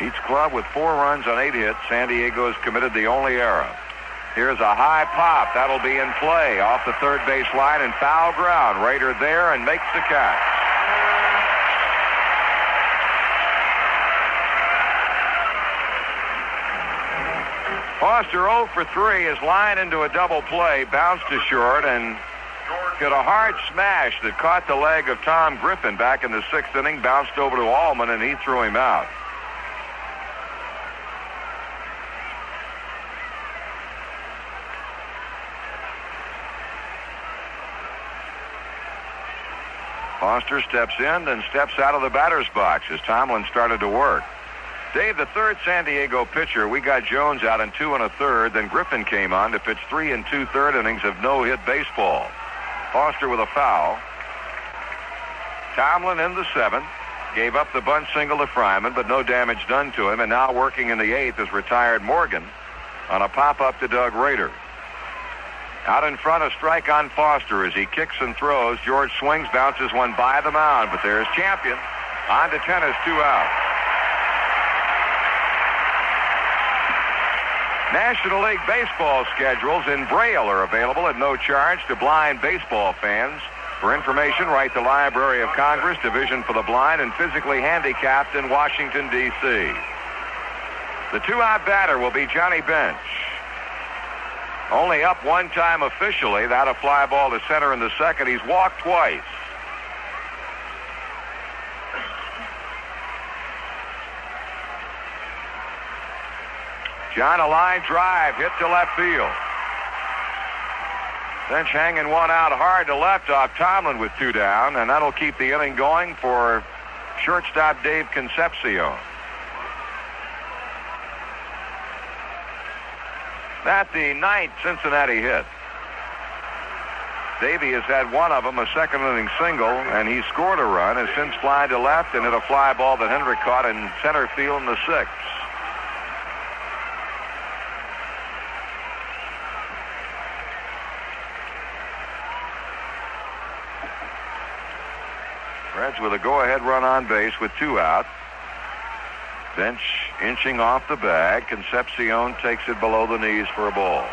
Each club with 4 runs on 8 hits. San Diego's committed the only error. Here's a high pop. That'll be in play off the third base line and foul ground. Rader there and makes the catch. Foster 0 for 3 is lined into a double play, bounced to short, and hit a hard smash that caught the leg of Tom Griffin back in the 6th inning, bounced over to Almon, and he threw him out. Foster steps in, then steps out of the batter's box as Tomlin started to work. Dave, the third San Diego pitcher, we got Jones out in 2 1/3. Then Griffin came on to pitch 3 2/3 innings of no-hit baseball. Foster with a foul. Tomlin in the 7th. Gave up the bunt single to Fryman, but no damage done to him. And now working in the 8th is retired Morgan on a pop-up to Doug Rader. Out in front, a strike on Foster as he kicks and throws. George swings, bounces one by the mound, but there's Champion. On to Tenace, 2 out. National League Baseball schedules in Braille are available at no charge to blind baseball fans. For information, write the Library of Congress, Division for the Blind and Physically Handicapped in Washington, D.C. The 2-out batter will be Johnny Bench. Only up 1 time officially. That a fly ball to center in the 2nd. He's walked twice. John, a line drive, hit to left field. Bench hanging one out hard to left off Tomlin with 2 down, and that'll keep the inning going for shortstop Dave Concepcion. That's the 9th Cincinnati hit. Davey has had one of them, a second inning single, and he scored a run, has since flied to left and hit a fly ball that Hendrick caught in center field in the sixth. Reds with a go-ahead run on base with 2 out. Bench inching off the bag. Concepcion takes it below the knees for a ball.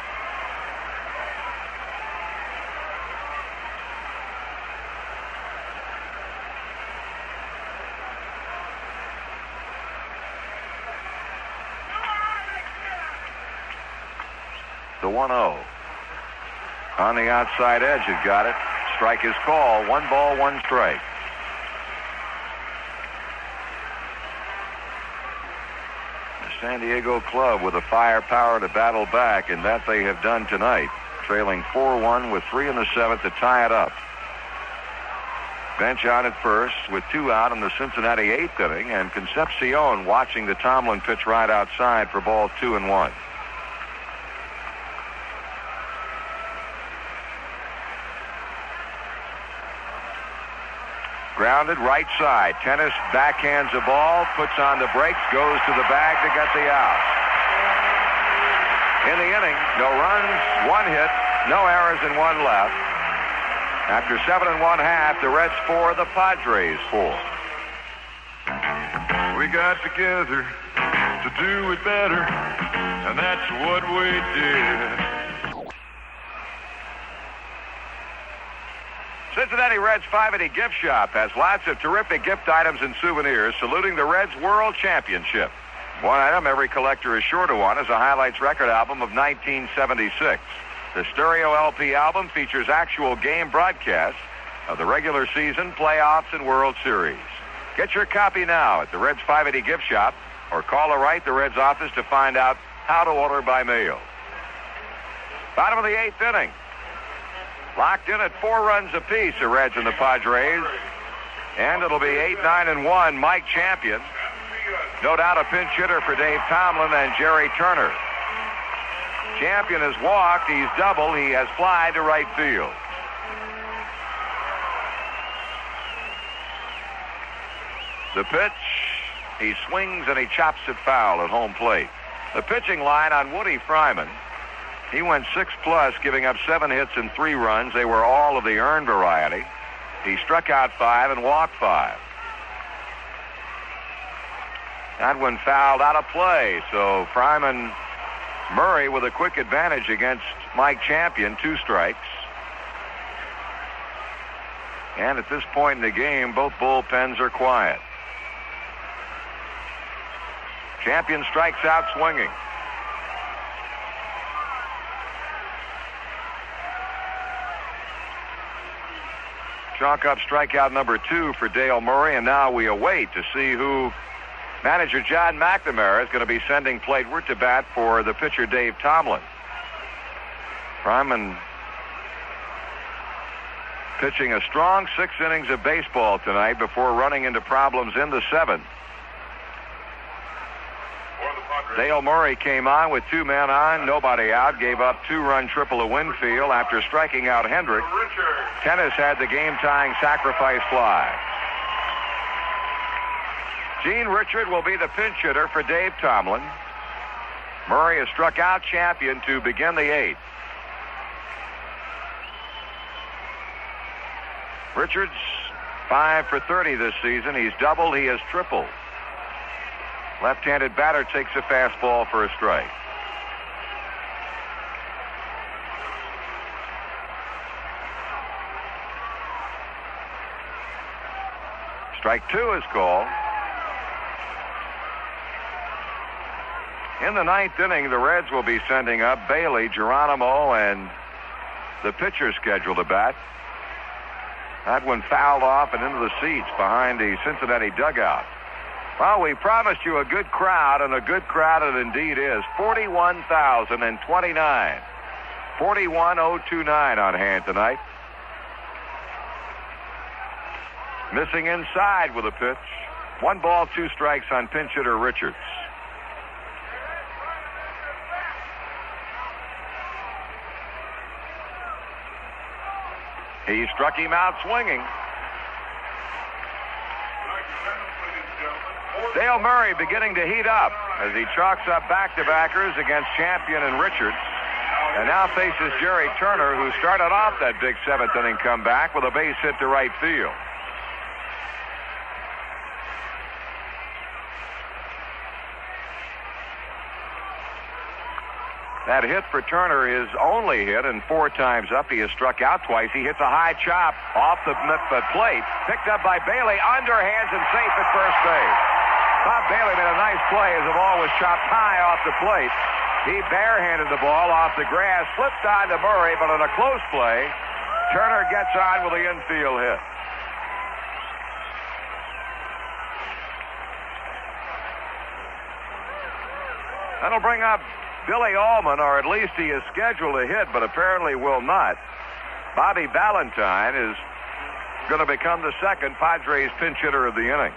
The 1-0. On the outside edge, it got it. Strike is called. 1 ball, 1 strike. San Diego club with the firepower to battle back, and that they have done tonight, trailing 4-1 with 3 in the 7th to tie it up. Bench on at first with 2 out in the Cincinnati 8th inning, and Concepcion watching the Tomlin pitch right outside for ball 2 and 1. Grounded right side. Tenace backhands the ball, puts on the brakes, goes to the bag to get the out. In the inning, no runs, 1 hit, no errors, and 1 left. After 7 1/2, the Reds 4, the Padres 4. We got together to do it better, and that's what we did. Cincinnati Reds 580 Gift Shop has lots of terrific gift items and souvenirs saluting the Reds World Championship. One item every collector is sure to want is a highlights record album of 1976. The stereo LP album features actual game broadcasts of the regular season, playoffs, and World Series. Get your copy now at the Reds 580 Gift Shop or call or write the Reds office to find out how to order by mail. Bottom of the 8th inning. Locked in at 4 runs apiece, the Reds and the Padres. And it'll be 8-9 and 1. Mike Champion. No doubt a pinch hitter for Dave Tomlin and Jerry Turner. Champion has walked. He's doubled. He has flied to right field. The pitch. He swings and he chops it foul at home plate. The pitching line on Woodie Fryman. He went 6+, giving up 7 hits and 3 runs. They were all of the earned variety. He struck out 5 and walked 5. That one fouled out of play. So Fryman, Murray with a quick advantage against Mike Champion, 2 strikes. And at this point in the game, both bullpens are quiet. Champion strikes out swinging. Chalk up strikeout number 2 for Dale Murray, and now we await to see who manager John McNamara is going to be sending plateward to bat for the pitcher Dave Tomlin. Fryman pitching a strong 6 innings of baseball tonight before running into problems in the 7th. Dale Murray came on with 2 men on, nobody out, gave up 2-run triple to Winfield after striking out Hendrick. Tenace had the game-tying sacrifice fly. Gene Richard will be the pinch hitter for Dave Tomlin. Murray has struck out Champion to begin the 8th. Richards 5 for 30 this season. He's doubled, he has tripled. Left-handed batter takes a fastball for a strike. Strike 2 is called. In the 9th inning, the Reds will be sending up Bailey, Geronimo, and the pitcher scheduled to bat. That one fouled off and into the seats behind the Cincinnati dugout. Well, we promised you a good crowd, and a good crowd it indeed is. 41,029. 41,029 on hand tonight. Missing inside with a pitch. 1 ball, 2 strikes on pinch hitter Richards. He struck him out swinging. Dale Murray beginning to heat up as he chalks up back-to-backers against Champion and Richards. And now faces Jerry Turner, who started off that big seventh inning comeback with a base hit to right field. That hit for Turner is only hit, and 4 times up. He has struck out twice. He hits a high chop off the plate, picked up by Bailey, underhands and safe at first base. Bob Bailey made a nice play as the ball was chopped high off the plate. He barehanded the ball off the grass, flipped on to Murray, but on a close play, Turner gets on with the infield hit. That'll bring up Billy Almon, or at least he is scheduled to hit, but apparently will not. Bobby Valentine is going to become the second Padres pinch hitter of the inning.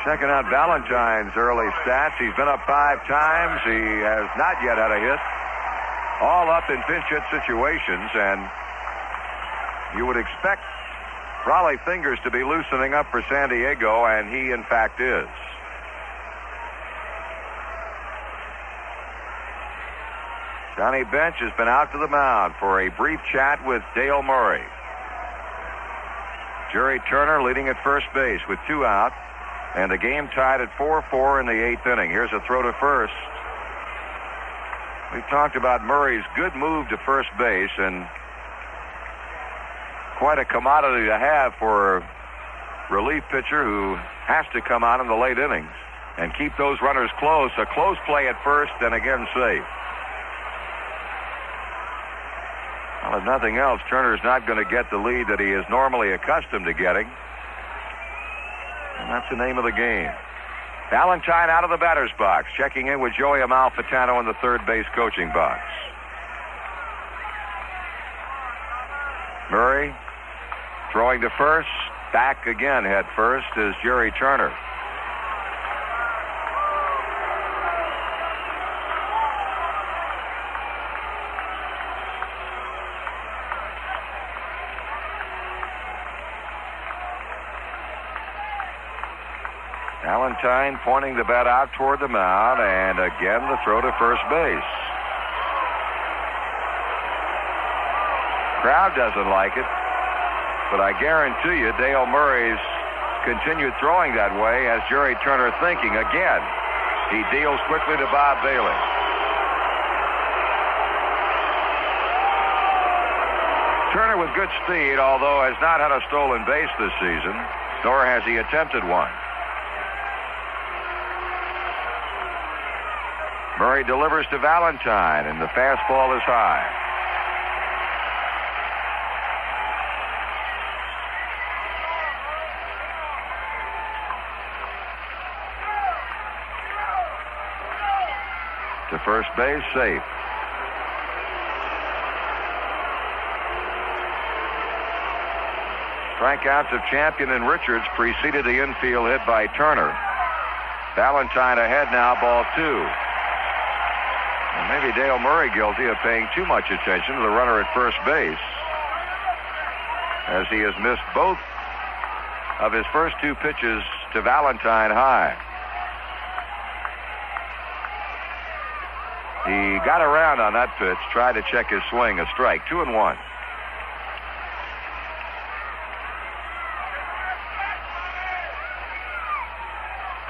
Checking out Valentine's early stats. He's been up 5 times. He has not yet had a hit. All up in pinch hit situations, and you would expect Raleigh fingers to be loosening up for San Diego, and he in fact is. Johnny Bench has been out to the mound for a brief chat with Dale Murray. Jerry Turner leading at first base with 2 out, and the game tied at 4-4 in the 8th inning. Here's a throw to first. We talked about Murray's good move to first base, and quite a commodity to have for a relief pitcher who has to come out in the late innings and keep those runners close. A close play at first, and again safe. Well, if nothing else, Turner's not going to get the lead that he is normally accustomed to getting. And that's the name of the game. Valentine out of the batter's box, checking in with Joey Amalfitano in the third base coaching box. Murray throwing to first. Back again head first is Jerry Turner. Valentine pointing the bat out toward the mound, and again the throw to first base. Crowd doesn't like it, but I guarantee you Dale Murray's continued throwing that way has Jerry Turner thinking again. He deals quickly to Bob Bailey. Turner with good speed, although has not had a stolen base this season, nor has he attempted one. Murray delivers to Valentine, and the fastball is high. To first base, safe. Strikeouts of Champion and Richards preceded the infield hit by Turner. Valentine ahead now, ball 2. And maybe Dale Murray guilty of paying too much attention to the runner at first base, as he has missed both of his first 2 pitches to Valentine high. He got around on that pitch, tried to check his swing, a strike, 2-1.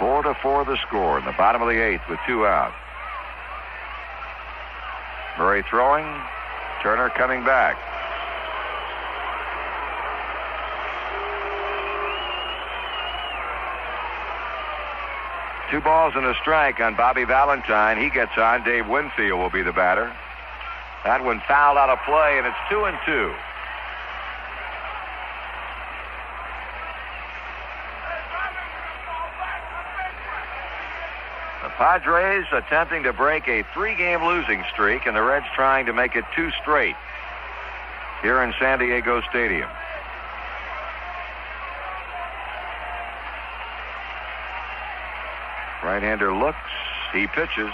Four to 4 the score in the bottom of the 8th with 2 out. Murray throwing, Turner coming back. Two balls and a strike on Bobby Valentine. He gets on. Dave Winfield will be the batter. That one fouled out of play, and it's 2-2. The Padres attempting to break a 3-game losing streak, and the Reds trying to make it 2 straight here in San Diego Stadium. Right-hander looks, he pitches,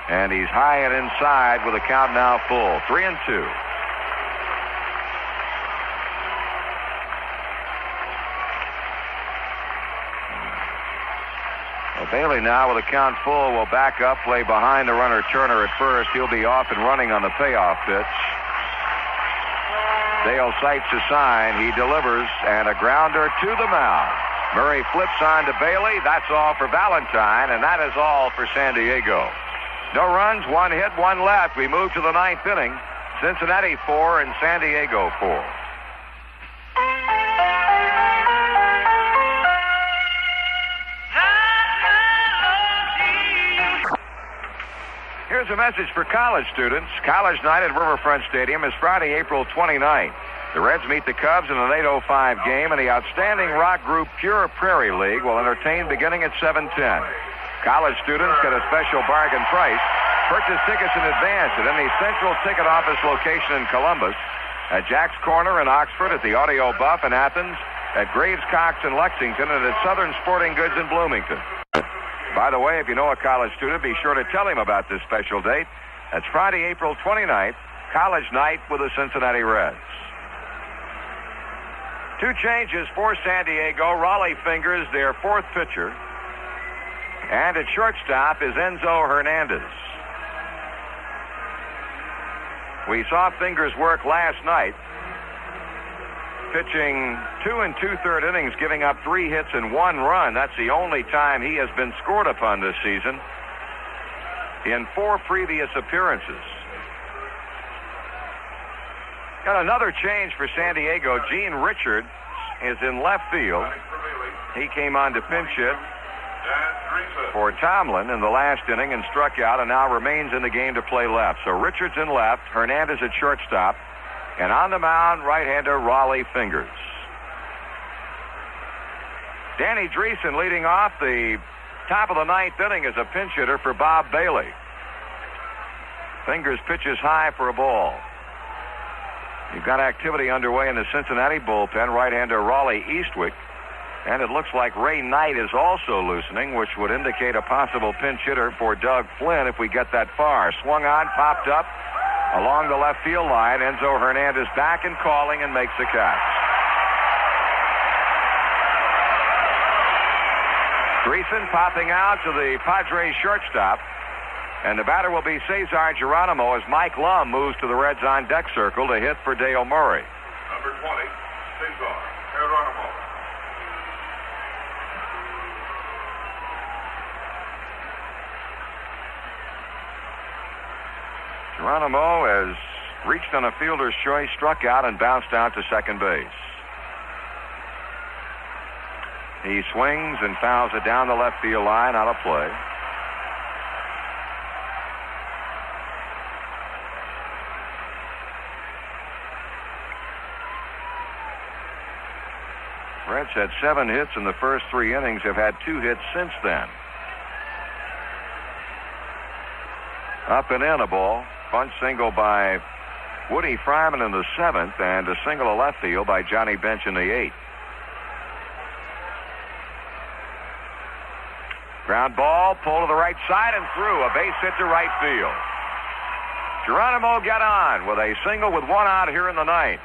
and he's high and inside with a count now full. 3-2. Bailey now with a count full will back up, play behind the runner Turner at first. He'll be off and running on the payoff pitch. Dale sights a sign. He delivers, and a grounder to the mound. Murray flips on to Bailey. That's all for Valentine, and that is all for San Diego. No runs, 1 hit, 1 left. We move to the 9th inning. Cincinnati 4 and San Diego 4. Here's a message for college students. College night at Riverfront Stadium is Friday, April 29th. The Reds meet the Cubs in an 8:05 game, and the outstanding rock group Pure Prairie League will entertain beginning at 7:10. College students get a special bargain price. Purchase tickets in advance at any Central Ticket Office location in Columbus, at Jack's Corner in Oxford, at the Audio Buff in Athens, at Graves Cox in Lexington, and at Southern Sporting Goods in Bloomington. By the way, if you know a college student, be sure to tell him about this special date. That's Friday, April 29th, college night with the Cincinnati Reds. 2 changes for San Diego. Raleigh Fingers, their 4th pitcher. And at shortstop is Enzo Hernandez. We saw Fingers work last night, pitching 2 2/3 innings, giving up 3 hits and 1 run. That's the only time he has been scored upon this season in 4 previous appearances. Got another change for San Diego. Gene Richards is in left field. He came on to pinch hit for Tomlin in the last inning and struck out, and now remains in the game to play left. So Richards in left, Hernandez at shortstop, and on the mound, right-hander Raleigh Fingers. Danny Dreesen leading off the top of the 9th inning as a pinch hitter for Bob Bailey. Fingers pitches high for a ball. You've got activity underway in the Cincinnati bullpen. Right-hander Raleigh Eastwick. And it looks like Ray Knight is also loosening, which would indicate a possible pinch hitter for Doug Flynn if we get that far. Swung on, popped up along the left field line. Enzo Hernandez back and calling and makes the catch. Dreesen popping out to the Padres shortstop. And the batter will be Cesar Geronimo as Mike Lum moves to the Reds on deck circle to hit for Dale Murray. Number 20, Cesar Geronimo. Geronimo has reached on a fielder's choice, struck out, and bounced out to second base. He swings and fouls it down the left field line, out of play. Reds had 7 hits in the first 3 innings, have had 2 hits since then. Up and in a ball. Bunt single by Woodie Fryman in the 7th, and a single to left field by Johnny Bench in the 8th. Ground ball, pull to the right side and through. A base hit to right field. Geronimo got on with a single with 1 out here in the 9th.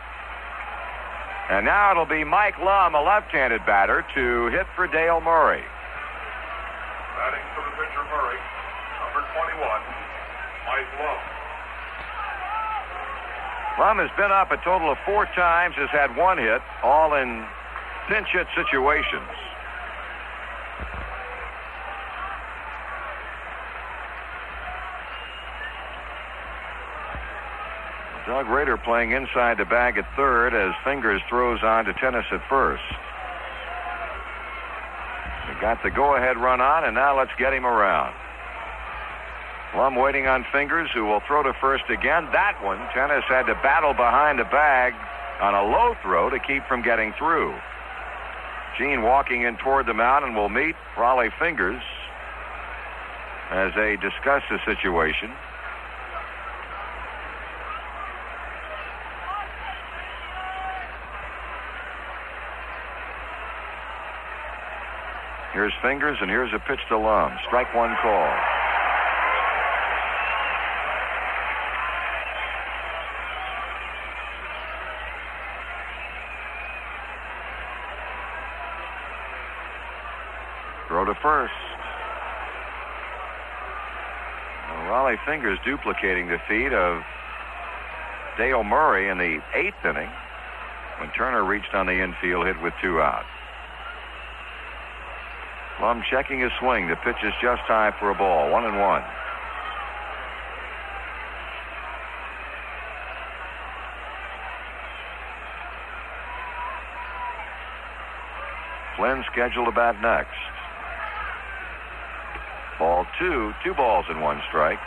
And now it'll be Mike Lum, a left-handed batter, to hit for Dale Murray. Batting for the pitcher Murray, number 21, Mike Lum. Lum has been up a total of 4 times, has had 1 hit, all in pinch hit situations. Doug Rader playing inside the bag at third as Fingers throws on to Tenace at first. We got the go-ahead run on, and now let's get him around. Lum waiting on Fingers, who will throw to first again. That one, Tenace had to battle behind the bag on a low throw to keep from getting through. Gene walking in toward the mound and will meet Raleigh Fingers as they discuss the situation. Here's Fingers, and here's a pitch to Lum. Strike one call. Throw to first. Raleigh Fingers duplicating the feat of Dale Murray in the 8th inning when Turner reached on the infield hit with 2 out. Lum checking his swing. The pitch is just high for a ball. 1-1. Flynn scheduled to bat next. Ball 2, 2 balls and 1 strike.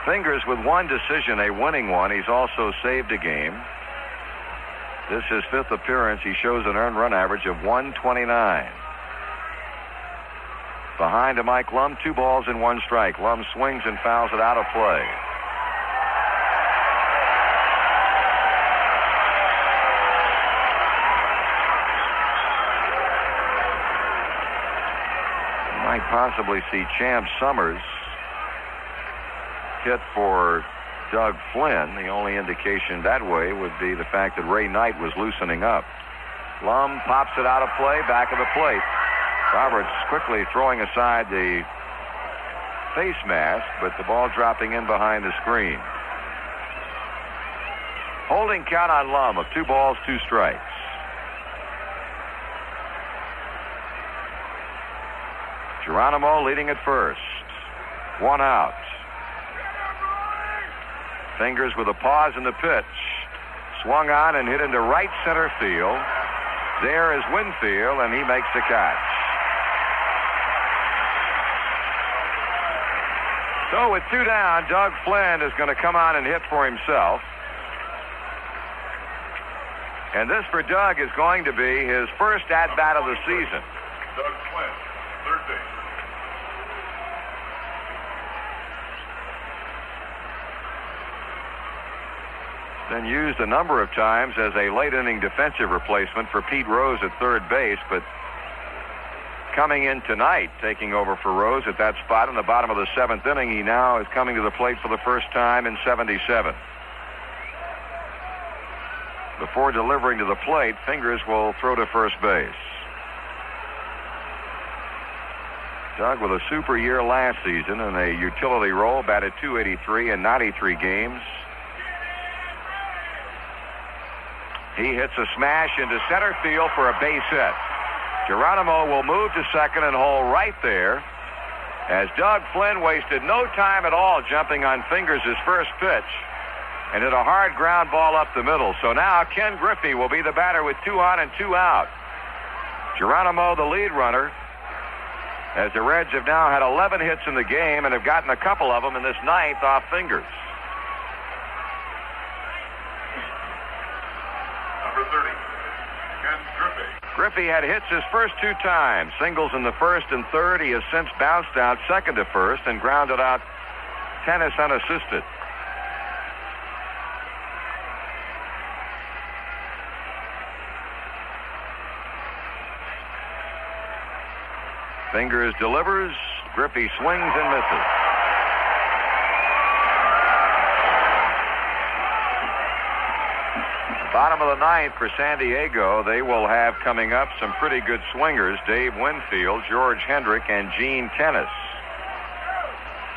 Fingers with 1 decision, a winning one. He's also saved a game. This is his 5th appearance. He shows an earned run average of 129. Behind to Mike Lum, 2 balls and 1 strike. Lum swings and fouls it out of play. Might possibly see Champ Summers hit for Doug Flynn. The only indication that way would be the fact that Ray Knight was loosening up. Lum pops it out of play, back of the plate. Roberts quickly throwing aside the face mask, but the ball dropping in behind the screen. Holding count on Lum of 2 balls, 2 strikes. Geronimo leading at first. 1 out. Fingers with a pause in the pitch. Swung on and hit into right center field. There is Winfield, and he makes the catch. So with 2 down, Doug Flynn is going to come on and hit for himself. And this for Doug is going to be his first at-bat of the season. Doug Flynn, third base. Been used a number of times as a late-inning defensive replacement for Pete Rose at third base, but coming in tonight, taking over for Rose at that spot in the bottom of the 7th inning, he now is coming to the plate for the first time in 77. Before delivering to the plate, Fingers will throw to first base. Doug with a super year last season in a utility role, batted .283 in 93 games. He hits a smash into center field for a base hit. Geronimo will move to second and hold right there as Doug Flynn wasted no time at all jumping on Fingers' first pitch and hit a hard ground ball up the middle. So now Ken Griffey will be the batter with 2 on and 2 out. Geronimo the lead runner, as the Reds have now had 11 hits in the game and have gotten a couple of them in this 9th off Fingers. Number 30, Ken Griffey. Griffey had hits his first 2 times, singles in the 1st and 3rd. He has since bounced out second to first and grounded out Tenace unassisted. Fingers delivers. Griffey swings and misses. Bottom of the 9th for San Diego. They will have coming up some pretty good swingers. Dave Winfield, George Hendrick, and Gene Tenace.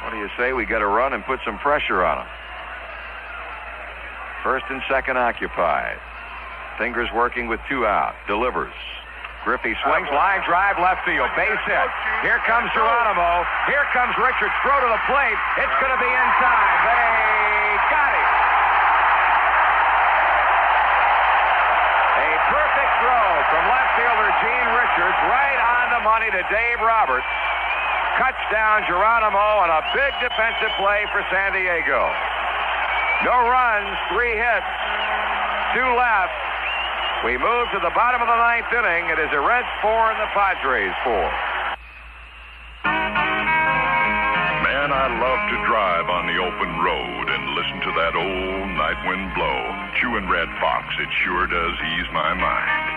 What do you say we get a run and put some pressure on them? First and second occupied. Fingers working with 2 out. Delivers. Griffey swings, line drive, left field, base hit. Here comes Geronimo. Here comes Richards. Throw to the plate. It's going to be inside. They got it. A perfect throw from left fielder Gene Richards right on the money to Dave Roberts. Cuts down Geronimo on a big defensive play for San Diego. No runs, 3 hits, 2 left. We move to the bottom of the 9th inning. It is the Reds 4 and the Padres 4. Man, I love to drive on the open road and listen to that old night wind blow. Chewing Red Fox, it sure does ease my mind.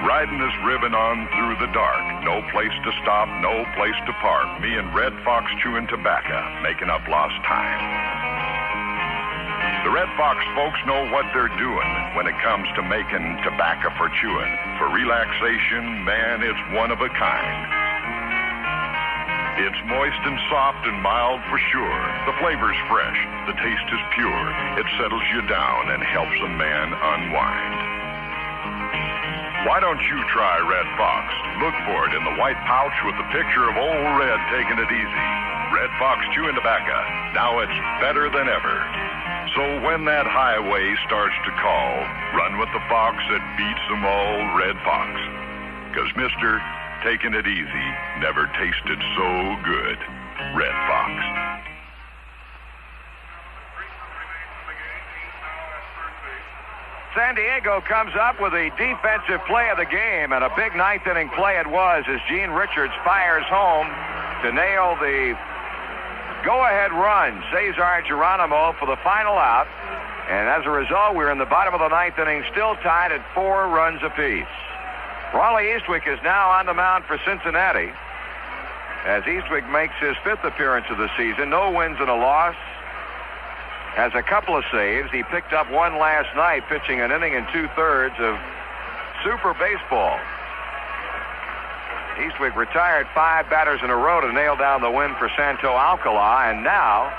Right riding this ribbon on through the dark. No place to stop, no place to park. Me and Red Fox chewing tobacco, making up lost time. The Red Fox folks know what they're doing when it comes to making tobacco for chewing. For relaxation, man, it's one of a kind. It's moist and soft and mild for sure. The flavor's fresh. The taste is pure. It settles you down and helps a man unwind. Why don't you try Red Fox? Look for it in the white pouch with the picture of Old Red taking it easy. Red Fox chewing tobacco. Now it's better than ever. So when that highway starts to call, run with the fox that beats them all, Red Fox. 'Cause mister, taking it easy never tasted so good. Red Fox. San Diego comes up with a defensive play of the game, and a big ninth-inning play it was as Gene Richards fires home to nail the go-ahead run. Cesar Geronimo for the final out, and as a result, we're in the bottom of the ninth inning, still tied at 4 runs apiece. Raleigh Eastwick is now on the mound for Cincinnati as Eastwick makes his 5th appearance of the season. No wins and a loss. Has a couple of saves. He picked up one last night, pitching an inning and 2/3 of super baseball. Eastwick retired 5 batters in a row to nail down the win for Santo Alcala, and now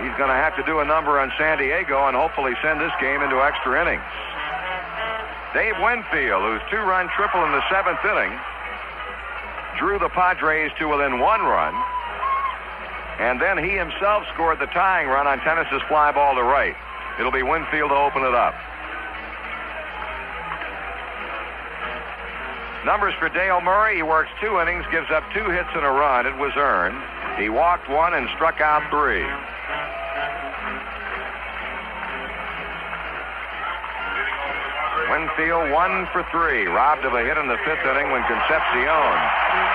he's going to have to do a number on San Diego and hopefully send this game into extra innings. Dave Winfield, whose 2-run triple in the 7th inning, drew the Padres to within 1 run. And then he himself scored the tying run on Tenace's fly ball to right. It'll be Winfield to open it up. Numbers for Dale Murray. He works 2 innings, gives up 2 hits and a run. It was earned. He walked 1 and struck out 3. Winfield 1 for 3. Robbed of a hit in the 5th inning when Concepcion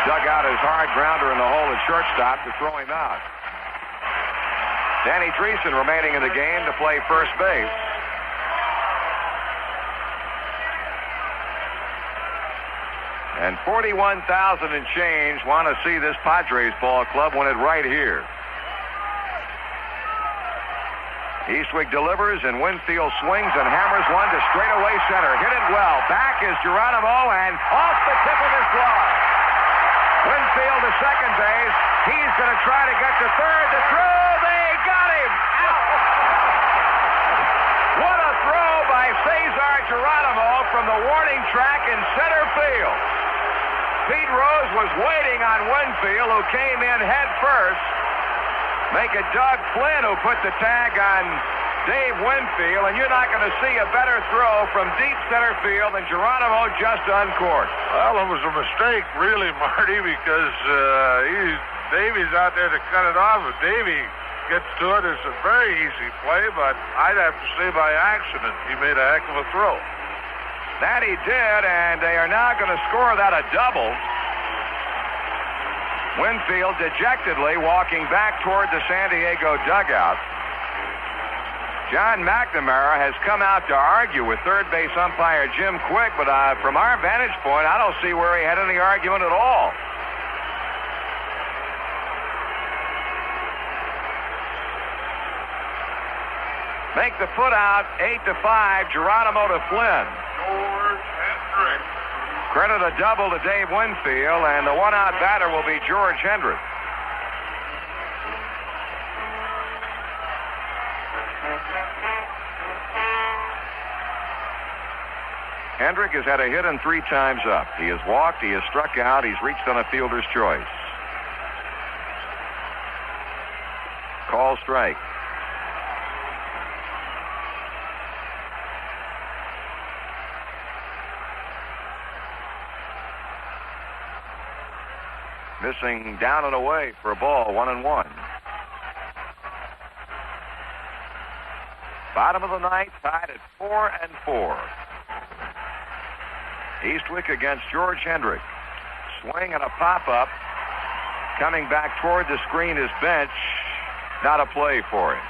dug out his hard grounder in the hole at shortstop to throw him out. Danny Dreesen remaining in the game to play first base. And 41,000 and change want to see this Padres ball club win it right here. Eastwick delivers, and Winfield swings and hammers one to straightaway center. Hit it well. Back is Geronimo, and off the tip of his glove. Winfield to second base. He's going to try to get to third. The throw, they got him. Out. What a throw by Cesar Geronimo from the warning track in center field. Pete Rose was waiting on Winfield, who came in head first. Make it Doug Flynn who put the tag on Dave Winfield, and you're not going to see a better throw from deep center field than Geronimo just uncorked. Well, it was a mistake, really, Marty, because Davey's out there to cut it off. If Davey gets to it, it's a very easy play, but I'd have to say by accident he made a heck of a throw. That he did, and they are now going to score that a double. Winfield dejectedly walking back toward the San Diego dugout. John McNamara has come out to argue with third base umpire Jim Quick, but from our vantage point, I don't see where he had any argument at all. Make the put out 8-5, Geronimo to Flynn. George Hendrick. Credit a double to Dave Winfield, and the one-out batter will be George Hendrick. Hendrick has had a hit and 3 times up. He has walked, he has struck out, he's reached on a fielder's choice. Call strike. Missing down and away for a ball, 1-1. Bottom of the ninth, tied at 4-4. Eastwick against George Hendrick. Swing and a pop-up. Coming back toward the screen is Bench. Not a play for him.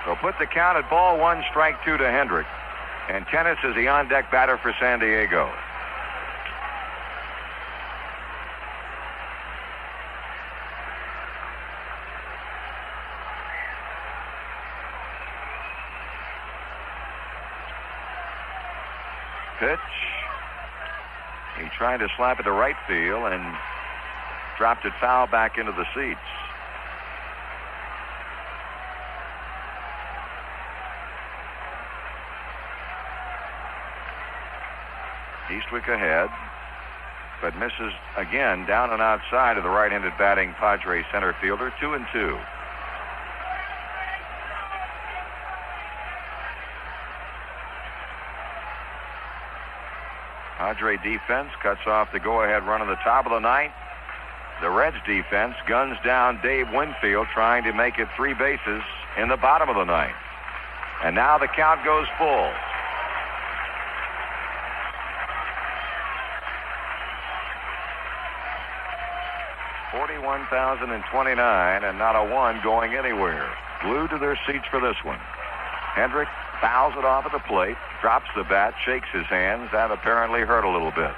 So put the count at ball 1, strike 2 to Hendrick. And Tenace is the on-deck batter for San Diego. Pitch. He tried to slap it to right field and dropped it foul back into the seats. Eastwick ahead, but misses again down and outside of the right-handed batting Padres center fielder. 2-2. Padre defense cuts off the go-ahead run in the top of the ninth. The Reds defense guns down Dave Winfield, trying to make it 3 bases in the bottom of the ninth. And now the count goes full. $41,029 and not a one going anywhere. Glued to their seats for this one. Hendrick fouls it off at the plate, drops the bat, shakes his hands. That apparently hurt a little bit.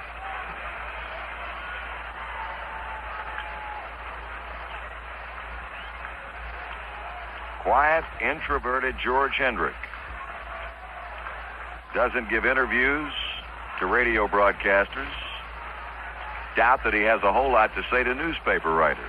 Quiet, introverted George Hendrick. Doesn't give interviews to radio broadcasters. Doubt that he has a whole lot to say to newspaper writers.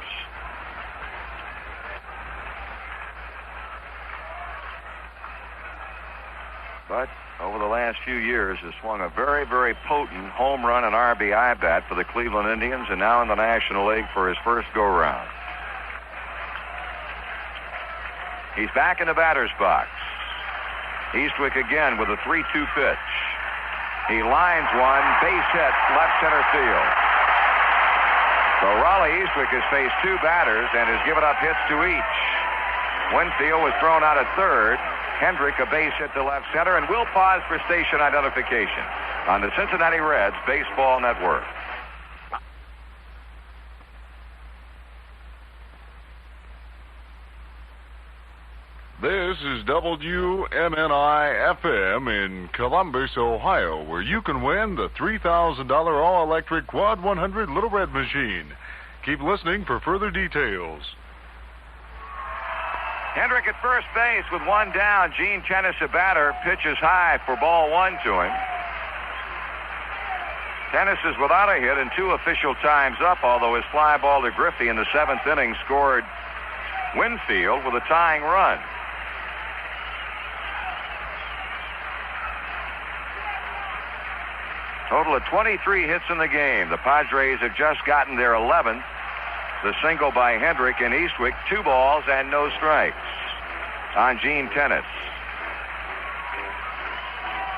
But over the last few years has swung a very, very potent home run and RBI bat for the Cleveland Indians, and now in the National League for his first go-round. He's back in the batter's box. Eastwick again with a 3-2 pitch. He lines one, base hit, left center field. So Raleigh Eastwick has faced 2 batters and has given up hits to each. Winfield was thrown out at third. Hendrick a base hit to left center, and we'll pause for station identification on the Cincinnati Reds Baseball Network. This is WMNI-FM in Columbus, Ohio, where you can win the $3,000 all-electric Quad 100 Little Red machine. Keep listening for further details. Hendrick at first base with 1 down. Gene Tenace, a batter, pitches high for ball 1 to him. Tenace is without a hit and 2 official times up, although his fly ball to Griffey in the 7th inning scored Winfield with a tying run. Total of 23 hits in the game. The Padres have just gotten their 11th. The single by Hendrick and Eastwick, 2 balls and no strikes on Gene Tenace.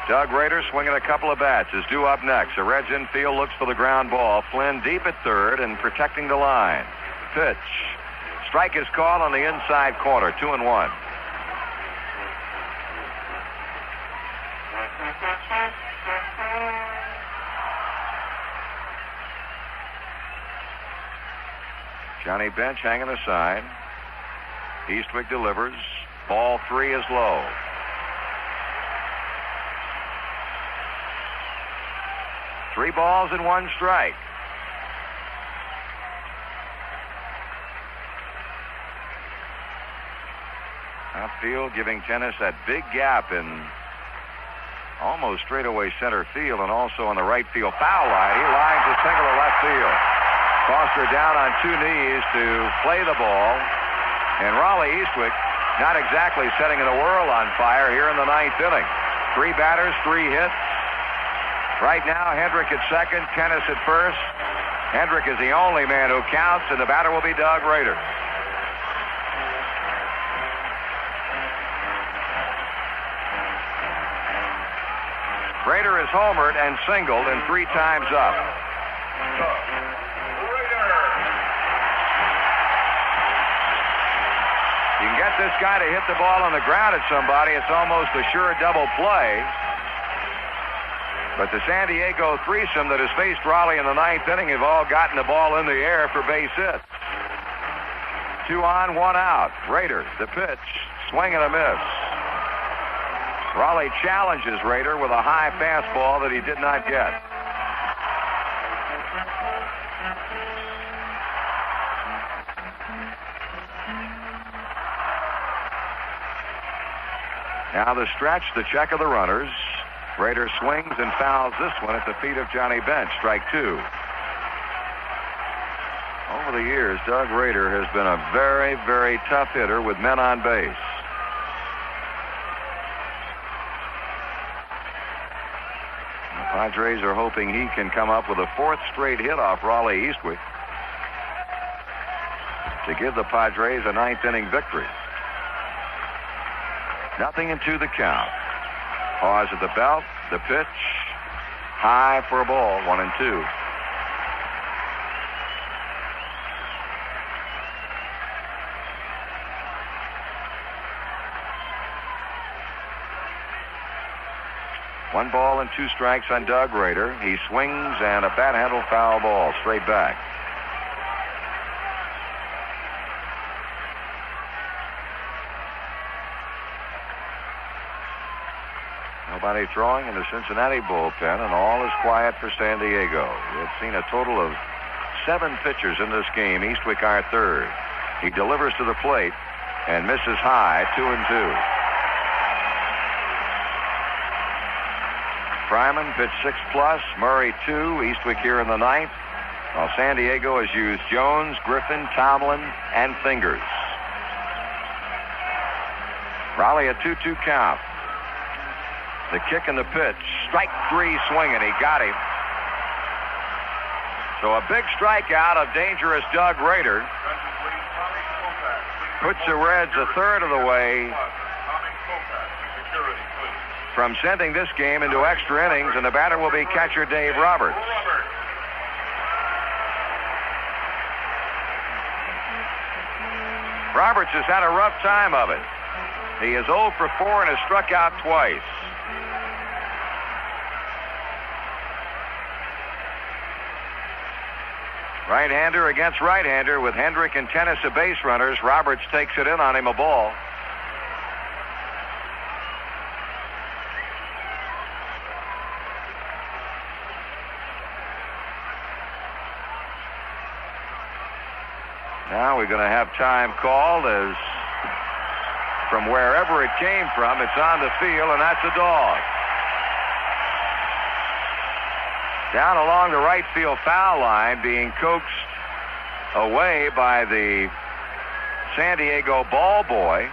Doug Rader swinging a couple of bats is due up next. The Reds infield looks for the ground ball. Flynn deep at third and protecting the line. Pitch. Strike is called on the inside corner. 2-1. Johnny Bench hanging aside. Eastwick delivers. Ball 3 is low. Three balls and 1 strike. Outfield giving Tenace that big gap in almost straightaway center field and also on the right field foul line. He lines a single to left field. Foster down on 2 knees to play the ball. And Raleigh Eastwick not exactly setting the world on fire here in the 9th inning. 3 batters, 3 hits. Right now, Hendrick at second, Tenace at first. Hendrick is the only man who counts, and the batter will be Doug Rader. Rader is homered and singled and 3 times up. You can get this guy to hit the ball on the ground at somebody. It's almost a sure double play. But the San Diego threesome that has faced Raleigh in the 9th inning have all gotten the ball in the air for base hit. 2 on, 1 out. Rader, the pitch, swing and a miss. Raleigh challenges Rader with a high fastball that he did not get. Now the stretch, the check of the runners. Rader swings and fouls this one at the feet of Johnny Bench. Strike two. Over the years, Doug Rader has been a very, very tough hitter with men on base. The Padres are hoping he can come up with a fourth straight hit off Raleigh Eastwick to give the Padres a ninth inning victory. 0-2 the count. Pause at the belt. The pitch. High for a ball. 1-2. One ball and two strikes on Doug Rader. He swings and a bat handle foul ball straight back. Nobody throwing in the Cincinnati bullpen, and all is quiet for San Diego. We've seen a total of 7 pitchers in this game. Eastwick, our third. He delivers to the plate and misses high. 2-2. Fryman pitched 6+, Murray 2, Eastwick here in the ninth, while San Diego has used Jones, Griffin, Tomlin, and Fingers. Raleigh a 2-2 count. The kick and the pitch. Strike 3 swinging. He got him. So a big strikeout of dangerous Doug Rader puts the Reds a third of the way from sending this game into extra innings, and the batter will be catcher Dave Roberts. Roberts has had a rough time of it. He is 0 for 4 and has struck out twice. Right-hander against right-hander with Hendrick and Tenace the base runners. Roberts takes it in on him, a ball. Now we're going to have time called as from wherever it came from, it's on the field, and that's a dog. Down along the right field foul line, being coaxed away by the San Diego ball boy.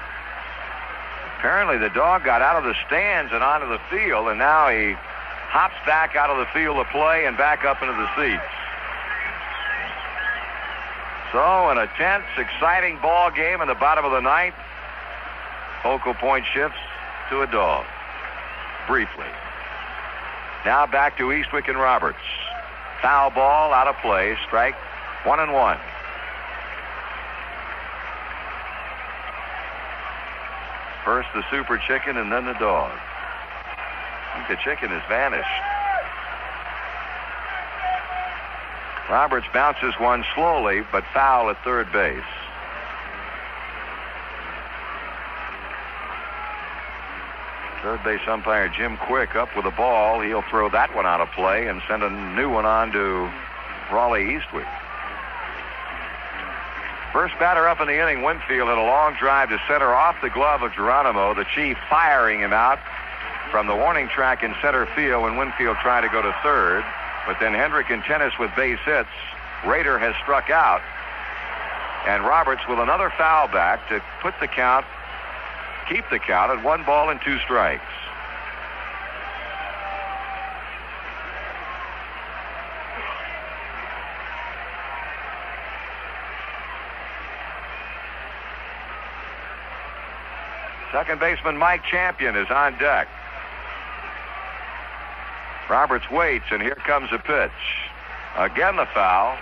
Apparently the dog got out of the stands and onto the field, and now he hops back out of the field of play and back up into the seats. So an intense, exciting ball game in the bottom of the ninth. Focal point shifts to a dog. Briefly. Now back to Eastwick and Roberts. Foul ball out of play. Strike 1-1. First the super chicken and then the dog. I think the chicken has vanished. Roberts bounces one slowly, but foul at third base. Third base umpire Jim Quick up with the ball. He'll throw that one out of play and send a new one on to Raleigh Eastwick. First batter up in the inning, Winfield had a long drive to center off the glove of Geronimo, the Chief firing him out from the warning track in center field when Winfield tried to go to third. But then Hendrick and Tenace with base hits. Rader has struck out. And Roberts with another foul back to put the count, keep the count at 1 ball and 2 strikes. Second baseman Mike Champion is on deck. Roberts waits, and here comes a pitch. Again the foul.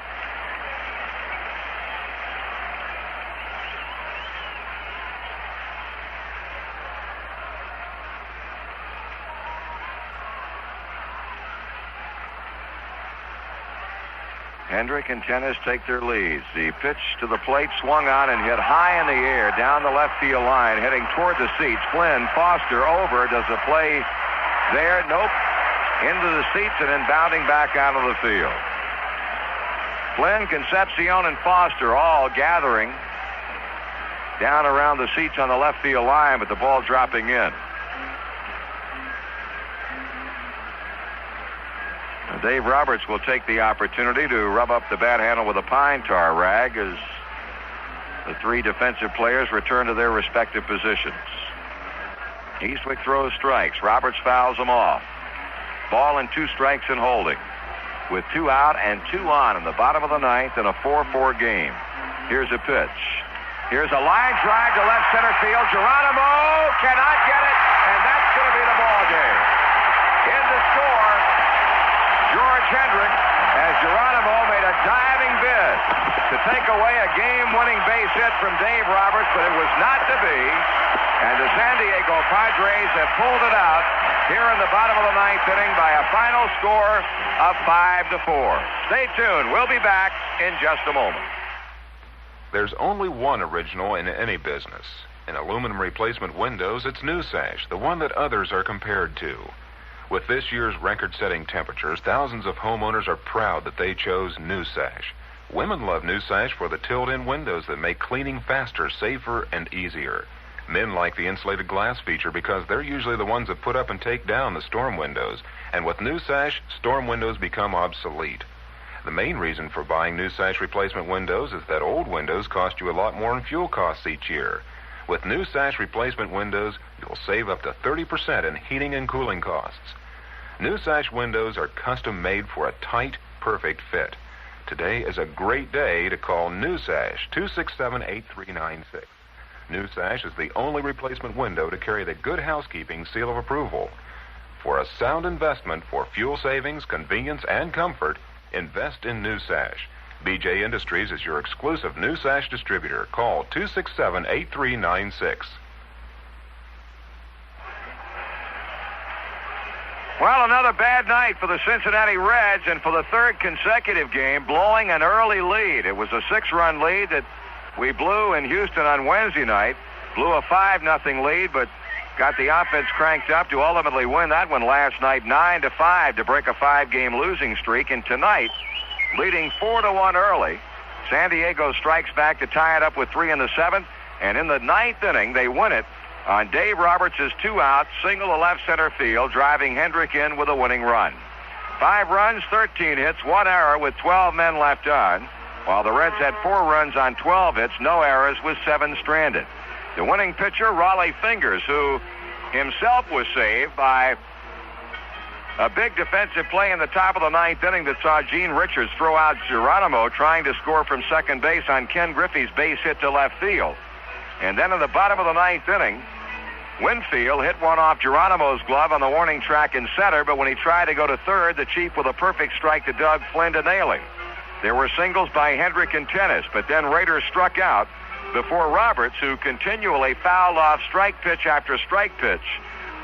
Hendrick and Tenace take their leads. The pitch to the plate swung on and hit high in the air down the left field line, heading toward the seats. Flynn, Foster over. Does the play there? Nope. Into the seats and then bounding back out of the field. Flynn, Concepcion, and Foster all gathering down around the seats on the left field line, but the ball dropping in. Dave Roberts will take the opportunity to rub up the bat handle with a pine tar rag as the three defensive players return to their respective positions. Eastwick throws strikes. Roberts fouls them off. Ball and 2 strikes and holding. With 2 out and 2 on in the bottom of the ninth in a 4-4 game. Here's a pitch. Here's a line drive to left center field. Geronimo cannot get it, and that's going to be the ball game. In the score, George Hendrick, as Geronimo made a diving bid to take away a game-winning base hit from Dave Roberts, but it was not to be. And the San Diego Padres have pulled it out here in the bottom of the ninth inning by a final score of 5-4. Stay tuned. We'll be back in just a moment. There's only one original in any business. In aluminum replacement windows, it's New Sash, the one that others are compared to. With this year's record-setting temperatures, thousands of homeowners are proud that they chose New Sash. Women love New Sash for the tilt-in windows that make cleaning faster, safer, and easier. Men like the insulated glass feature because they're usually the ones that put up and take down the storm windows. And with New Sash, storm windows become obsolete. The main reason for buying New Sash replacement windows is that old windows cost you a lot more in fuel costs each year. With New Sash replacement windows, you'll save up to 30% in heating and cooling costs. New Sash windows are custom made for a tight, perfect fit. Today is a great day to call New Sash 267-8396. New Sash is the only replacement window to carry the Good Housekeeping seal of approval. For a sound investment for fuel savings, convenience, and comfort, invest in New Sash. BJ Industries is your exclusive New Sash distributor. Call 267-8396. Well, another bad night for the Cincinnati Reds, and for the third consecutive game, blowing an early lead. It was a 6-run lead that we blew in Houston on Wednesday night. Blew a 5-0 lead, but got the offense cranked up to ultimately win that one last night 9-5 to break a 5-game losing streak. And tonight, leading 4-1 early, San Diego strikes back to tie it up with 3 in the 7th. And in the 9th inning, they win it on Dave Roberts' 2-out single to left center field, driving Hendrick in with a winning run. 5 runs, 13 hits, 1 error with 12 men left on, while the Reds had 4 runs on 12 hits, no errors with 7 stranded. The winning pitcher, Raleigh Fingers, who himself was saved by a big defensive play in the top of the 9th inning that saw Gene Richards throw out Geronimo trying to score from second base on Ken Griffey's base hit to left field. And then in the bottom of the 9th inning, Winfield hit one off Geronimo's glove on the warning track in center, but when he tried to go to third, the Chief with a perfect strike to Doug Flynn to nail him. There were singles by Hendrick and Tenace, but then Rader struck out before Roberts, who continually fouled off strike pitch after strike pitch,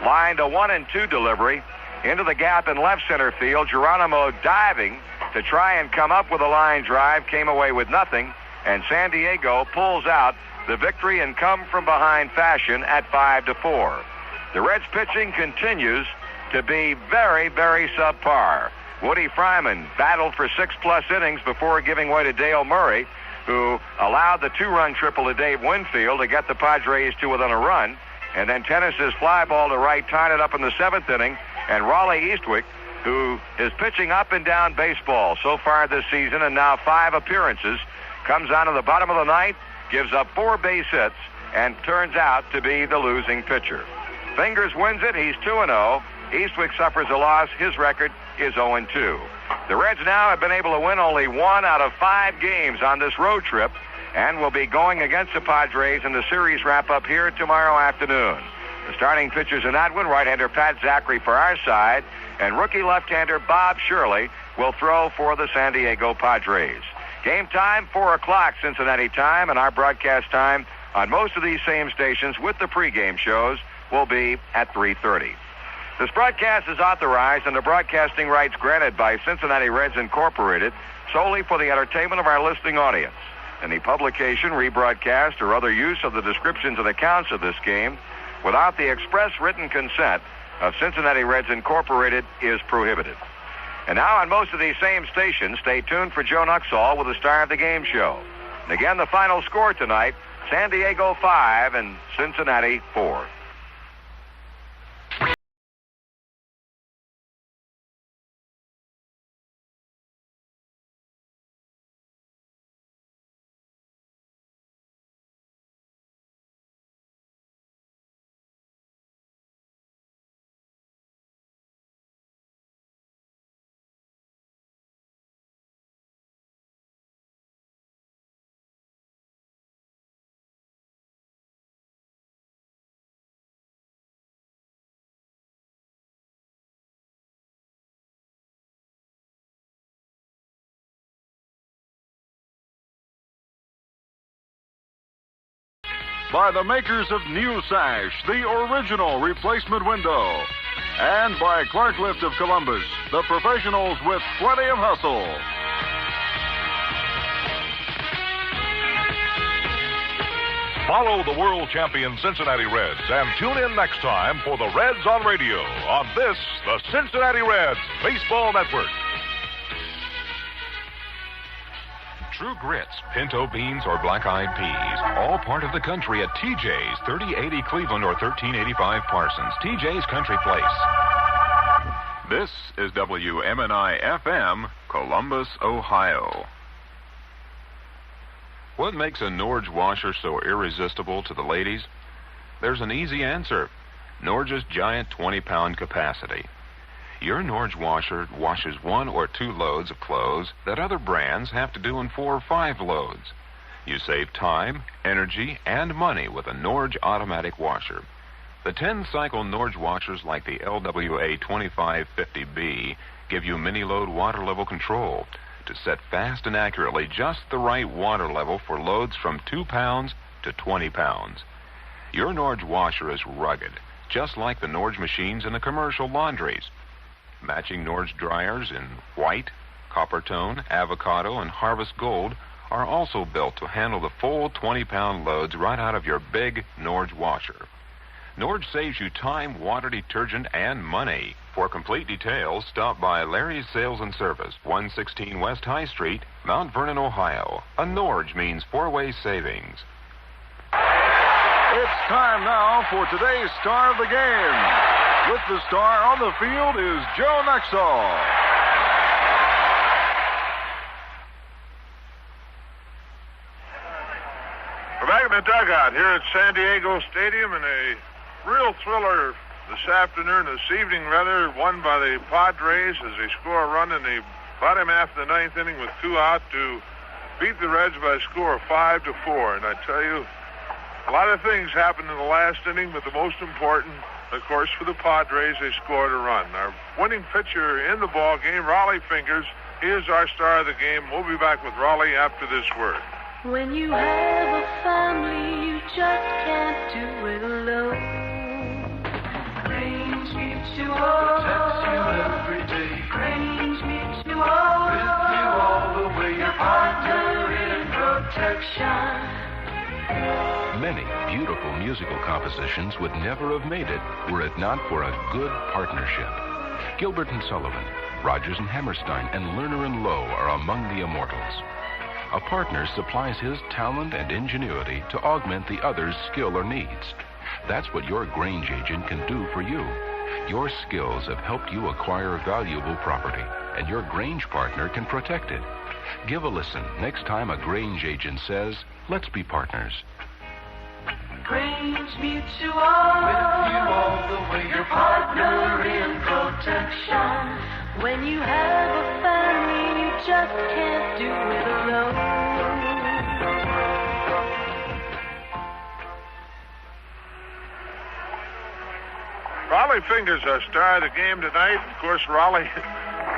lined a 1-2 delivery into the gap in left center field. Geronimo diving to try and come up with a line drive, came away with nothing, and San Diego pulls out the victory in come-from-behind fashion at 5-4. The Reds pitching continues to be very, very subpar. Woodie Fryman battled for 6+ innings before giving way to Dale Murray, who allowed the 2-run triple to Dave Winfield to get the Padres to within a run. And then Tenace's fly ball to right tied it up in the 7th inning. And Raleigh Eastwick, who is pitching up and down baseball so far this season and now 5 appearances, comes on to the bottom of the 9th, gives up 4 base hits, and turns out to be the losing pitcher. Fingers wins it. He's 2-0. Eastwick suffers a loss. His record is 0-2. The Reds now have been able to win only 1 out of 5 games on this road trip and will be going against the Padres in the series wrap-up here tomorrow afternoon. The starting pitchers in that one, right-hander Pat Zachary for our side, and rookie left-hander Bob Shirley will throw for the San Diego Padres. Game time, 4 o'clock Cincinnati time, and our broadcast time on most of these same stations with the pregame shows will be at 3:30. This broadcast is authorized under broadcasting rights granted by Cincinnati Reds Incorporated solely for the entertainment of our listening audience. Any publication, rebroadcast, or other use of the descriptions and accounts of this game without the express written consent of Cincinnati Reds Incorporated is prohibited. And now on most of these same stations, stay tuned for Joe Nuxall with the Star of the Game show. And again, the final score tonight, San Diego 5 and Cincinnati 4. By the makers of New Sash, the original replacement window. And by Clark Lift of Columbus, the professionals with plenty of hustle. Follow the world champion Cincinnati Reds and tune in next time for the Reds on Radio on this, the Cincinnati Reds Baseball Network. True Grits, pinto beans, or black-eyed peas, all part of the country at TJ's, 3080 Cleveland or 1385 Parsons. TJ's Country Place. This is WMNI-FM, Columbus, Ohio. What makes a Norge washer so irresistible to the ladies? There's an easy answer. Norge's giant 20-pound capacity. Your Norge washer washes 1 or 2 loads of clothes that other brands have to do in 4 or 5 loads. You save time, energy, and money with a Norge automatic washer. The 10-cycle Norge washers like the LWA 2550B give you mini-load water level control to set fast and accurately just the right water level for loads from 2 pounds to 20 pounds. Your Norge washer is rugged, just like the Norge machines in the commercial laundries. Matching Norge dryers in white, copper tone, avocado, and harvest gold are also built to handle the full 20-pound loads right out of your big Norge washer. Norge saves you time, water, detergent, and money. For complete details, stop by Larry's Sales and Service, 116 West High Street, Mount Vernon, Ohio. A Norge means 4-way savings. It's time now for today's Star of the Game. With the star on the field is Joe Nuxall. We're back in the dugout here at San Diego Stadium, and a real thriller this afternoon, this evening rather, won by the Padres as they score a run in the bottom half of the 9th inning with 2 out to beat the Reds by a score of 5-4. And I tell you, a lot of things happened in the last inning, but the most important, of course, for the Padres, they scored a run. Our winning pitcher in the ball game, Raleigh Fingers, he is our star of the game. We'll be back with Raleigh after this word. When you have a family, you just can't do it alone. Grange Mutual protects you every day. Grange Mutual with you all the way. Your partner in protection. Many beautiful musical compositions would never have made it were it not for a good partnership. Gilbert and Sullivan, Rogers and Hammerstein, and Lerner and Lowe are among the immortals. A partner supplies his talent and ingenuity to augment the other's skill or needs. That's what your Grange agent can do for you. Your skills have helped you acquire valuable property, and your Grange partner can protect it. Give a listen next time a Grange agent says, "Let's be partners." Grange Mutual with you all the way. Your partner in protection. When you have a family, you just can't do it alone. Raleigh Fingers, our star of the game tonight. Of course, Raleigh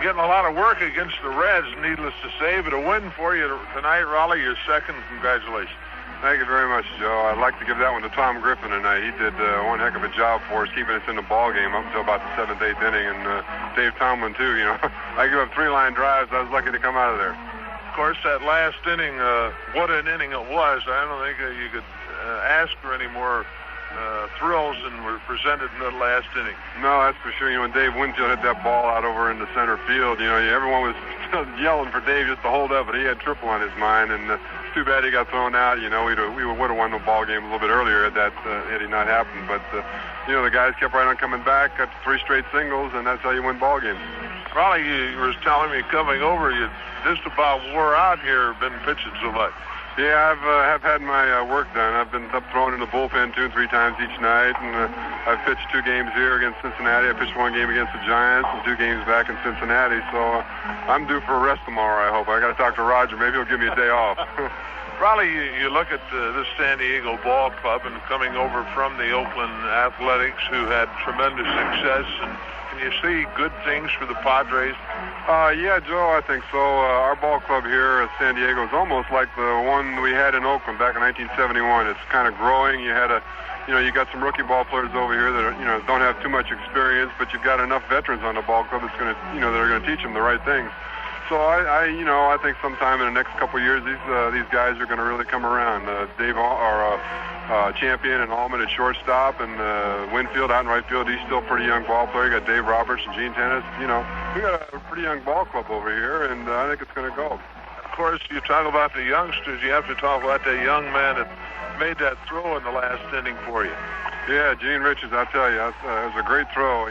getting a lot of work against the Reds, needless to say, but a win for you tonight, Raleigh. Your second. Congratulations. Thank you very much, Joe. I'd like to give that one to Tom Griffin tonight. He did one heck of a job for us, keeping us in the ball game up until about the 7th, 8th inning, and Dave Tomlin, too. You know, I give up 3-line drives. I was lucky to come out of there. course, that last inning, what an inning it was. I don't think you could ask for any more thrills than were presented in the last inning. No, that's for sure. When Dave Winfield hit that ball out over into center field, everyone was yelling for Dave just to hold up, but he had triple on his mind, and it's too bad he got thrown out. We would have won the ball game a little bit earlier had he not happened. But the guys kept right on coming back, got 3 straight singles, and that's how you win ball games. Probably you was telling me coming over, you just about wore out here, been pitching so much. Yeah, I've had my work done. I've been up thrown in the bullpen 2 and 3 times each night, and I've pitched 2 games here against Cincinnati. I pitched 1 game against the Giants and 2 games back in Cincinnati. So I'm due for a rest tomorrow, I hope. I got to talk to Roger. Maybe he'll give me a day off. Probably you look at this San Diego ball club and coming over from the Oakland Athletics, who had tremendous success, and can you see good things for the Padres? Yeah, Joe, I think so. Our ball club here at San Diego is almost like the one we had in Oakland back in 1971. It's kind of growing. You got some rookie ball players over here that don't have too much experience, but you've got enough veterans on the ball club that's going to, that are going to teach them the right things. So I think sometime in the next couple of years, these guys are going to really come around. Dave Champion and Almon at shortstop, and Winfield out in right field. He's still a pretty young ball player. You got Dave Roberts and Gene Tenace. We got a pretty young ball club over here, and I think it's going to go. Of course, you talk about the youngsters. You have to talk about that young man that made that throw in the last inning for you. Yeah, Gene Richards. I'll tell you, it was a great throw.